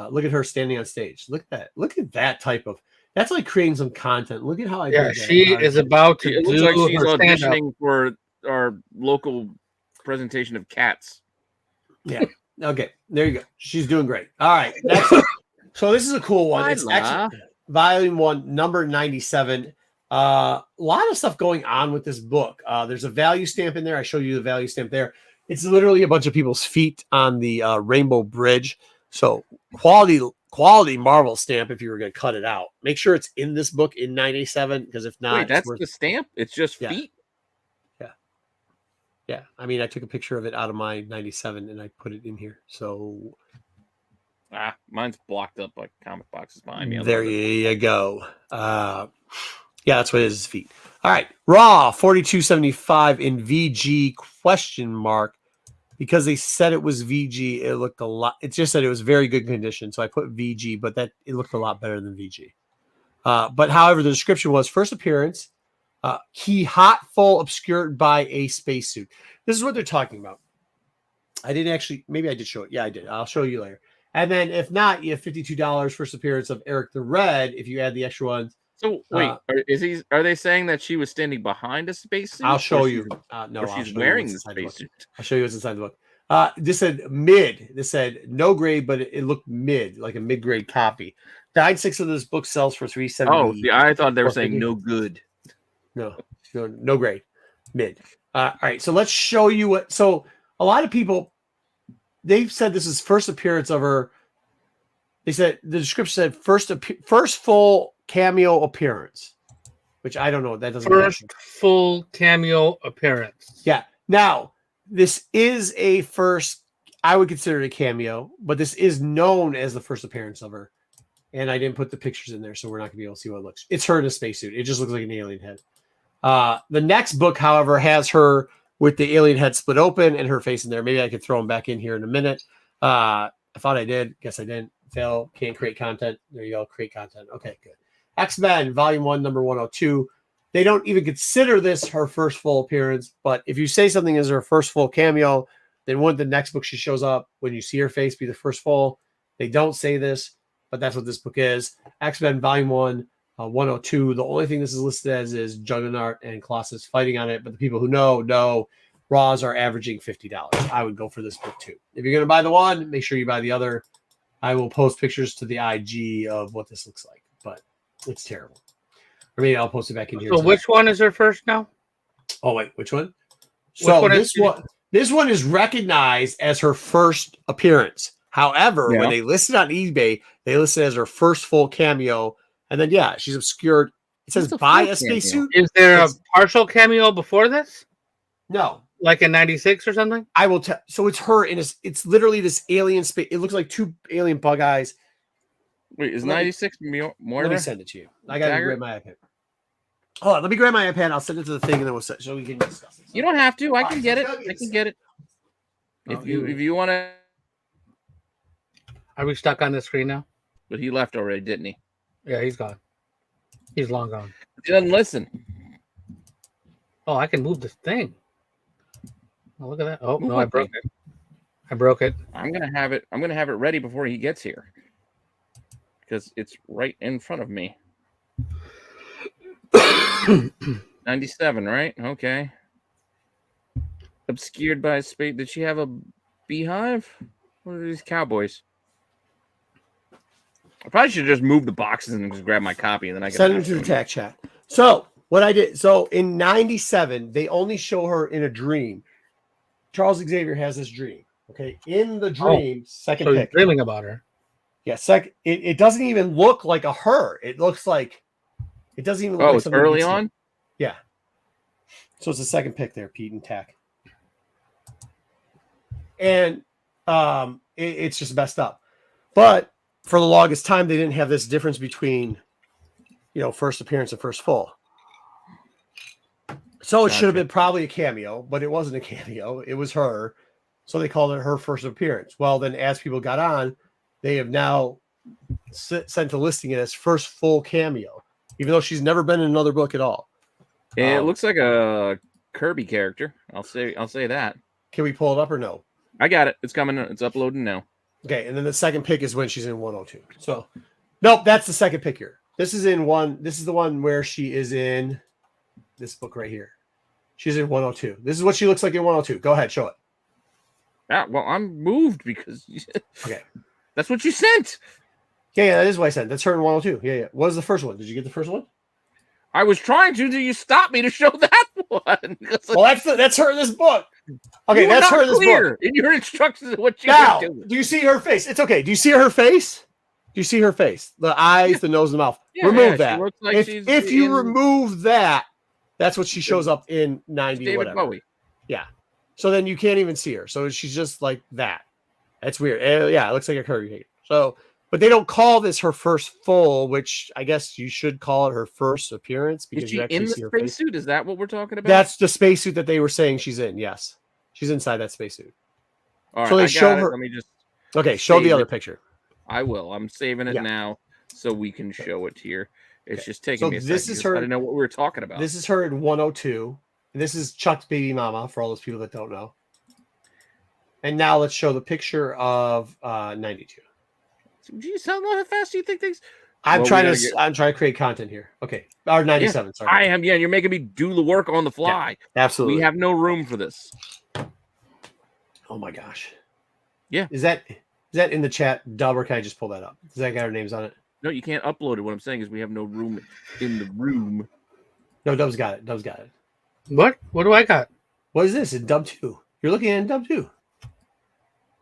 Look at her standing on stage. Look at that. Look at that type of. That's like creating some content. Look at how I. Yeah, she is about to it do looks like she's her auditioning for our local presentation of Cats. Yeah. Okay. There you go. She's doing great. All right. Next up. So this is a cool one. It's actually volume 1, number 97. A lot of stuff going on with this book. There's a value stamp in there. I showed you the value stamp there. It's literally a bunch of people's feet on the Rainbow Bridge. So quality Marvel stamp if you were going to cut it out. Make sure it's in this book in 97, because if not... Wait, that's the stamp? It's just feet? Yeah. I mean, I took a picture of it out of my 97 and I put it in here. So... mine's blocked up like comic boxes behind me. There you go. Yeah, that's what it is, feet. All right. Raw 42.75 in VG ? Because they said it was VG, it looked a lot. It just said it was very good condition, so I put VG, but that it looked a lot better than VG. But however, the description was first appearance, key hot, full, obscured by a spacesuit. This is what they're talking about. I didn't actually, maybe I did show it. Yeah, I did. I'll show you later. And then if not, you have $52 first appearance of Eric the Red if you add the extra ones. So wait, are they saying that she was standing behind a spacesuit? I'll show you. No, she's wearing the spacesuit. I'll show you what's inside the book. This said mid. This said no grade, but it looked mid, like a mid-grade copy. 9.6 of this book sells for $370. Oh, yeah, I thought they were saying no good. No grade, mid. All right, so let's show you what. So a lot of people, they've said this is first appearance of her. They said the description said first full cameo appearance, which I don't know. That doesn't first full cameo appearance. Yeah. Now this is a first. I would consider it a cameo, but this is known as the first appearance of her. And I didn't put the pictures in there, so we're not gonna be able to see what it looks. It's her in a spacesuit. It just looks like an alien head. The next book, however, has her with the alien head split open and her face in there. Maybe I could throw them back in here in a minute. I thought I did. Guess I didn't. Fail. Can't create content. There you go. Create content. Okay, good. X-Men, Volume 1, number 102. They don't even consider this her first full appearance. But if you say something is her first full cameo, then wouldn't the next book she shows up when you see her face be the first full? They don't say this, but that's what this book is. X-Men, Volume 1, 102. The only thing this is listed as is Juggernaut and Colossus fighting on it. But the people who know Raws are averaging $50. I would go for this book too. If you're going to buy the one, make sure you buy the other. I will post pictures to the IG of what this looks like, but it's terrible. I mean, I'll post it back in here. So which one is her first now? Oh, wait, which one? So this one is recognized as her first appearance. However, when they list it on eBay, they list it as her first full cameo. And then, she's obscured. It says It's a buy full a spacesuit. Is there a It's- partial cameo before this, No, like in '96 or something? I will tell. So it's her in it's literally this alien space. It looks like two alien bug eyes. Wait, is Let me- 96 Let me Moira? send it to you. I gotta Dagger? grab my iPad. Hold on, let me grab my iPad. I'll send it to the thing, and then we'll so we can discuss it. You don't have to. I Alright, can so get it. it's gotta be I the can get it. Oh, If you want to. Are we stuck on the screen now? But he left already, didn't he? Yeah, he's gone. He's long gone. He doesn't listen. Oh, I can move this thing. Oh, look at that. Oh Move no, I what broke thing? it. I broke it. I'm gonna have it. I'm gonna have it ready before he gets here, because it's right in front of me. 97, right? Okay. Obscured by space. Did she have a beehive? What are these cowboys? I probably should just move the boxes and just grab my copy, and then I can Send it to the tech chat. So what I did. So in '97, they only show her in a dream. Charles Xavier has this dream. Okay, in the dream, second So you're pick. dreaming about her. Yeah, second. It doesn't even look like a her. It looks like it doesn't even. Look Oh, like it's something you early could see. on. Yeah. So it's the second pick there, Pete and Tack. And it's just messed up. But for the longest time, they didn't have this difference between, first appearance and first full. So it should have Gotcha. been probably a cameo, but it wasn't a cameo. It was her. So they called it her first appearance. Well, then as people got on, they have now sent a listing it as first full cameo, even though she's never been in another book at all. It looks like a Kirby character. I'll say that. Can we pull it up or no? I got it. It's coming. It's uploading now. Okay, and then the second pick is when she's in 102. So, nope, that's the second pick here. This is in one. This is the one where she is in this book right here. She's in 102. This is what she looks like in 102. Go ahead, show it. Ah, well, I'm moved because Okay. that's what you sent. Yeah, that is what I said. That's her in 102. Yeah. What was the first one? Did you get the first one? I was trying to. You stopped me to show that one. Well, that's her in this book. Okay, You were that's not her in this clear book. in your instructions of what you Now, were doing. do you see her face? It's okay. Do you see her face? Do you see her face? The eyes, the nose, and the mouth. Yeah, remove she that. looks like she's If you in remove that, that's what she shows up in 90 David whatever. Bowie. Yeah. So then you can't even see her. So she's just like that. That's weird. Yeah, it looks like a Kirby. So, but they don't call this her first full, which I guess you should call it her first appearance Is because she you actually in the see her face. spacesuit? Is that what we're talking about? That's the spacesuit that they were saying she's in. Yes, she's inside that spacesuit. All right, so they I show got it. her- Let me just. Okay, show the Save other it. picture. I will. I'm saving it Yeah. now so we can show it here. It's Okay. just taking So me a this second. is 'cause her- I didn't know what we were talking about. This is her in 102. And this is Chuck's baby mama for all those people that don't know. And now let's show the picture of 92. Geez, how fast do you think things? I'm Well, we trying gotta to get- I'm trying to create content here. Okay, or 97. Sorry, I am. Yeah, you're making me do the work on the fly. absolutely. We have no room for this. Oh my gosh. Yeah. Is that in the chat, Dub, or can I just pull that up? Does that got our names on it? No, you can't upload it. What I'm saying is we have no room in the room. No, Dub's got it. Dub's got it. What? What do I got? What is this? In Dub 2. You're looking at Dub 2.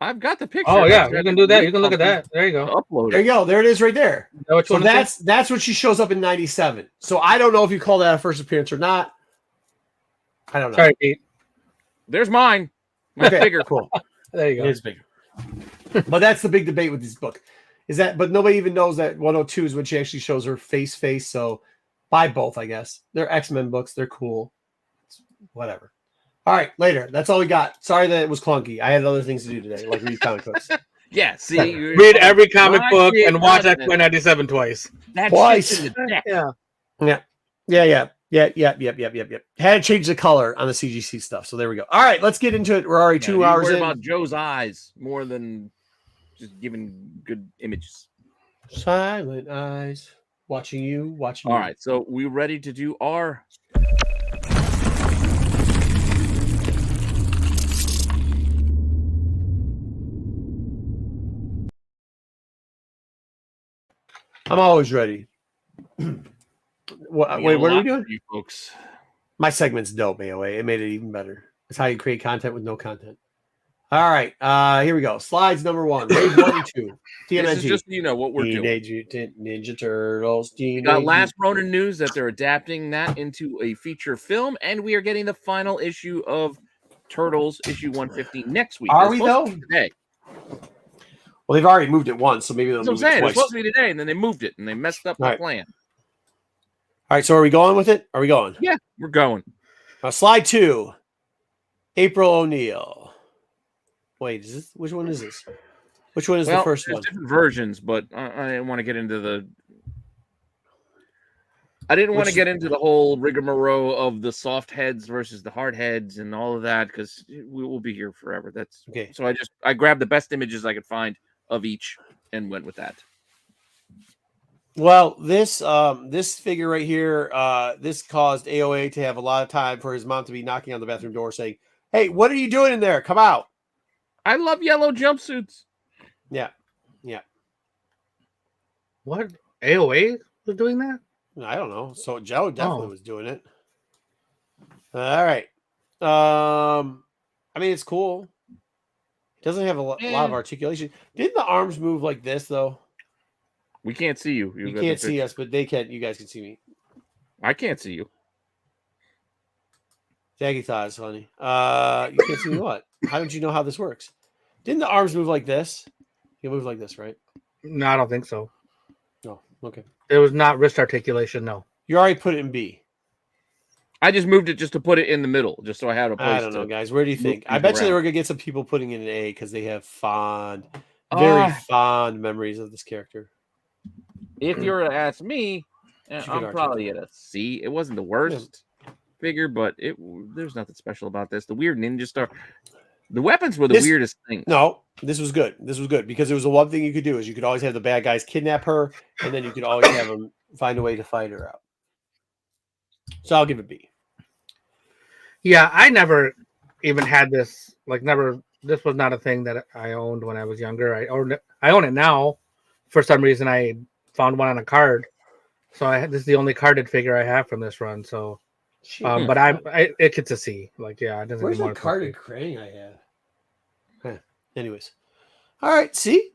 I've got the picture. Oh yeah, That's you can do that. You can look at that. There you go. Upload There it. you go. There it is right there. Is that what you So wanna see? that's what she shows up in 97. So I don't know if you call that a first appearance or not. I don't know. Sorry, Pete. There's mine. Mine's Okay, bigger. cool. There you It go. is bigger. But that's the big debate with this book. Is that, but nobody even knows that 102 is when she actually shows her face. So buy both, I guess. They're X-Men books. They're cool. It's whatever. All right, later. That's all we got. Sorry that it was clunky. I had other things to do today, like read comic books. Yeah. See, you're- Read every comic My book kid and watch doesn't. X-Men 97 twice. That Twice. shit's in the deck. Yeah. Yep. Had to change the color on the CGC stuff. So there we go. All right, let's get into it. We're already Yeah, 2 you hours worry in. about Joe's eyes more than just giving good images. Silent eyes. Watching you. All right, so we ready to do our I'm always ready. What, wait, what are we doing? You folks. My segment's dope, AOA. It made it even better. It's how you create content with no content. All right. Here we go. Slides number 1. Wave 1 and 2. TMNT. This is just so you know what we're doing. Teenage Mutant Ninja Turtles. We got Last Ronin news that they're adapting that into a feature film, and we are getting the final issue of Turtles issue 150 next week. Are It's we, supposed though? to be today. Well, they've already moved it once, so maybe they'll That's what move I'm saying. it It's twice. supposed to be today, and then they moved it, and they messed up the plan. All right, so are we going with it? Are we going? Yeah, we're going. Slide 2. April O'Neil. Wait, is this which one is this? Which one is the first there's one? different versions, but I didn't want to get into the. I didn't want to get into the whole rigmarole of the soft heads versus the hard heads and all of that because we will be here forever. That's okay. So I grabbed the best images I could find of each and went with that. Well, this figure right here, this caused AOA to have a lot of time for his mom to be knocking on the bathroom door saying, "Hey, what are you doing in there? Come out!" I love yellow jumpsuits. Yeah. What? AOA was doing that? I don't know. So Joe definitely was doing it. All right. I mean, it's cool. It doesn't have a lot of articulation. Didn't the arms move like this though? We can't see you. You can't see us, but they can. You guys can see me. I can't see you. Jaggy thought it's funny. You can't see me what? How don't you know how this works? Didn't the arms move like this? You move like this, right? No, I don't think so. No. Okay. It was not wrist articulation. No. You already put it in B. I just moved it just to put it in the middle, just so I had a place. I don't know, guys. Where do you think? I bet you they were gonna get some people putting in an A because they have very fond memories of this character. If you were to ask me, I'm probably at a C. It wasn't the worst figure, but there's nothing special about this. The weird ninja star. The weapons were the weirdest thing. No, this was good. This was good because it was the one thing you could do is you could always have the bad guys kidnap her, and then you could always have them find a way to fight her out. So I'll give it B. Yeah, I never even had this. This was not a thing that I owned when I was younger. I own it now. For some reason, I found one on a card, so this is the only carded figure I have from this run. So, but it gets a C. It doesn't. Where's the carded Krang I have? Huh. Anyways, all right. See,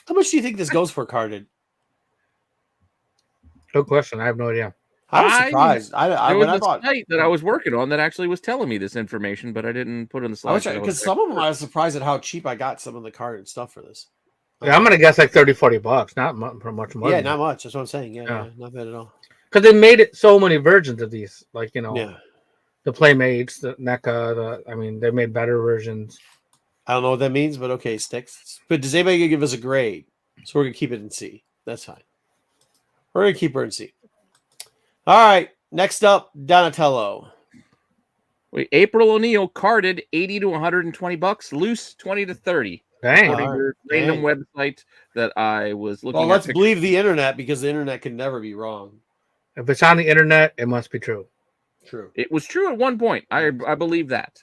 how much do you think this goes for carded? Good question. I have no idea. I was surprised. There was a site that I was working on that actually was telling me this information, but I didn't put it in the slide. Because some of them I was surprised at how cheap I got some of the carded stuff for this. Yeah, I'm gonna guess like $30-$40, not much more. Yeah, not much. That's what I'm saying. Yeah, not bad at all. Because they made it so many versions of these, the Playmates, the NECA. They made better versions. I don't know what that means, but okay, sticks. But does anybody give us a grade? So we're gonna keep it in C. That's fine. We're gonna keep her in C. All right. Next up, Donatello. Wait, April O'Neil carded $80 to $120, loose $20 to $30. Dang. Random website that I was looking at. Well, let's believe the internet because the internet can never be wrong. If it's on the internet, it must be true. True. It was true at one point. I believe that.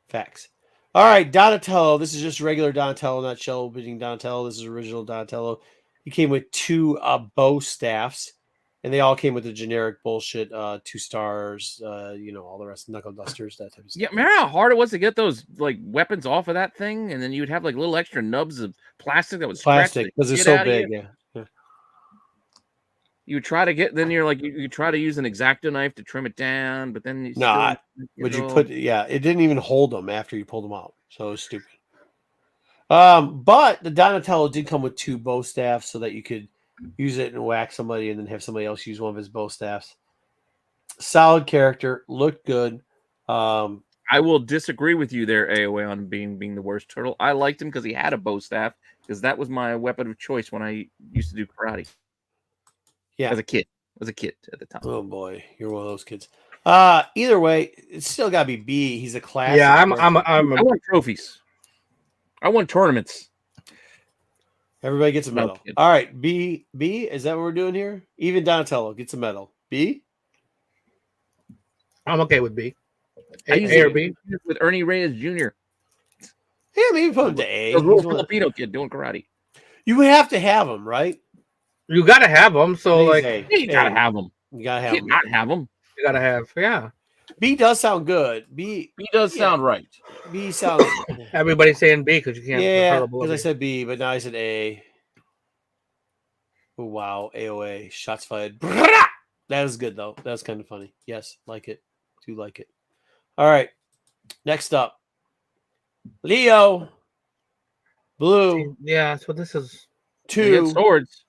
Facts. All right, Donatello. This is just regular Donatello, not shell opening Donatello. This is original Donatello. He came with 2 bow staffs, and they all came with the generic bullshit 2 stars, all the rest, knuckle dusters, that type of stuff. Yeah, remember how hard it was to get those weapons off of that thing, and then you'd have little extra nubs of plastic that was plastic because they're so big. Yeah. You would try to get, then you're you try to use an X-Acto knife to trim it down, but then it didn't even hold them after you pulled them out, so it was stupid. But the Donatello did come with 2 bow staffs so that you could use it and whack somebody and then have somebody else use one of his bow staffs. Solid character, looked good. I will disagree with you there, AOA, on being the worst turtle. I liked him because he had a bow staff, because that was my weapon of choice when I used to do karate. Yeah. As a kid at the time. Oh boy, you're one of those kids. Either way, it's still gotta be B. He's a classic. Yeah, I want trophies. I won tournaments. Everybody gets a medal. All right, B. Is that what we're doing here? Even Donatello gets a medal. B. I'm okay with B. A or B with Ernie Reyes Jr. Yeah, maybe put him to A. He's a Filipino kid doing karate. You have to have him, right? You got to have them. So you gotta have them. You gotta have them. Not have them. You gotta have. Yeah. B does sound good. B does sound right. B sounds. Everybody's saying B because you can't. Yeah, because I said B, but now I said A. Oh, wow, AOA shots fired. That was good though. That was kind of funny. Yes, like it. Do like it. All right. Next up, Leo. Blue. Yeah, so this is 2. He had swords.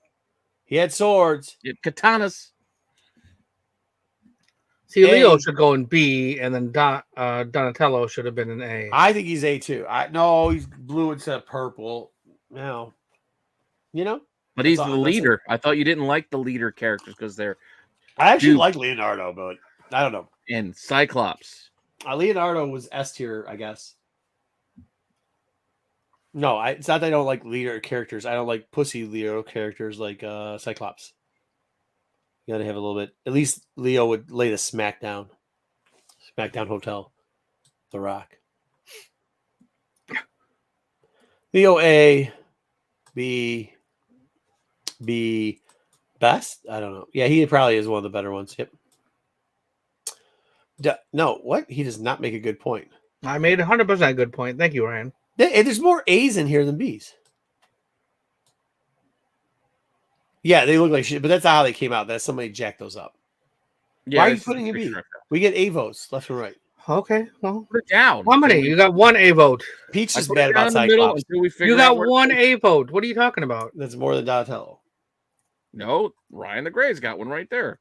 He had swords. He had katanas. See, Leo A. should go in B, and then Donatello should have been in A. I think he's A2. No, he's blue instead of purple. No. You know? But he's the leader. I thought you didn't like the leader characters because they're I actually like Leonardo, but I don't know. and Cyclops. Leonardo was S tier, I guess. No, it's not that I don't like leader characters. I don't like pussy Leo characters like Cyclops. You gotta have a little bit. At least Leo would lay the smackdown. Smackdown Hotel. The Rock. Leo A. B. Best? I don't know. Yeah, he probably is one of the better ones. Yep. No, what? He does not make a good point. I made 100% a good point. Thank you, Ryan. There's more A's in here than B's. Yeah, they look like shit, but that's not how they came out. That's somebody jacked those up. Yeah, why are you putting a B? We get A votes left and right. Okay, well, put it down. How many? You got one A vote. Peach is bad about Cyclops. You got one A vote. What are you talking about? That's more than Donatello. No, Ryan the Gray's got one right there.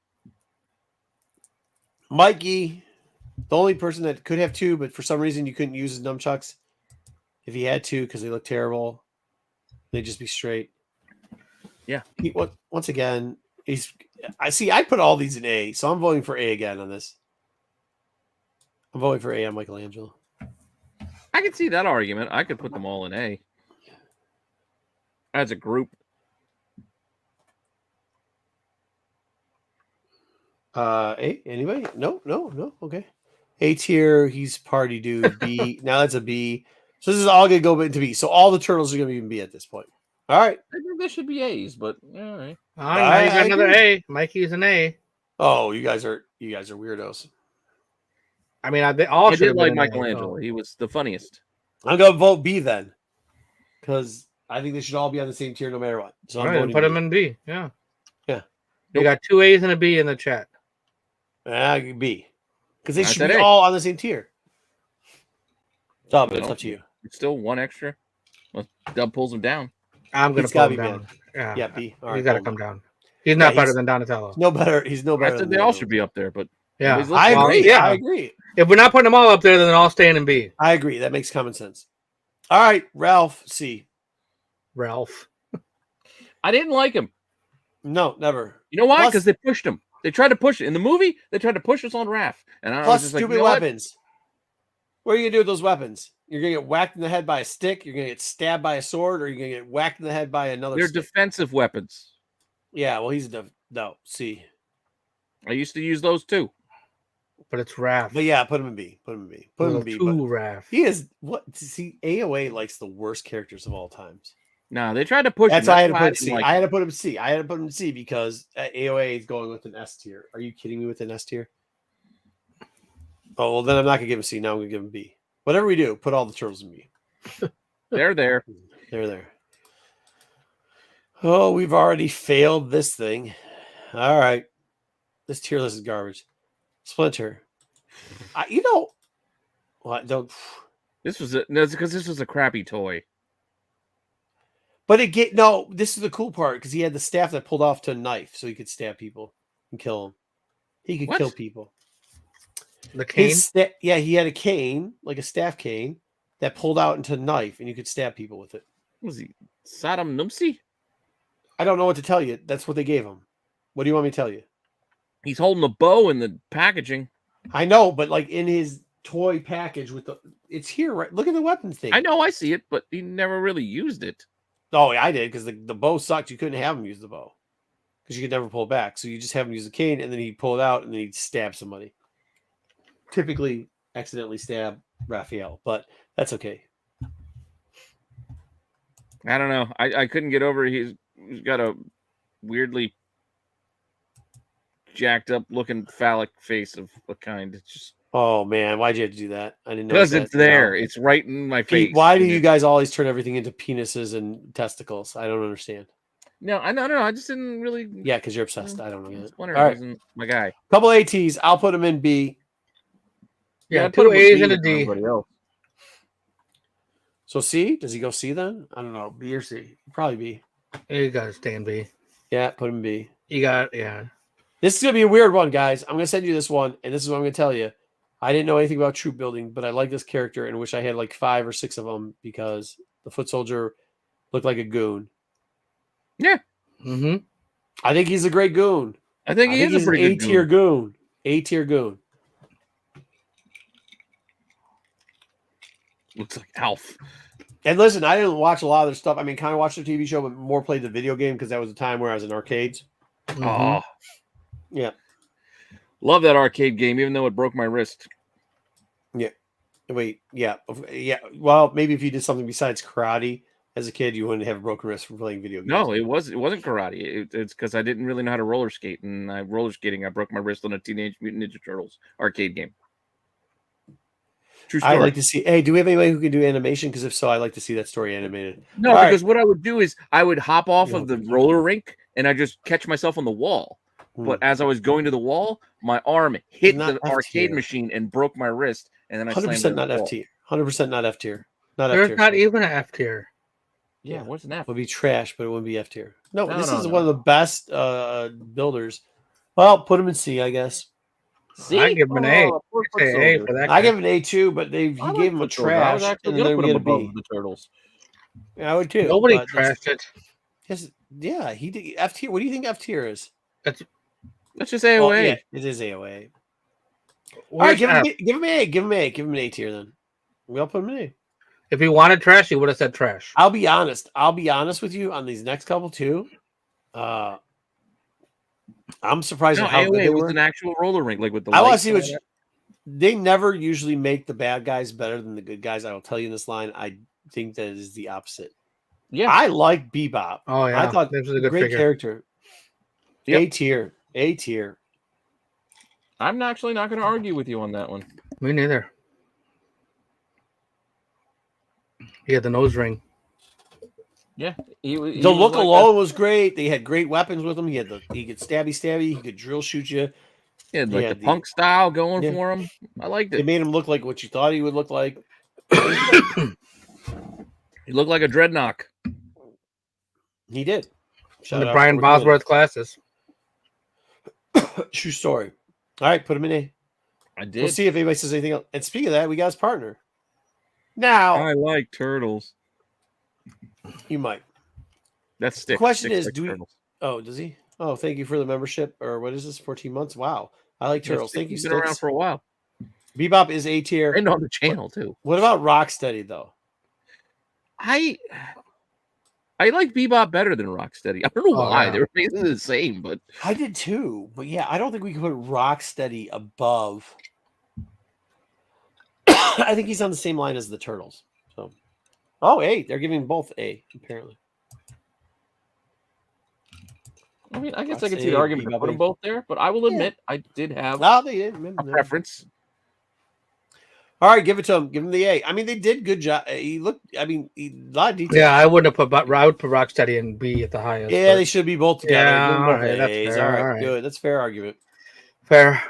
Mikey, the only person that could have 2, but for some reason you couldn't use his nunchucks. If he had 2 because they look terrible, they'd just be straight. Yeah. Once again, I put all these in A, so I'm voting for A again on this. I'm voting for A on Michelangelo. I can see that argument. I could put them all in A. As a group. A? Anybody? No. Okay. A tier, he's party dude. B. Now that's a B. So this is all going to go into B. So all the turtles are going to be in B at this point. All right. I think there should be A's, but all right. All right, now you got another A. Mikey's an A. Oh, you guys are weirdos. I mean, they all I should did like been Michelangelo. A, so. He was the funniest. I'm going to vote B then, because I think they should all be on the same tier no matter what. So I'm voting put B. them in B. Yeah. Yeah. You got 2 A's and a B in the chat. B, because they should be all on the same tier. But it's up to you. It's still one extra. Well, Dub pulls him down. I'm going to pull him down. Yeah, B. All right, he's got to come down. He's not better than Donatello. No better. He's no better. I said they all should be up there, but yeah, I agree. Yeah, I agree. If we're not putting them all up there, then they're all staying in B. I agree. That makes common sense. All right, Ralph C. Ralph. I didn't like him. No, never. You know why? Because they pushed him. They tried to push it in the movie. They tried to push us on Raph, and I was just stupid weapons. What are you gonna do with those weapons? You're gonna get whacked in the head by a stick. You're gonna get stabbed by a sword, or you're gonna get whacked in the head by another. They're stick. defensive weapons. Yeah, well, he's no. C. I used to use those too. But it's Raph. But yeah, put him in B. Put him in B. Put him in B. But Raph. He is what? See, AOA likes the worst characters of all times. No, they tried to push. That's why I had to put C. I had to put him C. I had to put him C because AOA is going with an S tier. Are you kidding me with an S tier? Oh well, then I'm not gonna give him C. Now I'm gonna give him B. Whatever we do, put all the turtles in B. They're there. They're there. Oh, we've already failed this thing. All right, this tier list is garbage. Splinter. What? Don't. This was because this was a crappy toy. But this is the cool part because he had the staff that pulled off to a knife, so he could stab people and kill them. He could kill people. The cane? He had a cane, like a staff cane, that pulled out into a knife, and you could stab people with it. Was he Saddam Numsi? I don't know what to tell you. That's what they gave him. What do you want me to tell you? He's holding a bow in the packaging. I know, but like in his toy package it's here, right? Look at the weapons thing. I know, I see it, but he never really used it. Oh, yeah, I did because the bow sucked. You couldn't have him use the bow because you could never pull it back. So you just have him use the cane, and then he'd pull it out, and then he'd stab somebody. Typically, accidentally stab Raphael, but that's okay. I don't know. I couldn't get over. He's got a weirdly jacked up looking phallic face of a kind. It's just Oh man, why'd you have to do that? I didn't know Because that. it's there. It's right in my face. Pete, why do you guys always turn everything into penises and testicles? I don't understand. No, I know. I just didn't really. Yeah, because you're obsessed. I don't know. Splinter All right, wasn't my guy. couple ATs. I'll put them in B. Yeah, I'd put 2 him with A's B and a over D. everybody else. So C? Does he go C then? I don't know. B or C? Probably B. You got to stay in B. Yeah, put him in B. You got, yeah. This is gonna be a weird one, guys. I'm gonna send you this one, and this is what I'm gonna tell you. I didn't know anything about troop building, but I like this character and wish I had like 5 or 6 of them because the foot soldier looked like a goon. Yeah. Mm-hmm. I think he's a great goon. I think he is he's a pretty an good A-tier goon. A-tier goon. Looks like Alf. And listen, I didn't watch a lot of their stuff. I mean, kind of watched the TV show, but more played the video game because that was a time where I was in arcades. Mm-hmm. Oh, Yeah. love that arcade game, even though it broke my wrist. Wait, yeah. Well, maybe if you did something besides karate as a kid, you wouldn't have a broken wrist from playing video games. No, it wasn't karate. It's because I didn't really know how to roller skate, and I broke my wrist on a Teenage Mutant Ninja Turtles arcade game. True story. I'd like to see. Hey, do we have anybody who can do animation? Because if so, I'd like to see that story animated. No, All because what I would do is I would hop off Yeah. of the roller rink and I just catch myself on the wall. But as I was going to the wall, my arm hit Not the F arcade tier. machine and broke my wrist, and then I 100% slammed not it F tier. 100% not F tier. Not F There's tier. not even an F tier. Yeah, what's an F? It would be trash, but it wouldn't be F tier. No, No, this no, is no. one of the best builders. Well, put him in C, I guess. See? I give him an A. Oh, poor Say A Soldier. for that I guy. give him an A2, but he I like gave him a Foot Soldier. I was trash, actually and gonna then put we him get a above B. the Turtles. Yeah, I would too. Nobody but that's- trashed it. Yes, yeah, he did F tier. What do you think F tier is? Let's just say Oh, AOA. yeah, it is AOA. All Where's right, give him F? A. Give him A. Give him A. Give him an A tier then. We'll put him in A. If he wanted trash, he would have said trash. I'll be honest. I'll be honest with you on these next couple too. I'm surprised No, at how good AOA they was were. an actual roller rink, like with the. I want to lights see and what all that. they never usually make the bad guys better than the good guys. I will tell you in this line. I think that is the opposite. Yeah, I like Bebop. Oh, yeah. I thought this was a good great figure. character. Yep. A tier. A tier. I'm actually not going to argue with you on that one. Me neither. He had the nose ring. Yeah, he The was look like alone was great. They had great weapons with him. He could stabby. He could drill shoot you. he had like yeah, the punk style going yeah. for him. I liked They it. made him look like what you thought he would look like. He looked like a dreadnought. He did. In the out Brian to Rick Bosworth classes. Williams. True story. All right, put him in A. I did. We'll see if anybody says anything else. And speaking of that, we got his partner. Now I like turtles. you might. That's stick. question Sticks is, like do we- turtles. Oh, does he? Oh, thank you for the membership. Or what is this? 14 months. Wow. I like Yeah, turtles. Thank you, He's been around Sticks. for a while, Bebop is A tier. and on the channel too. What about Rocksteady though? I like Bebop better than Rocksteady. I don't know Oh, why. yeah. They were basically the same, but I did too, but yeah, I don't think we can put Rocksteady above. I think he's on the same line as the Turtles. So, A. They're giving both A apparently. I mean, I guess I I'd can see say the argument to Bebop put them A. both there. But I will admit, I did have No, they didn't. a preference. All right, give it to him. Give him the A. I mean, they did good job. He looked. I mean, a lot of detail. Yeah, I wouldn't have put. I would put Rocksteady and B at the highest. Yeah, but they should be both together. Yeah, Give them both all right, that's A's. fair, All right, all right. good. That's a fair argument. fair.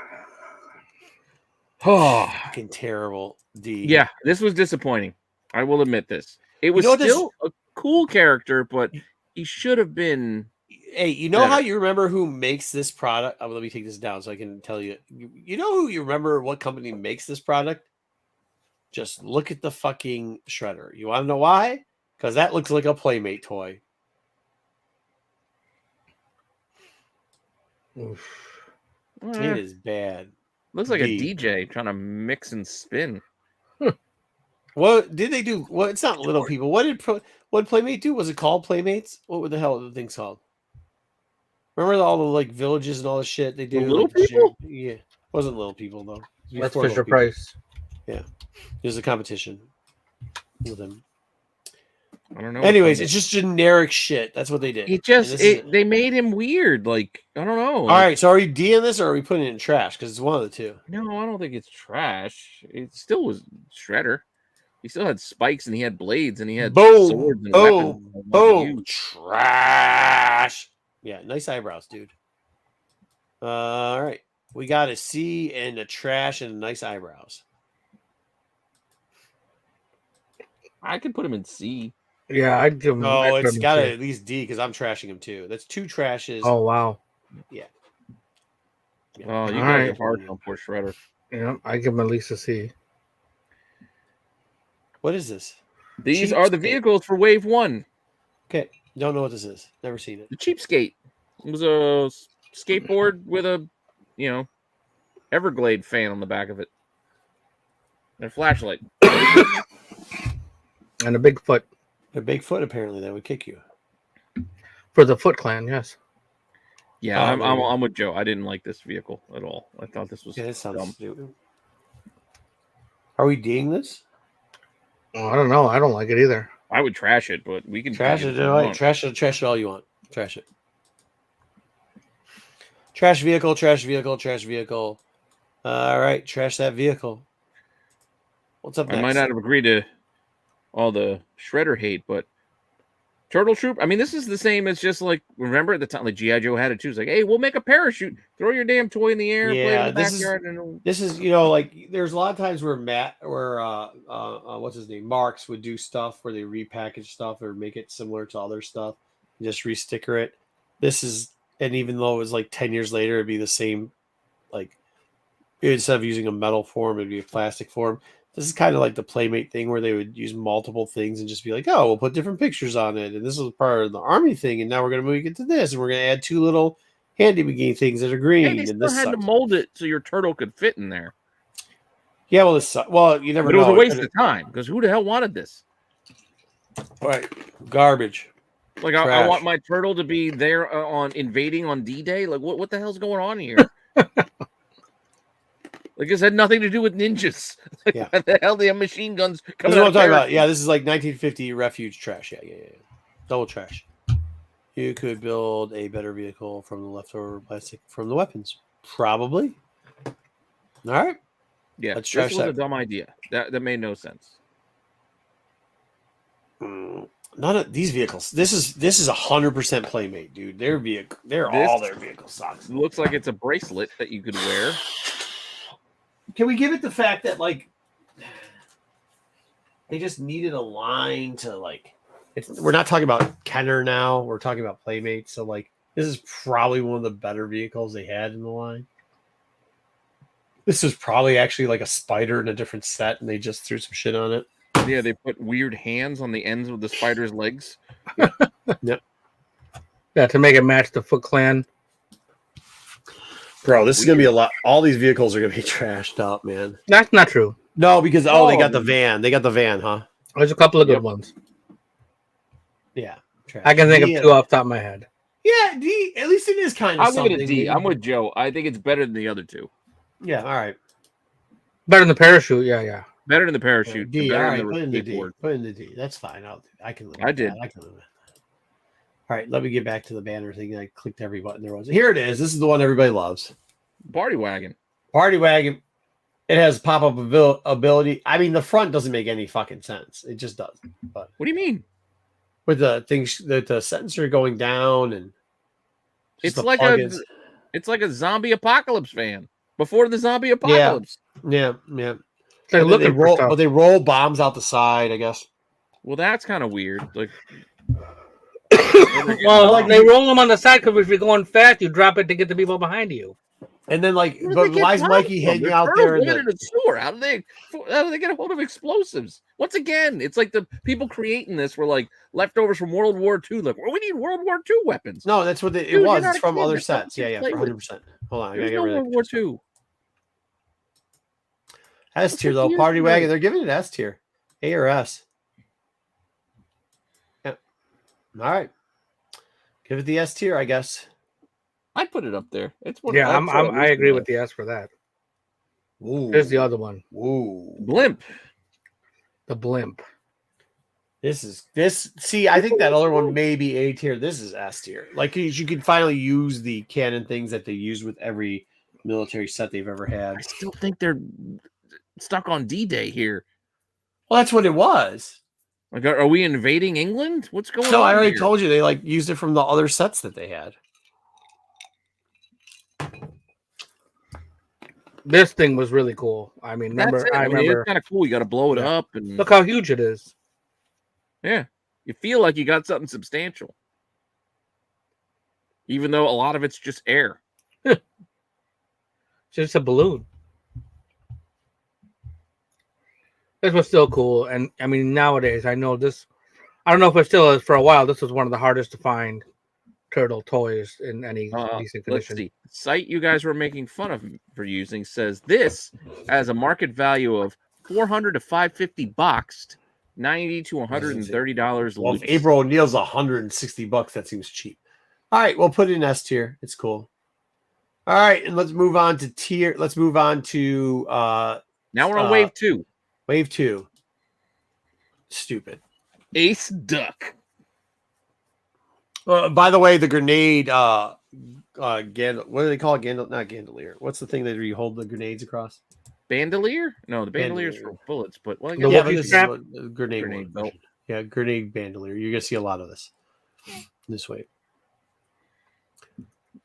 Oh, Fucking terrible. D. yeah, this was disappointing. I will admit this. It was know what this- still a cool character, but he should have been. Hey, you know Better. how you remember who makes this product? Let me take this down so I can tell you. You know who you remember what company makes this product? Just look at the fucking shredder. You want to know why? Because that looks like a Playmate toy. Oof. It is bad. Looks like D. a DJ trying to mix and spin. What did they do? Well, it's not little people. What did Playmate do? Was it called Playmates? What the hell were the things called? Remember all the like villages and all the shit they do? Little like, People? Yeah, wasn't little people though. It was That's before Little Fisher People. Price. There's a competition with him. I don't know. Anyways, it's just generic shit. That's what they did. They made him weird. Like, I don't know. All right, so are you D'ing this or are we putting it in trash? Because it's one of the two. No, I don't think it's trash. It still was Shredder. He still had spikes and he had blades and he had swords and weapons. Boom, trash. Yeah, nice eyebrows, dude. All right, we got a C and a trash and nice eyebrows. I could put him in C. Yeah, I'd give him. No, it's got to at least D because I'm trashing him too. That's 2 trashes. Oh wow. Yeah. Oh, you guys are hard on poor Shredder. Yeah, I give him at least a C. What is this? These are the vehicles for Wave 1. Okay, don't know what this is. Never seen it. The Cheapskate. It was a skateboard with a, Everglade fan on the back of it. And a flashlight. And a Bigfoot. A Bigfoot, apparently, that would kick you. For the Foot Clan, yes. Yeah, I'm with Joe. I didn't like this vehicle at all. I thought this was that sounds dumb. stupid. Are we D'ing this? Oh, I don't know. I don't like it either. I would trash it, but we can trash it. Trash it all you want. Trash it. Trash vehicle. All right, trash that vehicle. What's up next? I might not have agreed to all the Shredder hate, but Turtle Troop. I mean, this is the same as just like, remember at the time, like G.I. Joe had it too. It's like, hey, we'll make a parachute. Throw your damn toy in the air. Yeah, play it in the backyard. This is like there's a lot of times where what's his name, Marks would do stuff where they repackage stuff or make it similar to other stuff and just re-sticker it. This is, and even though it was like 10 years later, it'd be the same. Like instead of using a metal form, it'd be a plastic form. This is kind of like the Playmate thing where they would use multiple things and just be like, oh, we'll put different pictures on it. And this was part of the army thing. And now we're going to move it to this. And we're going to add 2 little handy McGee things that are green. And they still had to mold it so your turtle could fit in there. Yeah, well, you never know. But it was a waste of time because who the hell wanted this? All right. Garbage. Like, I want my turtle to be there on invading on D-Day. Like, what the hell's going on here? Like, this had nothing to do with ninjas. Like, why the hell they have machine guns coming out? This is what I'm talking about. Yeah, this is like 1950 refuge trash. Yeah. Double trash. You could build a better vehicle from the leftover plastic from the weapons. Probably. All right. Yeah, let's trash this was a dumb idea. That made no sense. None of these vehicles. This is 100% Playmate, dude. All their vehicle sucks. Looks like it's a bracelet that you could wear. Can we give it the fact that like they just needed a line to like? We're not talking about Kenner now. We're talking about Playmates. So like, this is probably one of the better vehicles they had in the line. This is probably actually like a spider in a different set, and they just threw some shit on it. Yeah, they put weird hands on the ends of the spider's legs. Yep. Yeah, to make it match the Foot Clan. Bro, this is going to be a lot. All these vehicles are going to be trashed up, man. That's not true. No, because, they got the van. They got the van, huh? There's a couple of good ones. Yeah. Trash. I can think of 2 off the top of my head. Yeah, D. At least it is kind of I'll give it a D. I'm with Joe. I think it's better than the other 2. Yeah, all right. Better than the parachute, yeah. Better than the parachute. D, all right, put in the D. Put in the D. That's fine. I can live with that. I can live with that. All right, let me get back to the banner thing. I clicked every button there was. Here it is. This is the one everybody loves. Party Wagon. Party Wagon. It has pop-up ability. I mean, the front doesn't make any fucking sense. It just doesn't. But what do you mean? With the things, the sensor going down, and it's like a zombie apocalypse van before the zombie apocalypse. Yeah. But they roll bombs out the side, I guess. Well, that's kind of weird. Like, well, they roll them on the side because if you're going fast, you drop it to get the people behind you. And then, like, but why is Mikey hanging out there in the sewer? How do they get a hold of explosives? Once again, it's like the people creating this were like leftovers from World War II. Like, well, we need World War II weapons. No, that's what it was. It's from other sets. Yeah, for 100%. Hold on, I gotta get rid of World War II. S tier though, Party Wagon. They're giving it S tier, A or S. Yeah. All right, give it the S tier, I guess. I'd put it up there. It's one. Yeah, I agree with the S for that. Ooh. Here's the other one. Ooh. Blimp. The Blimp. This. See, I think that other one may be A tier. This is S tier. Like you can finally use the canon things that they use with every military set they've ever had. I still think they're stuck on D-Day here. Well, that's what it was. Like, are we invading England? What's going on? No, I already here? told you they like used it from the other sets that they had. This thing was really cool. I mean, That's remember? it. I remember. It's kind of cool. You got to blow it Yeah. up and Look how huge it is. yeah, you feel like you got something substantial, even though a lot of it's just air. It's just a balloon. This was still cool, and I mean, nowadays I know this. I don't know if it still is. For a while, this was one of the hardest to find turtle toys in any decent Let's condition. see. The site you guys were making fun of for using says this has a market value of $400 to $550 boxed, $90 to $130. Well, if loose. April O'Neil's $160, that seems cheap. All right, we'll put it in S tier. It's cool. All right, and let's move on to tier. Let's move on to Now we're on wave 2. Wave 2. Stupid. Ace Duck. By the way, the grenade, what do they call it? Not Gandolier. What's the thing that you hold the grenades across? Bandolier? No, the bandolier's Bandolier. for bullets, but well, The Yeah, walkie but this is strap? what, grenade Grenade belt. Yeah, grenade bandolier. You're gonna see a lot of this way.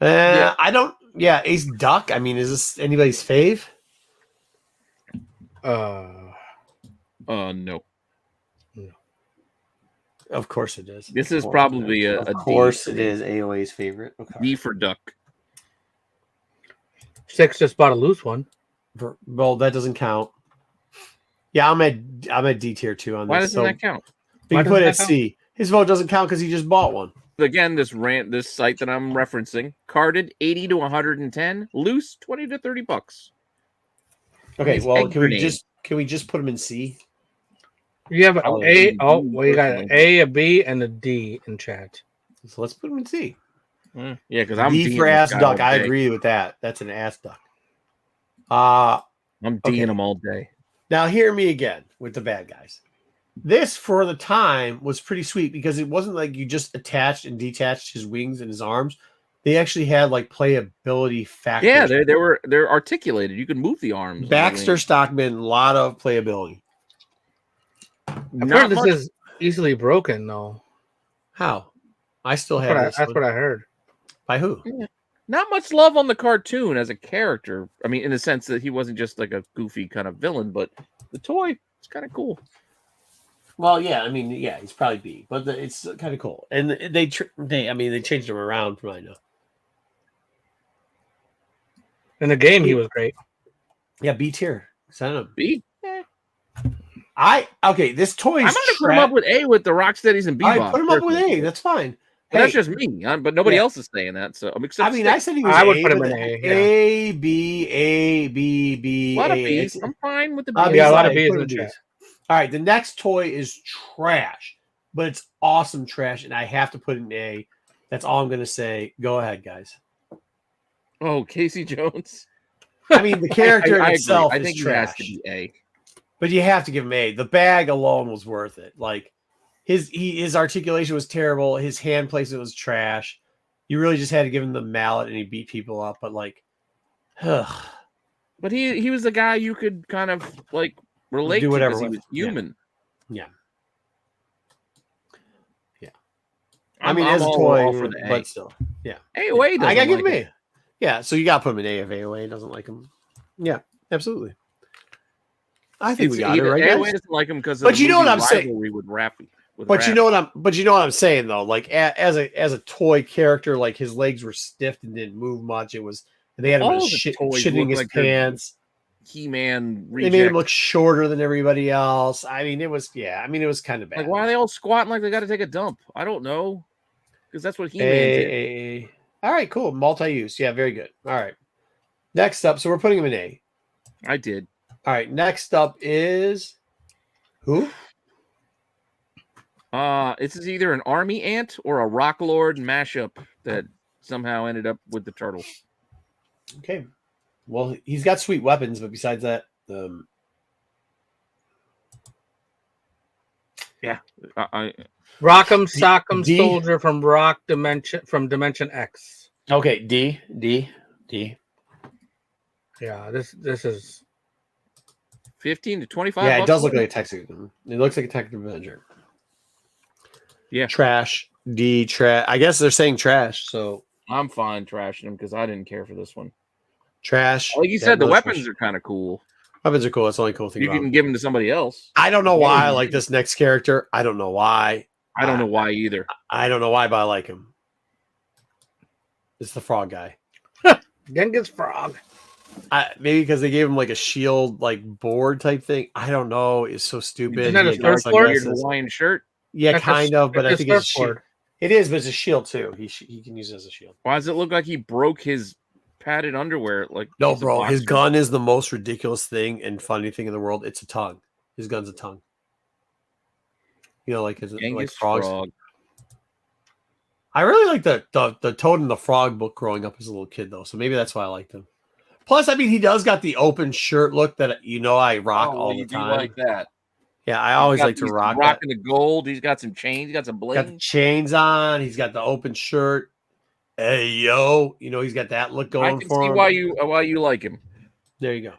Yeah. I don't. Yeah, Ace Duck. I mean, is this anybody's fave? no. Of course it is. This is probably a Of D. course it is AOA's favorite. Okay. D for duck. 6 just bought a loose one. Well, that doesn't count. Yeah, I'm at D tier 2 on this. Why doesn't that count? You Why can put it doesn't at that C. His vote doesn't count because he just bought one. Again, this site that I'm referencing, carded 80 to 110, loose 20 to $30. Okay, Nice well, egg can we grenade. just put him in C? You have an Oh, A. D, Oh, well, you got an personally. A, a B, and a D in chat. So let's put him in C. Yeah, because I'm D D'ing for this ass guy duck. all I day. agree with that. That's an ass duck. I'm D'ing Okay. him all day. Now hear me again with the bad guys. This for the time was pretty sweet because it wasn't like you just attached and detached his wings and his arms. They actually had like playability factors. Yeah, they're articulated. You can move the arms. and the Baxter wings. Stockman, a lot of playability. I've Not heard this much- is easily broken, though. How? I still have this. That's what I heard. By who? Not much love on the cartoon as a character. I mean, in the sense that he wasn't just like a goofy kind of villain, but the toy is kind of cool. Well, yeah, I mean, yeah, he's probably B, but it's kind of cool. And they changed him around from what I know. In the game, he was great. Yeah, B tier. Send him. B. This toy I might have put him up with A with the Rocksteadies and Bebop. I put him up with A. That's fine. But that's Hey, just me. But nobody Yeah. else is saying that. So except I mean, I said he was I would A, put him but in A, yeah. A, B, A, B, B, a lot of A. B's. It's- I'm fine with the Uh, B's. Yeah, a lot of B's, B's put in the B's. chat. All right, the next toy is trash, but it's awesome trash, and I have to put it in A. That's all I'm going to say. Go ahead, guys. Oh, Casey Jones. I mean, the character I in itself agree. I is think he has trash, to be A. but you have to give him A. The bag alone was worth it. Like his articulation was terrible. His hand placement was trash. You really just had to give him the mallet, and he beat people up. But like, ugh. But he was the guy you could kind of like relate Do to whatever because he with. was human. Yeah. I'm as a all toy, for the A. but still, yeah. AOA doesn't I gotta give like him A. Yeah, so you gotta put him in A if AOA doesn't like him. Yeah, absolutely. I think we got it right, AOA guys. doesn't like him because. But you know what I'm saying. With Raffy. But you know what I'm saying though. Like as a toy character, like his legs were stiff and didn't move much. It was they had him All in the toys shitting look his like they're pants. He-Man They reject. made him look shorter than everybody else. I mean, it was it was kind of bad. Like, why are they all squatting like they got to take a dump? I don't know. Because that's what He-Man did. All right, cool. Multi-use. Yeah, very good. All right. Next up, so we're putting him in A. I did. All right. Next up is who? This is either an army ant or a rock lord mashup that somehow ended up with the turtle. Okay. Well, he's got sweet weapons, but besides that, Yeah, I Rock'em Sock'em D? Soldier from Dimension X. Okay, D. Yeah, this is 15 to 25. Yeah, it bucks does look more. like a Texas. It looks like a Texas Avenger. Yeah. Trash. D. Trash. I guess they're saying trash. So I'm fine trashing them because I didn't care for this one. trash. Like you Yeah, said, the another weapons trash. are kind of cool. Weapons are cool. That's the only cool thing You about can them. give them to somebody else. I don't know why I like this next character. I don't know why. I don't know why either. I don't know why, but I like him. It's the frog guy. Genghis Frog. Maybe because they gave him like a shield, like board type thing. I don't know. It's so stupid. Isn't that He a had dark surfboard? Weird sunglasses. Hawaiian shirt. Yeah, That's kind of, but I it's think a it's a shield. surfboard. It is, but it's a shield too. He can use it as a shield. Why does it look like he broke his padded underwear? Like No, he's a bro, his boxer? gun is the most ridiculous thing and funny thing in the world. It's a tongue. His gun's a tongue. You know, like like Genghis frogs. Frog. I really like the Toad and the Frog book growing up as a little kid, though. So maybe that's why I liked him. Plus, I mean, he does got the open shirt look that I rock all the you do time. like that. Yeah, I always like to He's rock that. rocking the gold. He's got some chains. He's got some Got the bling. chains on. He's got the open shirt. Hey yo, he's got that look I going can for see him. why you like him. There you go.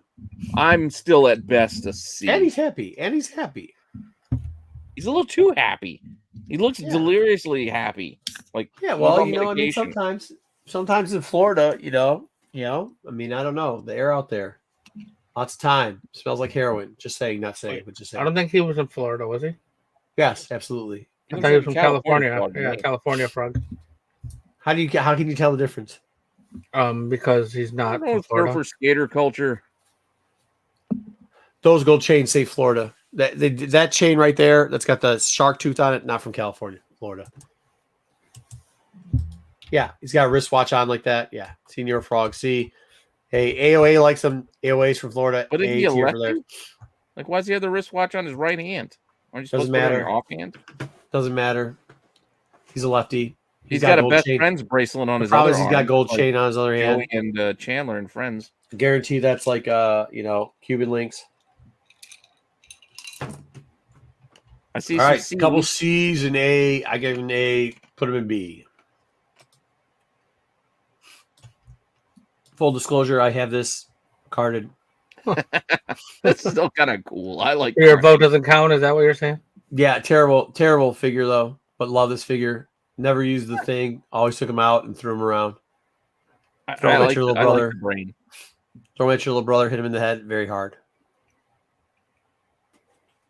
I'm still at best a C. And he's happy. He's a little too happy. He looks Yeah. deliriously happy. Like Yeah, he's well, on I mean, medication. sometimes in Florida, I mean, I don't know, the air out there, lots of time, smells like heroin. Just saying, not saying, but just saying. I don't think he was in Florida, was he? Yes, absolutely. I thought he was from California California. frog, Yeah, right? California Frog. How can you tell the difference? Because he's I not don't know, from Florida. surfer skater culture. Those gold chains say Florida. That chain right there, that's got the shark tooth on it, not from California, Florida. Yeah, he's got a wristwatch on like that. Yeah, Senior Frog. See, hey, AOA likes them. AOA's from Florida. But is he a AA's here for lefty? Like, why does he have the wristwatch on his right hand? Aren't you supposed Doesn't to put it on matter. your offhand? Doesn't matter. He's a lefty. He's got a gold best chain. friend's bracelet on his Problem other is he's arm. got gold like chain on his other hand. Joey and Chandler and Friends. Guarantee that's like Cuban links. I see All right, some couple C's. C's and A. I gave him an A. Put him in B. Full disclosure, I have this carded. That's still kind of cool. I like Your that. vote doesn't count. Is that what you're saying? Yeah, terrible figure though. But love this figure. Never used the thing. Always took him out and threw him around. Throw him at your little I like brother. the brain. Throw him at your little brother. Hit him in the head very hard.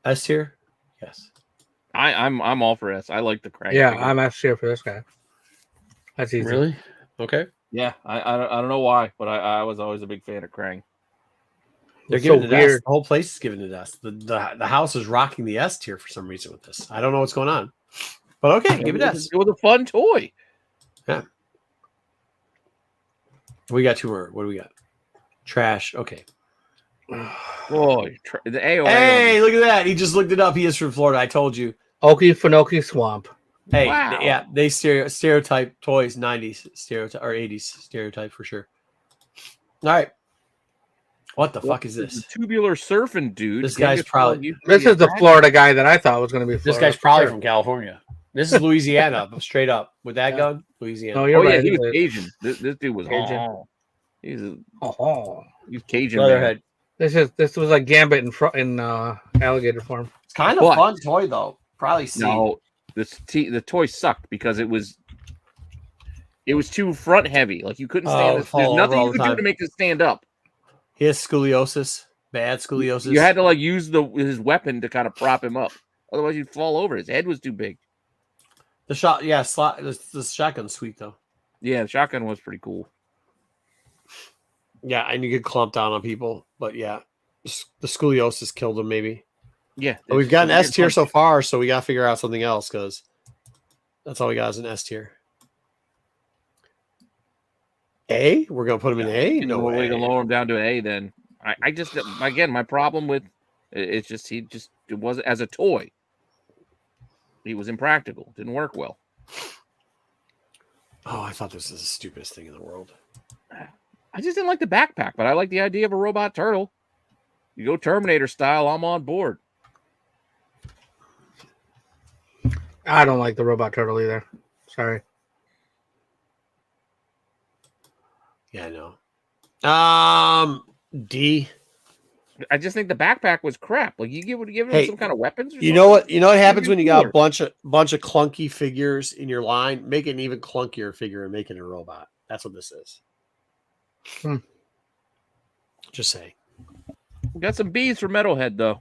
S tier. Yes. I'm all for S. I like the crank. Yeah, figure. I'm actually here for this guy. That's easy. Really? Okay. Yeah, I don't know why, but I was always a big fan of Krang. They're It's giving so it S. weird. The whole place is giving it S. The house is rocking the S tier for some reason with this. I don't know what's going on. But okay, give it S. It was a fun toy. We got two more. What do we got? Trash. Okay. Boy, the AOA. Hey, look at that. He just looked it up. He is from Florida. I told you. Okefenokee Swamp. Hey, Wow. yeah, they stereotype toys, 90s stereotype or 80s stereotype for sure. All right. What the fuck is this? Tubular surfing dude. This guy's probably- This is the Florida guy that I thought was going to be Florida. This guy's probably from California. This is Louisiana, straight up. With that gun, Louisiana. No, you're Oh yeah, right. he was It is. Cajun. This dude was Cajun. Cajun. Oh. He's Cajun. Man. Leatherhead. This was like Gambit in alligator form. It's kind of What? fun toy though. Probably see. No, the toy sucked because it was too front heavy. Like you couldn't stand. There's fall nothing over all you the could do time. to make it stand up. He has scoliosis. Bad scoliosis. You had to like use his weapon to kind of prop him up. Otherwise, you'd fall over. His head was too big. the shot. Yeah, the shotgun's sweet though. Yeah, the shotgun was pretty cool. Yeah, and you could clump down on people, but yeah, the scoliosis killed him maybe. Yeah, But we've got an S tier so far, so we got to figure out something else because that's all we got is an S tier. A? We're gonna put him in A? No way way. to lower him down to an A. Then I just again my problem with it's just it wasn't as a toy. He was impractical. Didn't work well. Oh, I thought this was the stupidest thing in the world. I just didn't like the backpack, but I like the idea of a robot turtle. You go Terminator style, I'm on board. I don't like the robot turtle either. Sorry. Yeah, I know. D. I just think the backpack was crap. Like you give him Hey, some kind of weapons. Or You know what? You know what Make happens it when you got cooler. a bunch of clunky figures in your line? Make an even clunkier figure and make it a robot. That's what this is. Just saying. We got some B's for Metalhead though.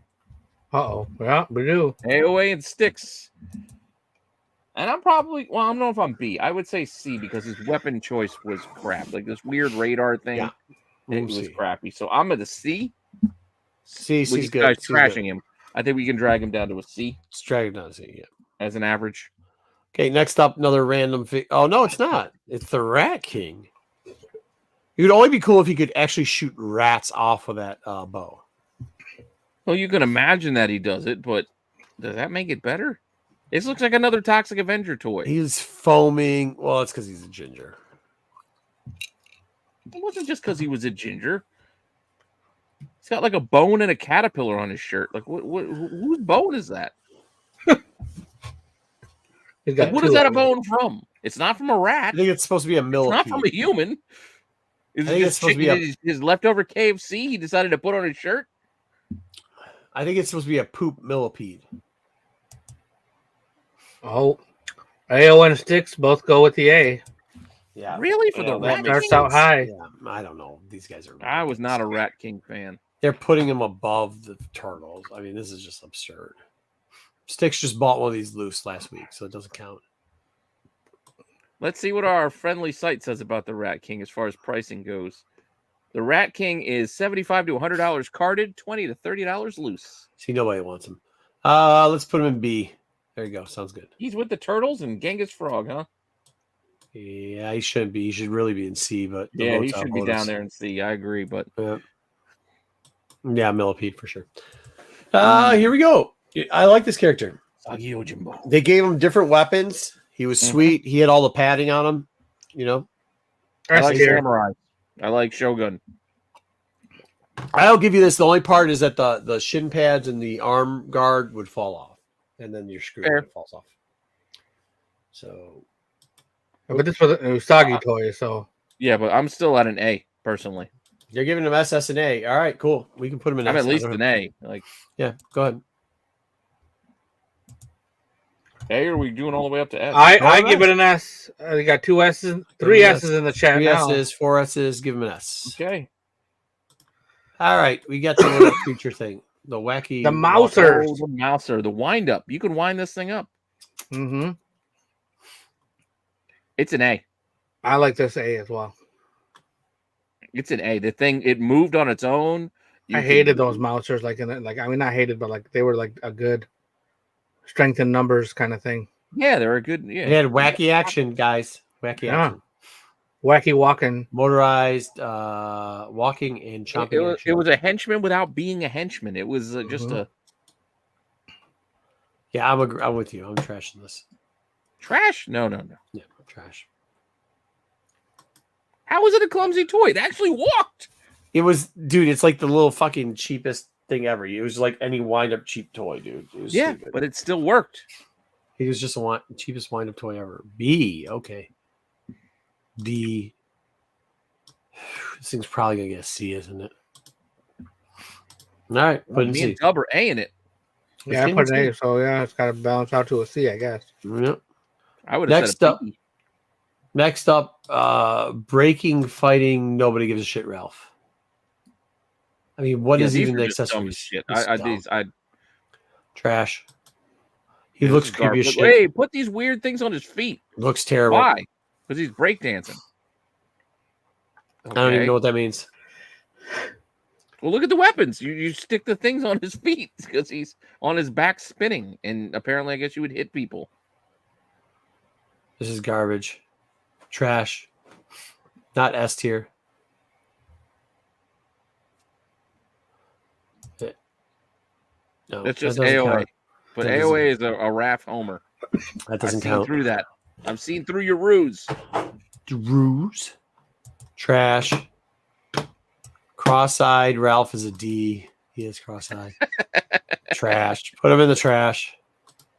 Uh-oh. Yeah, we do. AOA and Sticks. And I'm probably, well, I don't know if I'm B. I would say C because his weapon choice was crap. Like this weird radar thing, Yeah. it was crappy. So I'm at a C. C's With you good. guys C's trashing good. him. I think we can drag him down to a C Let's drag it down to C. Yeah. as an average. Okay, next up, another random Oh, no, it's not. It's the Rat King. It would only be cool if he could actually shoot rats off with that bow. Well, you can imagine that he does it, but does that make it better? This looks like another Toxic Avenger toy. He's foaming. Well, it's because he's a ginger. It wasn't just because he was a ginger. He's got like a bone and a caterpillar on his shirt. Like, whose bone is that? Like, what is that a bone from? It's not from a rat. I think it's supposed to be a It's millipede. not from a human. Is I it think it's just supposed to be his leftover KFC he decided to put on his shirt? I think it's supposed to be a poop millipede. Oh, AO and Sticks both go with the A. Yeah. Really? For the that Rat starts King? out high. Yeah, I don't know. These guys are. I was not a Rat King fan. They're putting him above the turtles. I mean, this is just absurd. Sticks just bought one of these loose last week, so it doesn't count. Let's see what our friendly site says about the Rat King as far as pricing goes. The Rat King is $75 to $100 carded, $20 to $30 loose. See, nobody wants him. Let's put him in B. There you go. Sounds good. He's with the Turtles and Genghis Frog, huh? Yeah, he shouldn't be. He should really be in C, but the Yeah, he votes should be outvote us. down there in C. I agree, but Yeah, millipede for sure. Here we go. I like this character. Sagi Ojimbo. They gave him different weapons. He was sweet. He had all the padding on him. You know, I like Samurai. I like Shogun. I'll give you this. The only part is that the shin pads and the arm guard would fall off, and then your screw Fair. falls off. So, But this was a Usagi toy, so Yeah, but I'm still at an A personally. they're giving him SS and A. All right, cool. We can put him in. I'm S. at least an A. Like, Yeah, go ahead. A, or are we doing all the way up to S? I give it an S. We got two S's, three S's in the chat 3 now. S's, 4 S's. Give him an S. Okay. All right, we got the little creature thing. The wacky. The Mouser. Oh, the Mouser, the wind up. You can wind this thing up. Mm-hmm. It's an A. I like this A as well. It's an A. The thing, it moved on its own. I hated those Mousers. Like I mean, not hated, but like they were like a good strength in numbers kind of thing. Yeah, they're a good. Yeah, It had wacky action, guys. Wacky action. Wacky walking. Motorized walking and chomping. It was a henchman without being a henchman. It was just a Yeah, I'm with you. I'm trashing this. trash. No. Yeah, trash. How was it a clumsy toy? It actually walked. It was, dude. It's like the little fucking cheapest thing ever. It was like any wind-up cheap toy, dude. It was stupid. But it still worked. He was just the cheapest wind-up toy ever. B, okay. D. This thing's probably gonna get a C, isn't it? All right, put it in Me C. and Dub are A in it. Yeah, I put an A, so yeah, it's got to balance out to a C, I guess. Yep. I would have Next said a up, B. Next up, breaking, fighting. Nobody gives a shit, Ralph. I mean, what is these even are the just dumb as accessories? shit. It's dumb. Trash. He This looks is creepy as garbage. shit. Hey, put these weird things on his feet. Looks terrible. Why? Because he's breakdancing. I don't even know what that means. Well, look at the weapons. You stick the things on his feet because he's on his back spinning, and apparently, I guess you would hit people. This is garbage. Trash. Not S tier. No, That's just that doesn't AOA. count. But That doesn't AOA is a Raph Homer. That doesn't I've seen count. through that. I've seen through your ruse. Ruse. Trash. Cross-eyed. Ralph is a D. He is cross-eyed. Trash. Put him in the trash.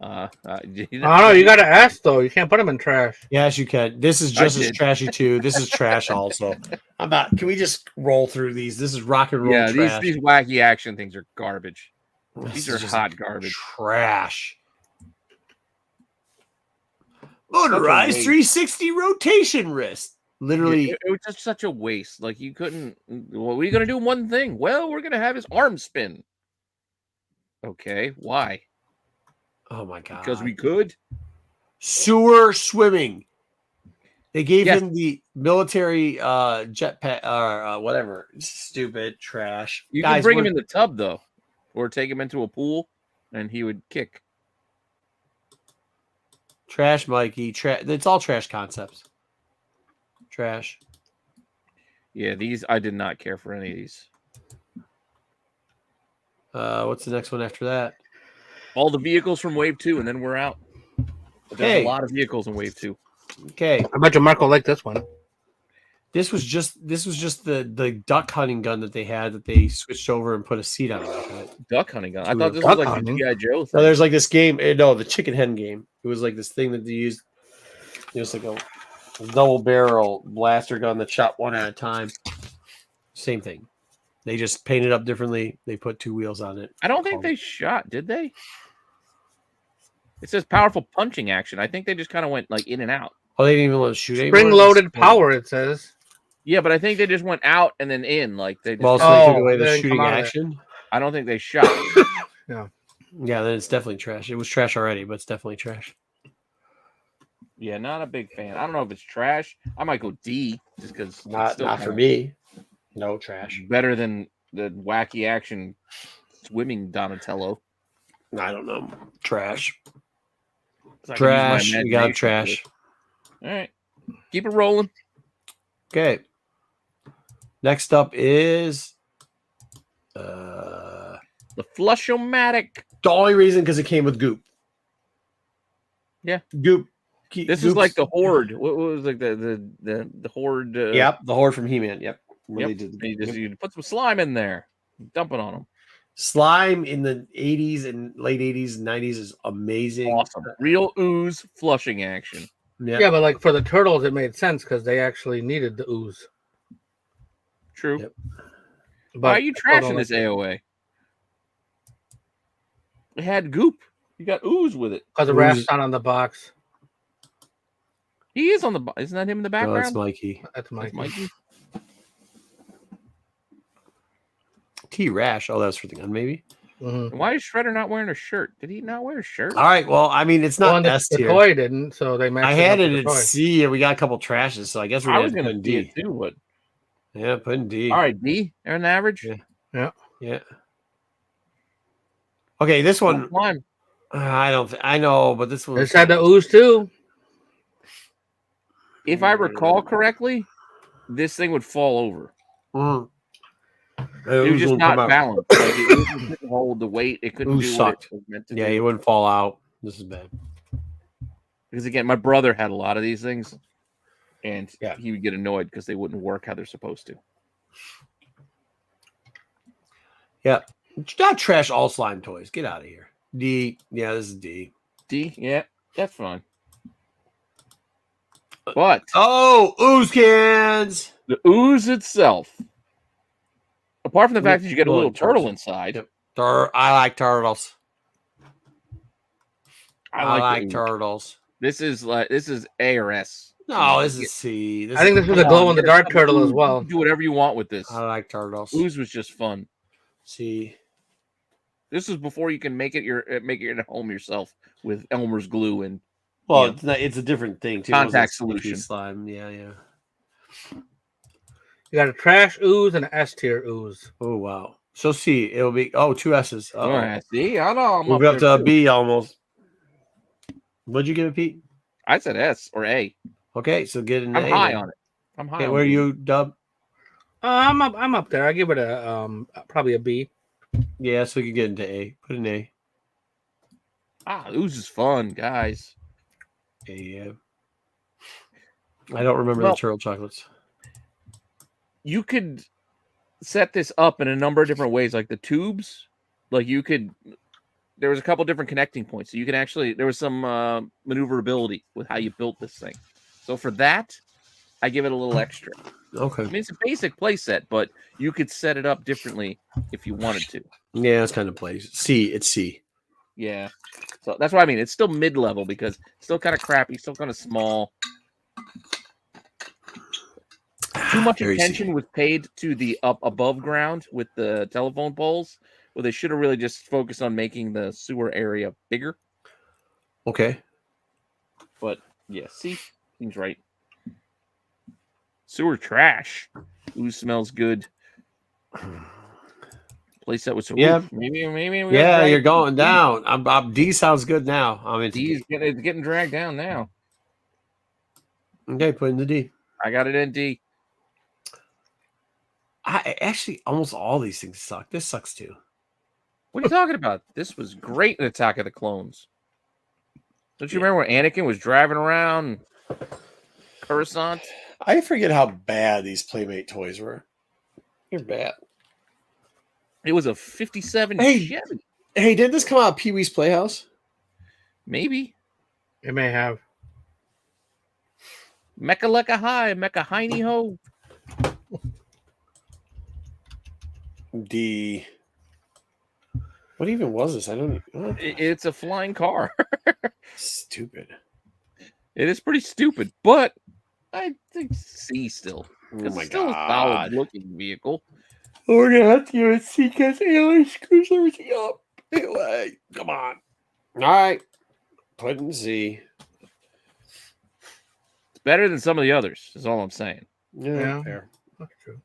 I don't know. You got to ask though. You can't put them in trash. Yes, you can. This is just as trashy too. This is trash also. Can we just roll through these? This is rock and roll Yeah, trash. these wacky action things are garbage. This These is are just hot garbage. Trash. Motorized waste. 360 rotation wrist. Literally, It was just such a waste. Like you couldn't. What were you gonna do? One thing. Well, we're gonna have his arm spin. Okay, why? oh my god. Because we could. Sewer swimming. They gave Yes. him the military jetpack or whatever. Stupid trash. You Guys, could bring him we're- in the tub though, or take him into a pool, and he would kick. Trash, Mikey. It's all trash concepts. Trash. Yeah, these I did not care for any of these. What's the next one after that? All the vehicles from Wave 2, and then we're out. But there's Okay. a lot of vehicles in Wave 2. Okay. I bet you Marco liked this one. This was just the duck hunting gun that they had that they switched over and put a seat on it. Duck hunting gun. I thought this Duck was like hunting? the G.I. Joe No, thing. there's like this game. No, the chicken hen game. It was like this thing that they used. It was like a double barrel blaster gun that shot one at a time. Same thing. They just painted up differently. They put two wheels on it. I don't think they shot, did they? It says powerful punching action. I think they just kind of went like in and out. Oh, they didn't even let us shoot anymore? Spring-loaded power, it says. Yeah, but I think they just went out and then in. Like they just. Well, so they took Oh, away they the didn't shooting come out of it. action. I don't think they shot. Yeah, then it's definitely trash. It was trash already, but it's definitely trash. Yeah, not a big fan. I don't know if it's trash. I might go D just because. Not for me. No trash. Better than the wacky action swimming Donatello. I don't know. Trash. So I can use my Trash. You got imagination trash. for it. All right, keep it rolling. Okay. Next up is the The Flush-O-Matic. only reason because it came with Goop. Yeah. Goop. This is like the Horde. What was like the Horde? Yep, the Horde from He-Man. Yep. When Yep. they did You put some slime in there, dump it on them. Slime in the 80s and late 80s and 90s is amazing. Awesome, real ooze flushing action. Yep. Yeah, but like for the turtles, it made sense because they actually needed the ooze. True. Yep. But Why are you I don't trashing like this AOA? It had goop. You got ooze with it. because the Ooze. raf's not on the box. He is on the. Isn't that him in the No, background? it's Mikey. That's That's my Mikey. T-Rash. Oh, that's for the gun, maybe. Why is Shredder not wearing a shirt? Did he not wear a shirt? All right. Well, I mean, it's not the S the tier. toy didn't, so they matched I had up it with at the toy. C, and we got a couple trashes, so I guess we're I was gonna gonna put in D D. it too, but Yeah, put in D. all right, D. They're an average. Yeah. Yeah. Okay, this one. Slime. I know, but this one. This had the ooze too. If I recall correctly, this thing would fall over. Mm. It was just not balanced. Like it couldn't hold the weight. It couldn't Ooh, do sucked. what it was meant to Yeah, do. he wouldn't fall out. This is bad. Because again, my brother had a lot of these things, and Yeah. he would get annoyed because they wouldn't work how they're supposed to. Yeah. Not trash all slime toys. Get out of here. D. Yeah, this is D. D, yeah, that's fine. But Oh, ooze cans. the ooze itself, apart from the fact that you get a little Little turtle turtle. inside, Yep. I like turtles. I I like like the ooze. turtles. This is A or S. No, this is C. I think this was a Come glow on, in the get dark some turtle as ooze. well. You can do whatever you want with this. I like turtles. Ooze was just fun. C. This is before you can make it at home yourself with Elmer's glue and Well, Yeah. it's not. It's a different thing too. Contact It wasn't solution. slime. Yeah, yeah. You got a trash ooze and an S tier ooze. Oh wow. So C. It'll be two S's. all right. See, I know. I'm Move up to there a too. B almost. What'd you give it, Pete? I said S or A. Okay, so get an I'm A. high then. on it. I'm high. Okay, on where are it. you, Dub? I'm up there. I give it a probably a B. Yeah, so you can get into A. Put an A. Ooze is fun, guys. A. Yeah. I don't remember Well- the turtle chocolates. You could set this up in a number of different ways, like the tubes. Like you could there was a couple different connecting points. So you can actually, there was some maneuverability with how you built this thing. So for that, I give it a little extra. Okay. I mean, it's a basic play set, but you could set it up differently if you wanted to. Yeah, it's kind of plays. It's C. Yeah. So that's what I mean. It's still mid-level because it's still kind of crappy, still kind of small. Too much Very attention C. was paid to the up above ground with the telephone poles. Well, they should have really just focused on making the sewer area bigger. Okay. But yeah, see, seems right. Sewer trash. Ooh, smells good. Playset with some. Yeah. Ooh, maybe. Yeah, you're going down. D sounds good now. I'm into D's D. it's getting dragged down now. Okay, put in the D. I got it in D. I actually almost all these things suck. This sucks too. What are you talking about? This was great in Attack of the Clones. Don't you remember when Anakin was driving around Coruscant? I forget how bad these Playmate toys were. They're bad. It was a 57 Hey. Chevy. Hey, did this come out of Pee Wee's Playhouse? Maybe. It may have. Mecca lecca high, Mecca hiney ho. D. What even was this? I don't even. It's a flying car. Stupid. It is pretty stupid, but I think C still. Oh It's my still a god. solid looking vehicle. We're gonna have to give it C because Alien screws everything up. Anyway, come on. All right. Put in C. It's better than some of the others, is all I'm saying. Yeah. Fair. That's true.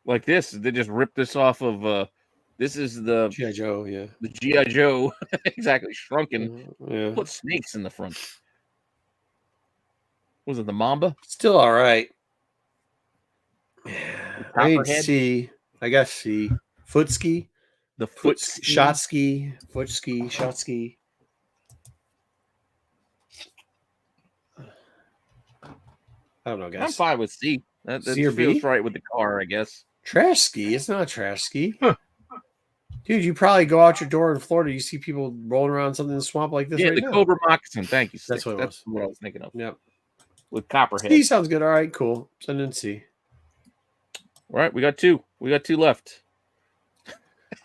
Like this, they just ripped this off of this is the G.I. Joe, yeah. the G.I. Joe exactly shrunken. Yeah. Put snakes in the front. Was it the Mamba? Still all right. I need Copperhead? C. I guess C. Foot ski. The foot Shot ski. Foot ski. Shot ski. I don't know, guys. I'm fine with C. That C or feels B? right with the car, I guess. Trash ski. It's not a trash ski. Huh. Dude, you probably go out your door in Florida. You see people rolling around something in the swamp like this Yeah, right the now. Cobra Moccasin. Thank you. That's Sticks. what it That's was. what I was thinking of. Yep. With Copperhead. C sounds good. All right, cool. Send in C. All right, we got two. We got two left.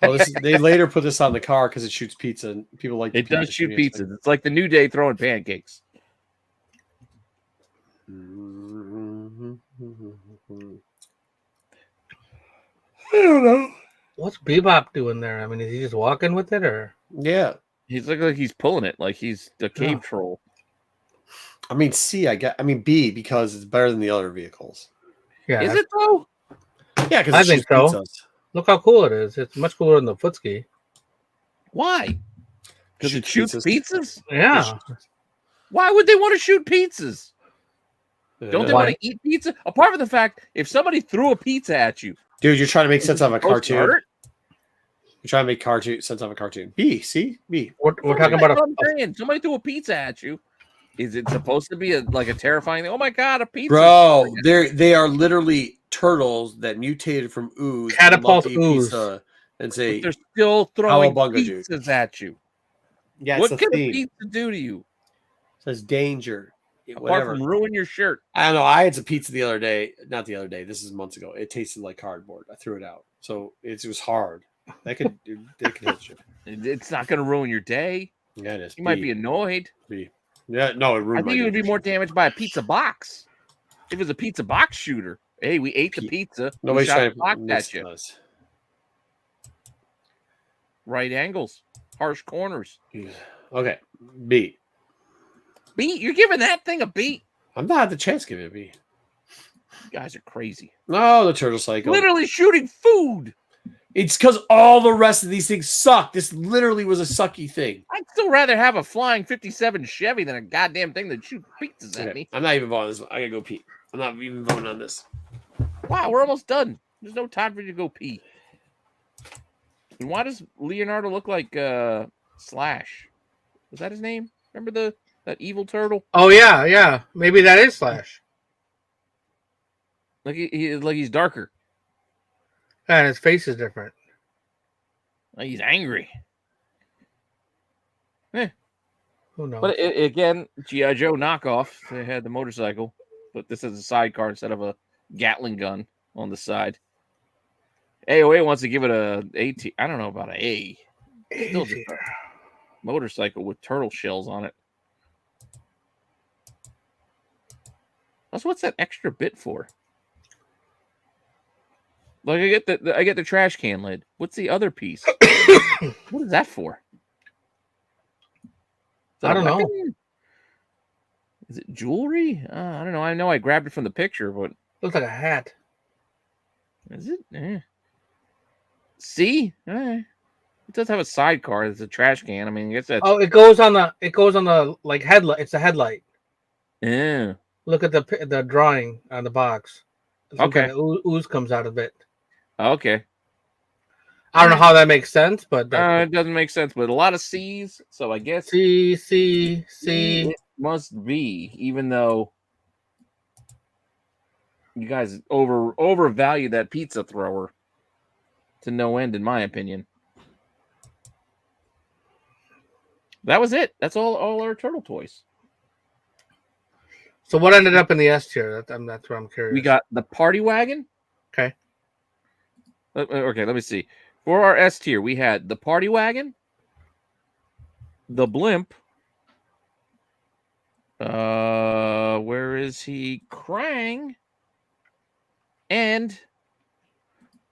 Oh, they later put this on the car because it shoots pizza. And people like the It does pizza shoot shooting pizzas. It's like the New Day throwing pancakes. aspect. I don't know. What's Bebop doing there? I mean, is he just walking with it, or? Yeah. He's looking like he's pulling it, like he's the cave Yeah. troll. I mean, C, I mean, B, because it's better than the other vehicles. Yeah, Is it though? Yeah, because I it think shoots so. pizzas. Look how cool it is. It's much cooler than the foot ski. Why? Because it shoots pizzas? Yeah. Why would they want to shoot pizzas? Don't they Why? want to eat pizza? Apart from the fact, if somebody threw a pizza at you, Dude, you're trying to make sense out of a supposed to cartoon. hurt? You're trying to make sense out of a cartoon. B, C, B. We're talking That's about what I'm saying. Somebody threw a pizza at you. Is it supposed to be like a terrifying thing? Oh my god, a pizza! Bro, they are literally turtles that mutated from ooze. and Catapult love to eat ooze. pizza and But say, they're still throwing Cowabunga, dude. pizzas at you. yeah, What it's can the a theme. pizza do to you? It says danger. Apart Whatever. from ruin your shirt. I don't know. I had some pizza the other day. Not the other day. This is months ago. It tasted like cardboard. I threw it out. So it was hard. That could hit you. It's not going to ruin your day. Yeah, it is. You might be annoyed. B. Yeah, no, it I ruined think you would be more damaged by a pizza box. If it was a pizza box shooter, hey, we ate the pizza. Nobody's we shot trying the box to at you. us. Right angles, harsh corners. Okay, B. B, you're giving that thing a B. I'm not the chance giving it a B. You guys are crazy. No, the turtle cycle. Literally shooting food. It's because all the rest of these things suck. This literally was a sucky thing. I'd still rather have a flying 57 Chevy than a goddamn thing that shoots pizzas at me. I'm not even voting on this one. I gotta go pee. I'm not even voting on this. Wow, we're almost done. There's no time for you to go pee. And why does Leonardo look like Slash? Was that his name? Remember that evil turtle? Oh yeah. Maybe that is Slash. Like he's darker. And his face is different. Like he's angry. Who knows? But again, G.I. Joe knockoff. They had the motorcycle, but this is a sidecar instead of a Gatling gun on the side. AOA wants to give it a A. I don't know about an A. Still just a motorcycle with turtle shells on it. Also, what's that extra bit for? Like I get the trash can lid. What's the other piece? What is that for? I don't know. Is it jewelry? I don't know. I know I grabbed it from the picture, but Looks like a hat. is it? See, it does have a sidecar. It's a trash can. I mean, I guess that's. Oh, it goes on the like headlight. It's a headlight. Yeah. Look at the drawing on the box. Some Okay. kind of ooze comes out of it. Okay. I don't know how that makes sense, but It doesn't make sense, but a lot of C's, so I guess C. it must be, even though you guys overvalue that pizza thrower to no end, in my opinion. That was it. That's all our turtle toys. So what ended up in the S tier? That's what I'm curious. We got the party wagon. Okay. Okay, let me see. For our S tier, we had the party wagon, the blimp. Where is he? Krang and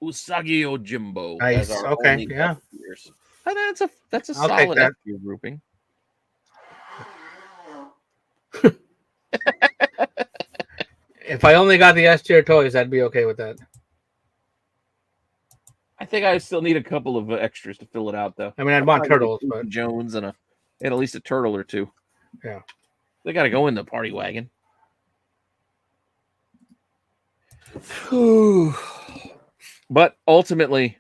Usagi Yojimbo. Nice. As our Okay, only yeah. S tiers. And that's a I'll take solid that. S tier grouping. If I only got the S tier toys, I'd be okay with that. I think I still need a couple of extras to fill it out, though. I mean, I'd want turtles, but Jones and at least a turtle or two. Yeah. They got to go in the party wagon. But ultimately,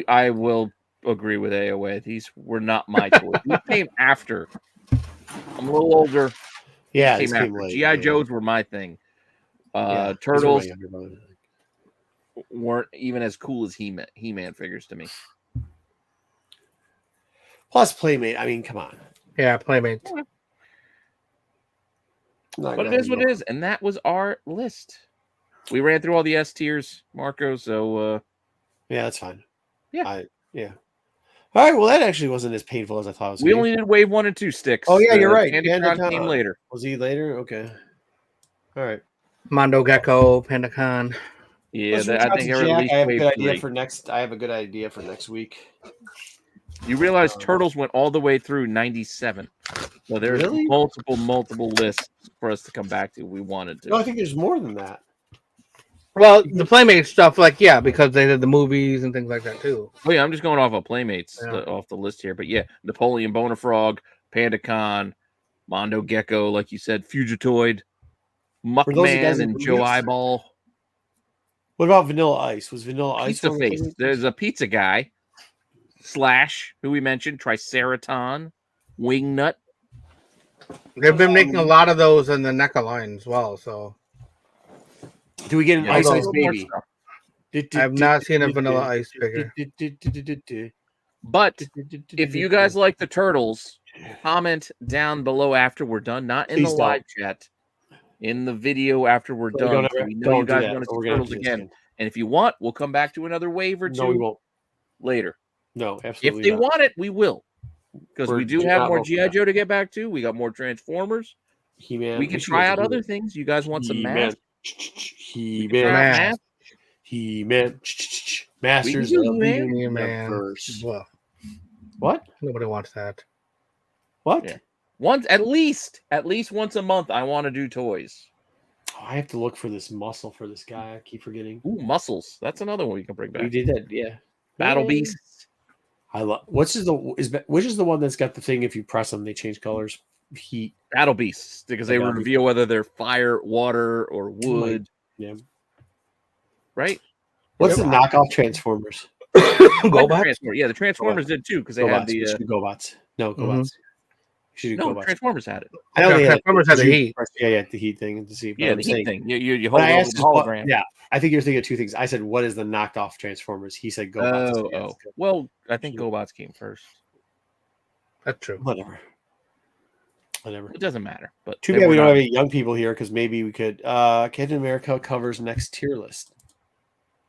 I will agree with AOA. These were not my toys. These came after. I'm a little older. Yeah, Came after. G.I. Joes were my thing. Turtles weren't even as cool as He-Man figures to me. Plus Playmate. I mean, come on. yeah, Playmates. But it is what it is, and that was our list. We ran through all the S tiers, Marco. So yeah, that's fine. Yeah. Yeah. All right. Well, that actually wasn't as painful as I thought it was. We only did wave 1 and 2 sticks. Oh yeah, you're right. Pandacon came later. Was he later? Okay. All right. Mondo Gecko, Pandacon. Yeah, I I think Jack. I have a wave good idea 3. for next. I have a good idea for next week. You realize Turtles went all the way through 97. So there's Really? multiple lists for us to come back to if we wanted to. No, I think there's more than that. Well, the Playmates stuff, like, yeah, because they did the movies and things like that, too. Oh, yeah, I'm just going off of Playmates, Yeah. off the list here. But yeah, Napoleon Bonafrog, Pandacon, Mondo Gecko, like you said, Fugitoid, Muckman, and Joe Eyeball. What about Vanilla Ice? Was Vanilla Ice Pizza Face. There's a pizza guy. Slash, who we mentioned, Triceraton, Wingnut. They've been making a lot of those in the NECA line as well, so. Do we get an Ice Ice Baby? I have not seen a Vanilla Ice figure. But if you guys like the Turtles, comment down below after we're done. Not in the live chat, in the video after we're done. So we know you guys want to see Turtles again. And if you want, we'll come back to another wave or two. No, we won't. Later. No, absolutely. If they want it, we will. Because we do have more G.I. Joe to get back to. We got more Transformers. He-Man. We can try out other things. You guys want some masks? He-Man. He-Man. Masters of the Universe. What? Nobody wants that. What? Yeah. At least once a month, I want to do toys. Oh, I have to look for this muscle for this guy. I keep forgetting. Ooh, muscles. That's another one we can bring back. We did that, yeah. Battle Beasts. I love. Which is the one that's got the thing? If you press them, they change colors. Heat. Battle Beasts, because they reveal whether they're fire, water, or wood. Yeah. Right. What's the knockoff Transformers? GoBots. Yeah, the Transformers did too, because they had the GoBots. No, GoBots. No, Transformers had it. I know Transformers had the heat. Yeah, the heat thing to see. Yeah, the heat thing. You hold it the hologram. Yeah, I think you're thinking of two things. I said, "What is the knocked off Transformers?" He said, "GoBots." Oh. Well, I think GoBots came first. That's true. Whatever. Whatever. It doesn't matter. But Too bad we don't have any young people here because maybe we could. Captain America covers next tier list.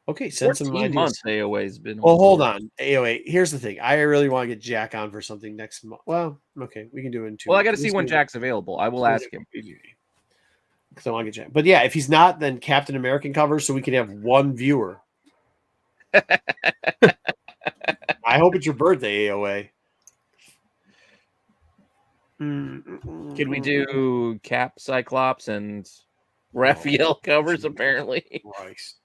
Okay, send some 14 ideas. months AOA's been. Well, hold on. AOA. Here's the thing. I really want to get Jack on for something next month. Well, okay, we can do it in 2 Well, I got to see when Jack's available. I will ask him. Because I want to get Jack. But yeah, if he's not, then Captain American covers so we can have one viewer. I hope it's your birthday, AOA. Can we do Cap, Cyclops, and Raphael covers? Apparently, Christ.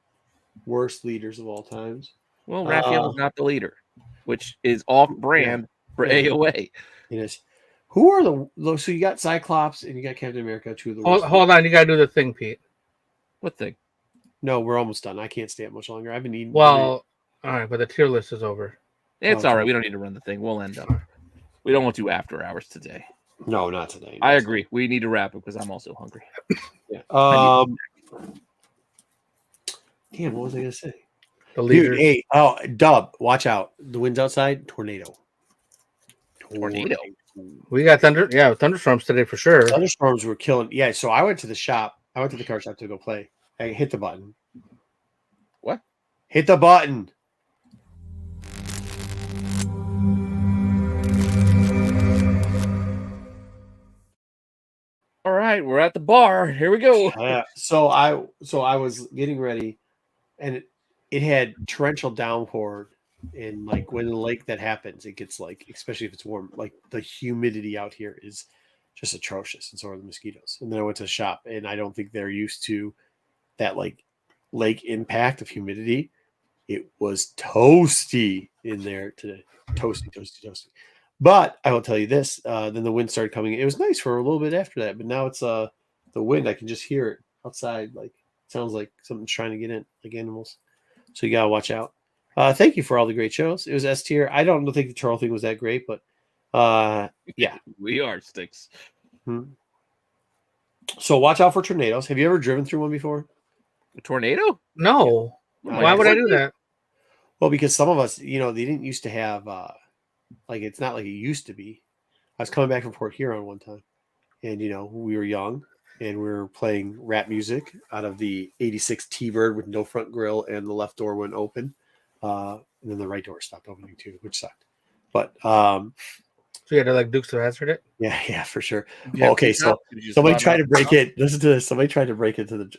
Worst leaders of all times. well, Raphael is not the leader, which is off-brand for AOA. It is. Who are the? So you got Cyclops and you got Captain America. Two of the. Hold on, you gotta do the thing, Pete. What thing? No, we're almost done. I can't stay up much longer. I've been eating. Well, all right, but the tier list is over. It's all right. We don't need to run the thing. We'll end up. We don't want to do after hours today. No, not today. I agree. We need to wrap it because I'm also hungry. Yeah. Damn, what was I gonna say? The leader. Dude, hey, Dub, watch out. The wind's outside. Tornado. We got thunderstorms today for sure. Thunderstorms were killing. Yeah, so I went to the shop. I went to the car shop to go play. I hit the button. What? Hit the button. All right, we're at the bar. Here we go. Yeah. So I was getting ready, and it had torrential downpour, and like when the lake that happens, it gets like, especially if it's warm, like the humidity out here is just atrocious, and so are the mosquitoes. And then I went to the shop, and I don't think they're used to that like lake impact of humidity. It was toasty in there today, toasty. But I will tell you this: then the wind started coming. It was nice for a little bit after that, but now it's the wind. I can just hear it outside. Like it sounds like something's trying to get in, like animals. So you gotta watch out. Thank you for all the great shows. It was S tier. I don't think the turtle thing was that great, but yeah, we are sticks. So watch out for tornadoes. Have you ever driven through one before? A tornado? No. Why would I do that? Well, because some of us, they didn't used to have like it's not like it used to be. I was coming back from Port Huron one time, and we were young and we were playing rap music out of the '86 T-Bird with no front grille, and the left door wouldn't open, and then the right door stopped opening too, which sucked. But so you had to like Dukes of Hazzard it? Yeah, for sure. Yeah, Okay, so somebody tried to break it. Listen to this. Somebody tried to break into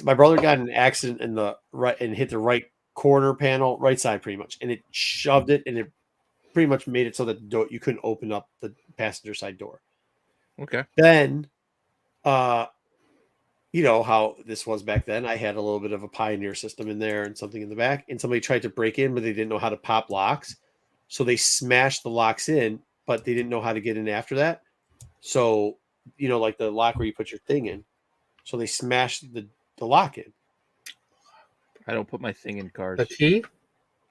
my brother got in an accident in the right and hit the right corner panel, right side pretty much, and it shoved it, and it pretty much made it so that the door, you couldn't open up the passenger side door. Okay. Then you know how this was back then. I had a little bit of a Pioneer system in there and something in the back, and somebody tried to break in, but they didn't know how to pop locks, so they smashed the locks in, but they didn't know how to get in after that. So like the lock where you put your thing in, so they smashed the lock in. I don't put my thing in cars. The key?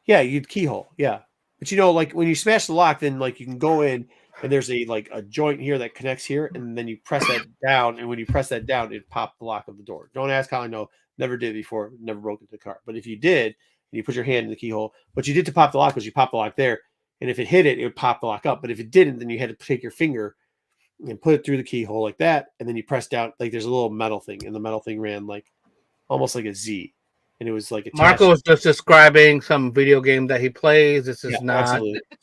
Yeah, you'd keyhole. Yeah. But like when you smash the lock, then like you can go in and there's a joint here that connects here, and then you press that down, and when you press that down, it popped the lock of the door. Don't ask how I know. Never did it before. Never broke into the car. But if you did, and you put your hand in the keyhole, what you did to pop the lock was you popped the lock there, and if it hit it, it would pop the lock up. But if it didn't, then you had to take your finger and put it through the keyhole like that, and then you press down. Like there's a little metal thing, and the metal thing ran like almost like a Z. And it was like Marco was just describing some video game that he plays. This is not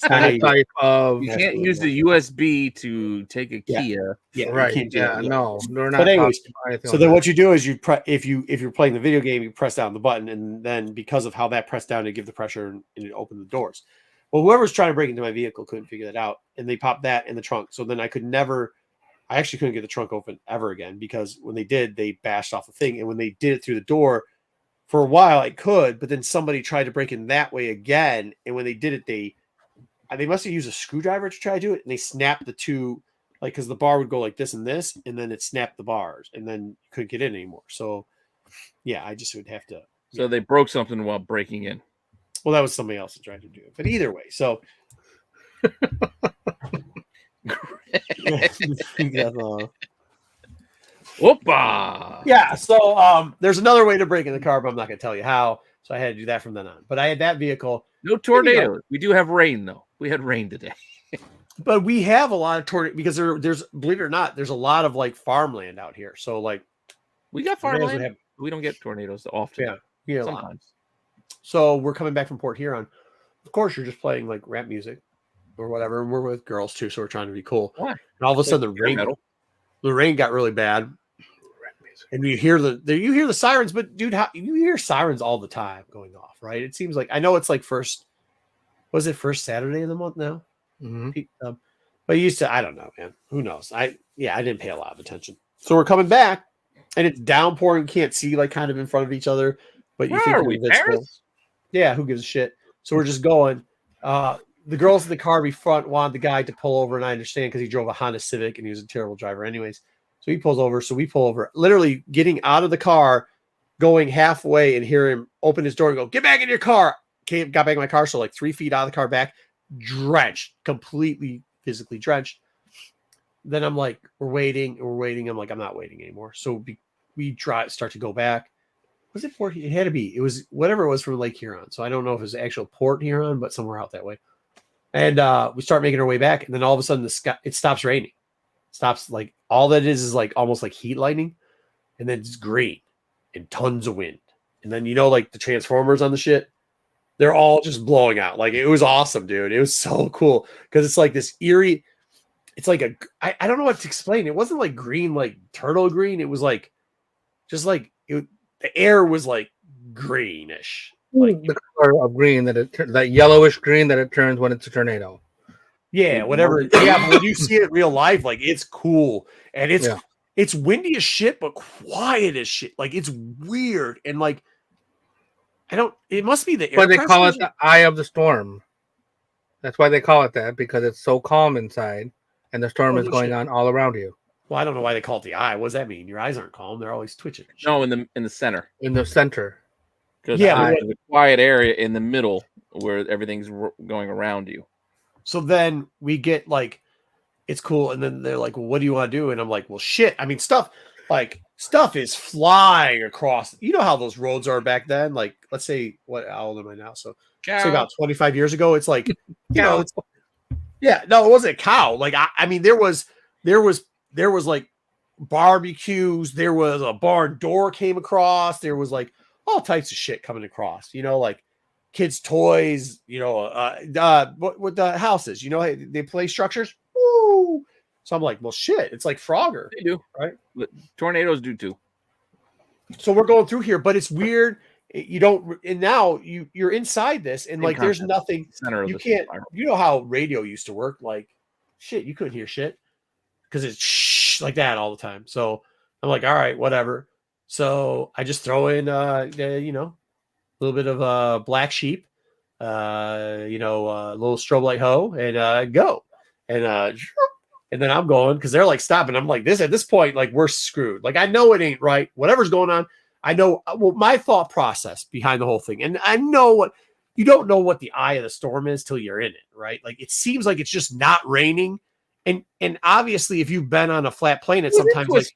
any type of. You can't use the USB to take a Kia. Yeah, right. Yeah, no, we're not. But anyways, so then what you do is if you're playing the video game, you press down the button, and then because of how that pressed down, it give the pressure and it opened the doors. Well, whoever's trying to break into my vehicle couldn't figure that out, and they popped that in the trunk. So then I actually couldn't get the trunk open ever again, because when they did, they bashed off the thing, and when they did it through the door. For a while, I could, but then somebody tried to break in that way again. And when they did it, they must have used a screwdriver to try to do it. And they snapped the two, like, because the bar would go like this, and then it snapped the bars, and then you couldn't get in anymore. So, yeah, I just would have to. So they broke something while breaking in. Well, that was somebody else that tried to do it. But either way, so. Whoopa! Yeah, so there's another way to break in the car, but I'm not going to tell you how. So I had to do that from then on. But I had that vehicle. No tornado. We do have rain, though. We had rain today. But we have a lot of tornado because there's believe it or not, there's a lot of like farmland out here. So like We got farmland. We don't get tornadoes often. Yeah, sometimes. So we're coming back from Port Huron. Of course, you're just playing like rap music or whatever, and we're with girls too, so we're trying to be cool. Why? And all of a sudden, the rain got really bad, and you hear the sirens. But dude, you hear sirens all the time going off, right? It seems like I know it's like first Saturday of the month now. Mm-hmm. But you used to, I don't know, man. Who knows? I didn't pay a lot of attention. So we're coming back, and it's downpouring. You can't see like kind of in front of each other, but you think are we, Paris? Yeah, who gives a shit? So we're just going. The girls in the car be front wanted the guy to pull over, and I understand because he drove a Honda Civic and he was a terrible driver anyways. So he pulls over. So we pull over, literally getting out of the car, going halfway and hear him open his door and go, "Get back in your car." Got back in my car. So like 3 feet out of the car back, drenched, completely physically drenched. Then I'm like, we're waiting. I'm like, I'm not waiting anymore. So we start to go back. Was it Port? It had to be. It was whatever it was from Lake Huron. So I don't know if it was actual Port Huron, but somewhere out that way. And we start making our way back, and then all of a sudden it stops raining. Stops, like all that is like almost like heat lightning, and then it's green and tons of wind. And then like the transformers on the shit, they're all just blowing out. Like it was awesome, dude. It was so cool because it's like this eerie. It's like I don't know what to explain. It wasn't like green, like turtle green. It was like just like the air was like greenish. Like the color of green that yellowish green that it turns when it's a tornado. Yeah, whatever. Yeah, but when you see it in real life, like it's cool and it's windy as shit, but quiet as shit. Like it's weird and like it must be the air. But they call it the eye of the storm. That's why they call it that, because it's so calm inside and the storm is going on all around you. Well, I don't know why they call it the eye. What does that mean? Your eyes aren't calm; they're always twitching. No, in the center. In the center. Because the quiet area in the middle where everything's going around you. So then we get like, it's cool. And then they're like, well, what do you want to do? And I'm like, well, shit. I mean, stuff is flying across. You know how those roads are back then? Like, let's say, how old am I now? So say about 25 years ago, it's like, no, it wasn't a cow. Like, I mean, there was like barbecues. There was a barn door came across. There was like all types of shit coming across, like kids' toys, with the houses, they play structures. Woo! So I'm like, well, shit, it's like Frogger. They do, right? Tornadoes do too. So we're going through here, but it's weird. And now you're inside this, and like there's nothing. You can't. You know how radio used to work? Like, shit, you couldn't hear shit because it's shh like that all the time. So I'm like, all right, whatever. So I just throw in, a little bit of black sheep, a little strobe light hoe, and go, and then I'm going because they're like stopping. I'm like at this point, like we're screwed. Like I know it ain't right. Whatever's going on, I know. Well, my thought process behind the whole thing, and I know you don't know what the eye of the storm is till you're in it, right? Like it seems like it's just not raining, and obviously if you've been on a flat planet, sometimes like.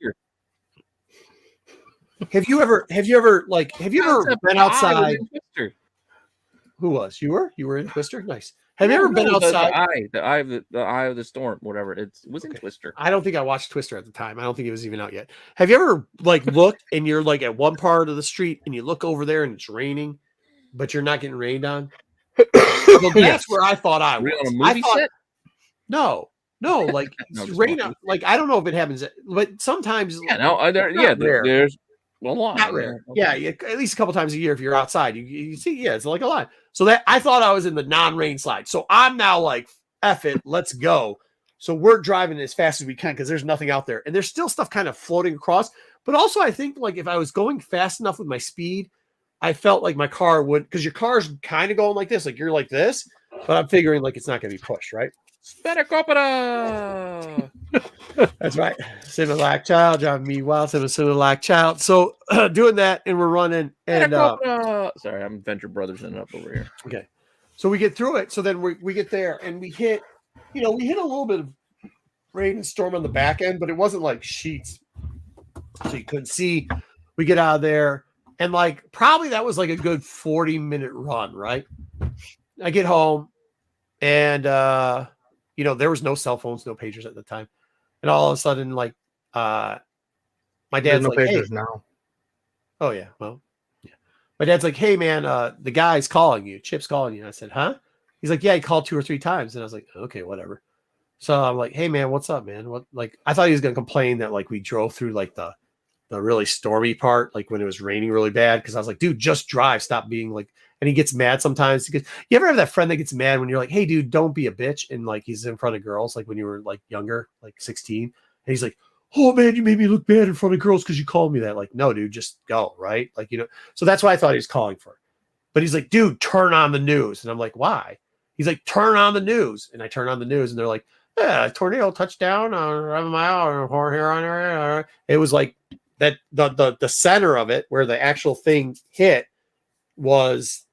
Have you ever been outside? Who was? You were in Twister? Nice. Have you ever been outside? The eye of the storm, whatever. It was in Twister. I don't think I watched Twister at the time. I don't think it was even out yet. Have you ever like looked and you're like at one part of the street and you look over there and it's raining, but you're not getting rained on? Well, that's where I thought I was. On a movie set? No, like it's rain out. Like I don't know if it happens, but sometimes. Yeah, no, there's. Well, not rare. Yeah, at least a couple times a year if you're outside. You see, it's like a lot. So that I thought I was in the non-rain slide. So I'm now like, F it, let's go. So we're driving as fast as we can because there's nothing out there. And there's still stuff kind of floating across. But also I think like if I was going fast enough with my speed, I felt like my car would, because your car's kind of going like this, like you're like this, but I'm figuring like it's not going to be pushed, right? Spenacopita! That's right. Similar like child, driving me wild, similar like child. So doing that, and we're running. And sorry, I'm Venture Brothers up over here. Okay, so we get through it. So then we get there, and we hit a little bit of rain and storm on the back end, but it wasn't like sheets, so you couldn't see. We get out of there, and like probably that was like a good 40-minute run, right? I get home, and there was no cell phones, no pagers at the time. And all of a sudden, like, my dad's no like, hey, pagers now. Oh yeah. Well, yeah. My dad's like, hey man, the guy's calling you. Chip's calling you. And I said, huh? He's like, yeah, he called 2 or 3 times. And I was like, okay, whatever. So I'm like, hey man, what's up, man? What, like, I thought he was gonna complain that like we drove through like the really stormy part, like when it was raining really bad. Cause I was like, dude, just drive, stop being like, and he gets mad sometimes. Because you ever have that friend that gets mad when you're like, hey dude, don't be a bitch, and like he's in front of girls, like when you were like younger, like 16, and he's like, oh man, you made me look bad in front of girls because you called me that. Like, no, dude, just go, right? Like, so that's what I thought he was calling for. But he's like, dude, turn on the news. And I'm like, why? He's like, turn on the news. And I turn on the news and they're like, yeah, tornado touchdown on 11 mile or here on there. It was like that the center of it where the actual thing hit was,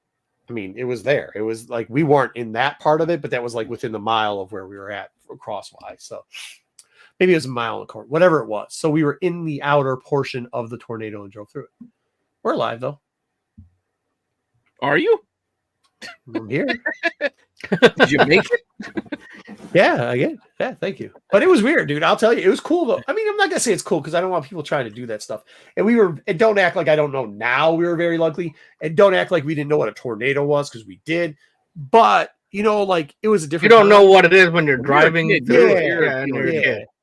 I mean, it was there. It was like we weren't in that part of it, but that was like within the mile of where we were at crosswise. So maybe it was a mile in the court, whatever it was. So we were in the outer portion of the tornado and drove through it. We're alive though. Are you? I'm here. Did you make it? Yeah, again. Yeah, thank you. But it was weird, dude. I'll tell you, it was cool though. I mean, I'm not gonna say it's cool because I don't want people trying to do that stuff. And don't act like I don't know now. We were very lucky, and don't act like we didn't know what a tornado was because we did. But like it was a different. You don't time. know what it is when you're driving.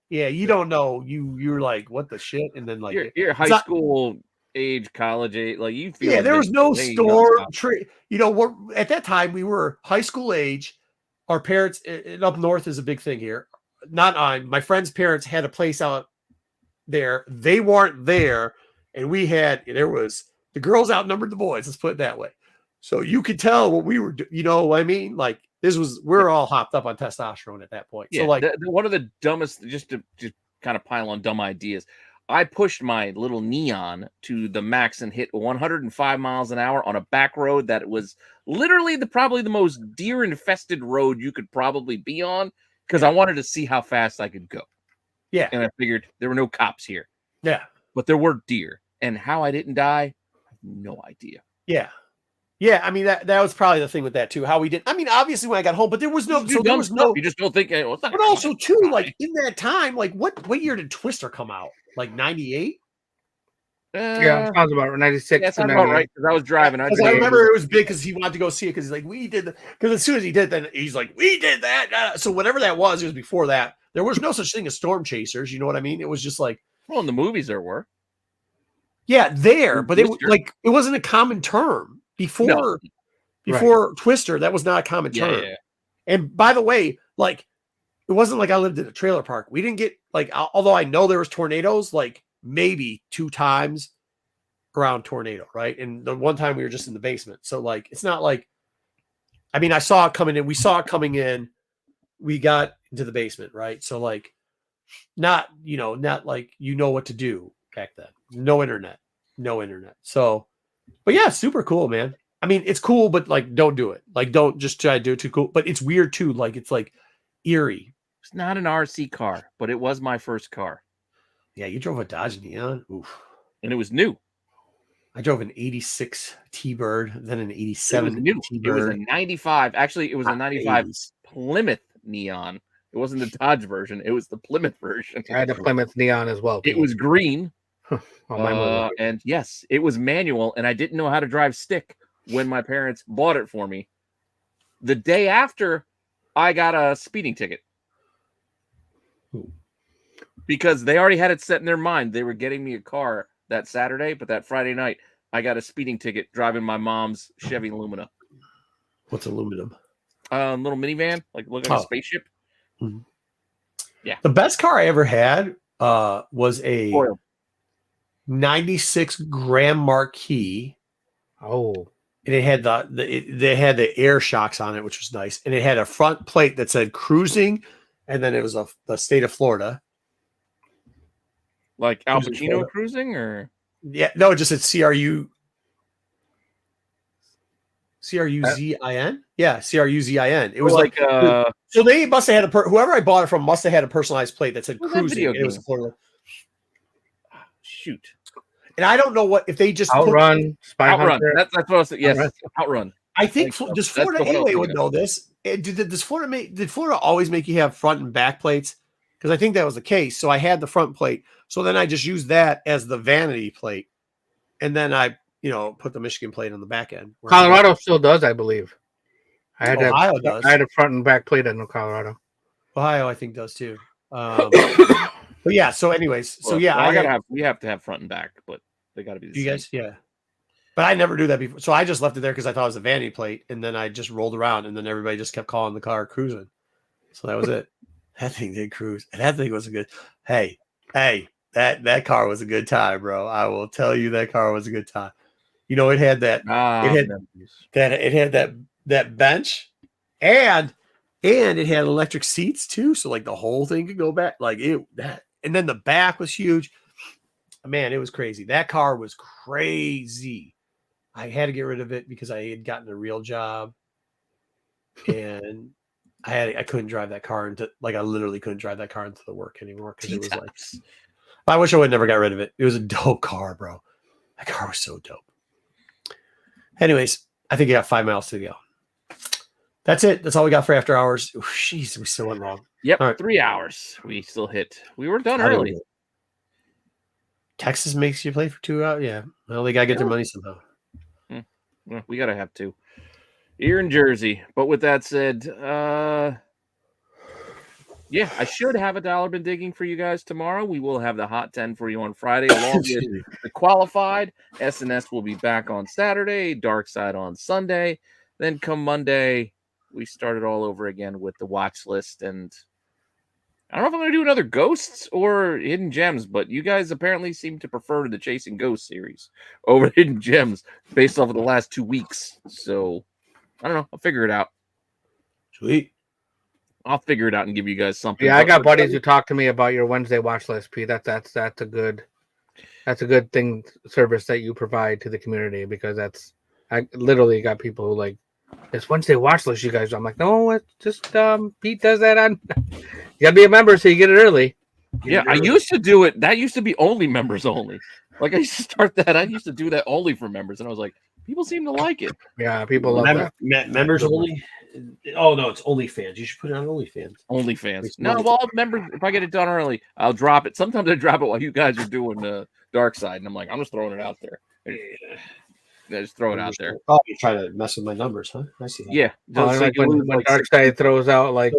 Yeah, you don't know. You're like, what the shit? And then like you're high school age, college age, like you feel. Yeah, there was no storm. We're at that time we were high school age. Our parents up north is a big thing here. My friend's parents had a place out there. They weren't there, and there was the girls outnumbered the boys. Let's put it that way. So you could tell what we were. You know what I mean? Like we're all hopped up on testosterone at that point. Yeah, so like one of the dumbest, just to kind of pile on dumb ideas. I pushed my little Neon to the max and hit 105 miles an hour on a back road that was literally probably the most deer infested road you could probably be on because I wanted to see how fast I could go. Yeah. And I figured there were no cops here. Yeah. But there were deer. And how I didn't die, I have no idea. Yeah. Yeah, I mean that was probably the thing with that too. How we did. I mean, obviously when I got home, but there was no. So there was no. You just don't think. Well, it's not but also too, like in that time, like what year did Twister come out? Like 98. Yeah, sounds about right. 96. Yeah, sounds about right. Because I was driving. I remember it was big because he wanted to go see it because he's like, we did. Because as soon as he did, then he's like, we did that. So whatever that was, it was before that. There was no such thing as storm chasers. You know what I mean? It was just like. Well, in the movies there were. Yeah, but it wasn't a common term before. No. Before Twister, that was not a common term. Yeah. And by the way, like it wasn't like I lived in a trailer park. We didn't get like, although I know there was tornadoes, like maybe 2 times around tornado, right? And the one time we were just in the basement. So like, it's not like, I mean, I saw it coming in. We saw it coming in. We got into the basement, right? So like, not like what to do back then. No internet. So, but yeah, super cool, man. I mean, it's cool, but like, don't do it. Like, don't just try to do it too cool. But it's weird too. Like, it's like eerie. It's not an RC car, but it was my first car. Yeah, you drove a Dodge Neon. Oof. And it was new. I drove an 86 T-Bird, then an 87 T-Bird. It was a 95. Actually, it was a 95 80s. Plymouth Neon. It wasn't the Dodge version. It was the Plymouth version. I had a Plymouth Neon as well. It was green. And yes, it was manual, and I didn't know how to drive stick when my parents bought it for me. The day after, I got a speeding ticket. Because they already had it set in their mind. They were getting me a car that Saturday, but that Friday night, I got a speeding ticket driving my mom's Chevy Lumina. What's aluminum? Little minivan, like looking like a spaceship. Mm-hmm. Yeah. The best car I ever had was a 96 Grand Marquis. Oh. And it had they had the air shocks on it, which was nice. And it had a front plate that said cruising, and then it was the state of Florida. Like Al Pacino cruising, or yeah, no, it just said CRUZIN. Yeah, CRUZIN. It was like so they must have had whoever I bought it from must have had a personalized plate that said cruising. And it was Florida. Shoot. And I don't know what if they just Outrun, Outrun. That's what I was saying. Yes, Outrun. I think just Florida anyway would know this. Did Florida always make you have front and back plates? Because I think that was the case. So I had the front plate. So then I just used that as the vanity plate, and then I put the Michigan plate on the back end. Colorado still does, I believe. I had Ohio does. I had a front and back plate in Colorado. Ohio, I think, does too. But yeah. So, anyways, we have to have front and back, but they got to be the you same. guys, yeah. But I never do that before. So I just left it there because I thought it was a vanity plate, and then I just rolled around, and then everybody just kept calling the car cruising. So that was it. That thing did cruise, and that thing was a good. Hey, that car was a good time, bro. I will tell you, that car was a good time. It had that. It had that bench, and it had electric seats too, so like the whole thing could go back, and then the back was huge. Man, it was crazy. That car was crazy. I had to get rid of it because I had gotten a real job, and I couldn't drive that car I literally couldn't drive that car into the work anymore because it was like. I wish I would never got rid of it. It was a dope car, bro. That car was so dope. Anyways, I think you got 5 miles to go. That's it. That's all we got for after hours. Jeez, we still went long. Yep, right. 3 hours. We still hit. We were done early. Texas makes you play for 2 hours. Yeah. Well, they gotta get their money somehow. Well, we gotta have to. Here in Jersey. But with that said, yeah, I should have a dollar bin digging for you guys tomorrow. We will have the hot 10 for you on Friday, along with the qualified. SNS will be back on Saturday, Dark Side on Sunday. Then come Monday, we start it all over again with the watch list. And I don't know if I'm going to do another Ghosts or Hidden Gems, but you guys apparently seem to prefer the Chasing Ghosts series over Hidden Gems based off of the last 2 weeks. So I don't know. I'll figure it out. Sweet. I'll figure it out and give you guys something. Yeah, I got buddies who talk to me about your Wednesday watch list, Pete. That's a good thing service that you provide to the community, because I literally got people who like, it's Wednesday watch list, you guys. I'm like, no, it's just Pete does that on. You gotta be a member so you get it early. I used to do it. That used to be only members only. Like I used to start that. I used to do that only for members, and I was like, people seem to like it. Yeah, people love that. Members only. Oh no, it's OnlyFans. You should put it on OnlyFans. OnlyFans. No, well, members. If I get it done early, I'll drop it. Sometimes I drop it while you guys are doing Dark Side, and I'm like, I'm just throwing it out there. Yeah, just throw it out there. Oh, you're trying to mess with my numbers, huh? I see that. Yeah. Like when Dark Side throws out like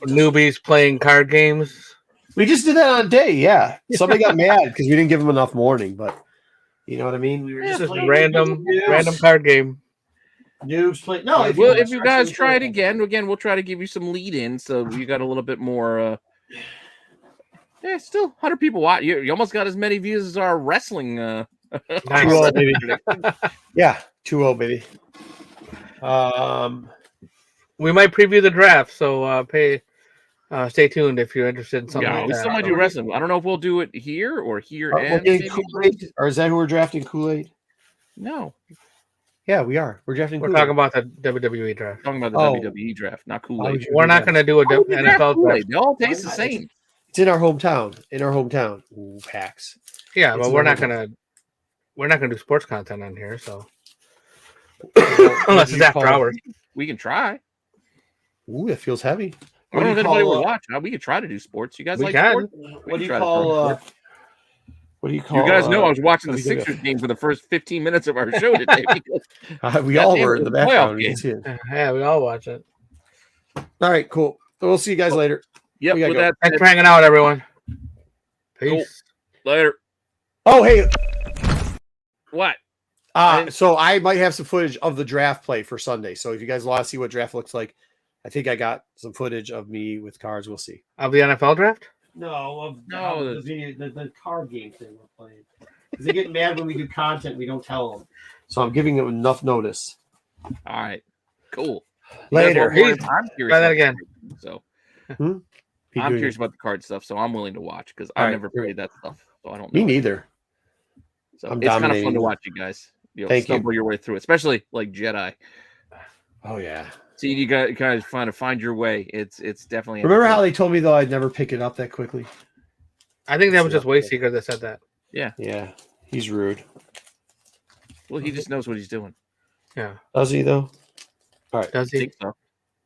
newbies playing card games. We just did that on a day, yeah. Somebody got mad because we didn't give them enough warning, but you know what I mean? We were just random card game. Noobs play. No, if you guys try it again, we'll try to give you some lead in, so you got a little bit more. Yeah, still 100 people watch. You almost got as many views as our wrestling. Nice. 2-0, baby. Yeah, 2-0, baby. We might preview the draft, so stay tuned if you're interested in something. Yeah, like we that. still might do wrestling. I don't know if we'll do it here or here. Or is that who we're drafting? Kool-Aid? No. Yeah, we are. We're drafting. We're talking about the WWE draft. Talking about the WWE draft, not Kool-Aid. We're not going to do a NFL draft. They all taste the same. It's in our hometown. Ooh, PAX. Yeah, but we're not gonna do sports content on here, so unless it's after hours. We can try. Ooh, it feels heavy. I don't know if anybody will watch. We could try to do sports. You guys like sports? What do you call? What do you call? You guys know I was watching the Sixers game for the first 15 minutes of our show today. Because we all were in the background. Yeah, we all watch it. All right, cool. So we'll see you guys later. Yep. Thanks for hanging out, everyone. Peace. Cool. Later. Oh, hey. What? So I might have some footage of the draft play for Sunday. So if you guys want to see what draft looks like, I think I got some footage of me with cards. We'll see. Of the NFL draft? No, the card game thing we're playing. Because they get mad when we do content, we don't tell them. So I'm giving them enough notice. All right. Cool. Later. I'm curious. Try that again. So I'm curious about the card stuff, so I'm willing to watch because I've never played that stuff. So I don't know. Me neither. So it's kind of fun to watch you guys. Stumble your way through it, especially like Jedi. Oh yeah. See, you guys find your way. It's definitely. Remember how they told me though I'd never pick it up that quickly? I think that was just Wayseeker that said that. Yeah. Yeah. He's rude. Well, he just knows what he's doing. Yeah. Does he though? All right. Does he? I think so.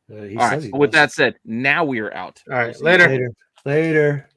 He All right. says he With does. that said, now we are out. All right, We'll see you later. Later.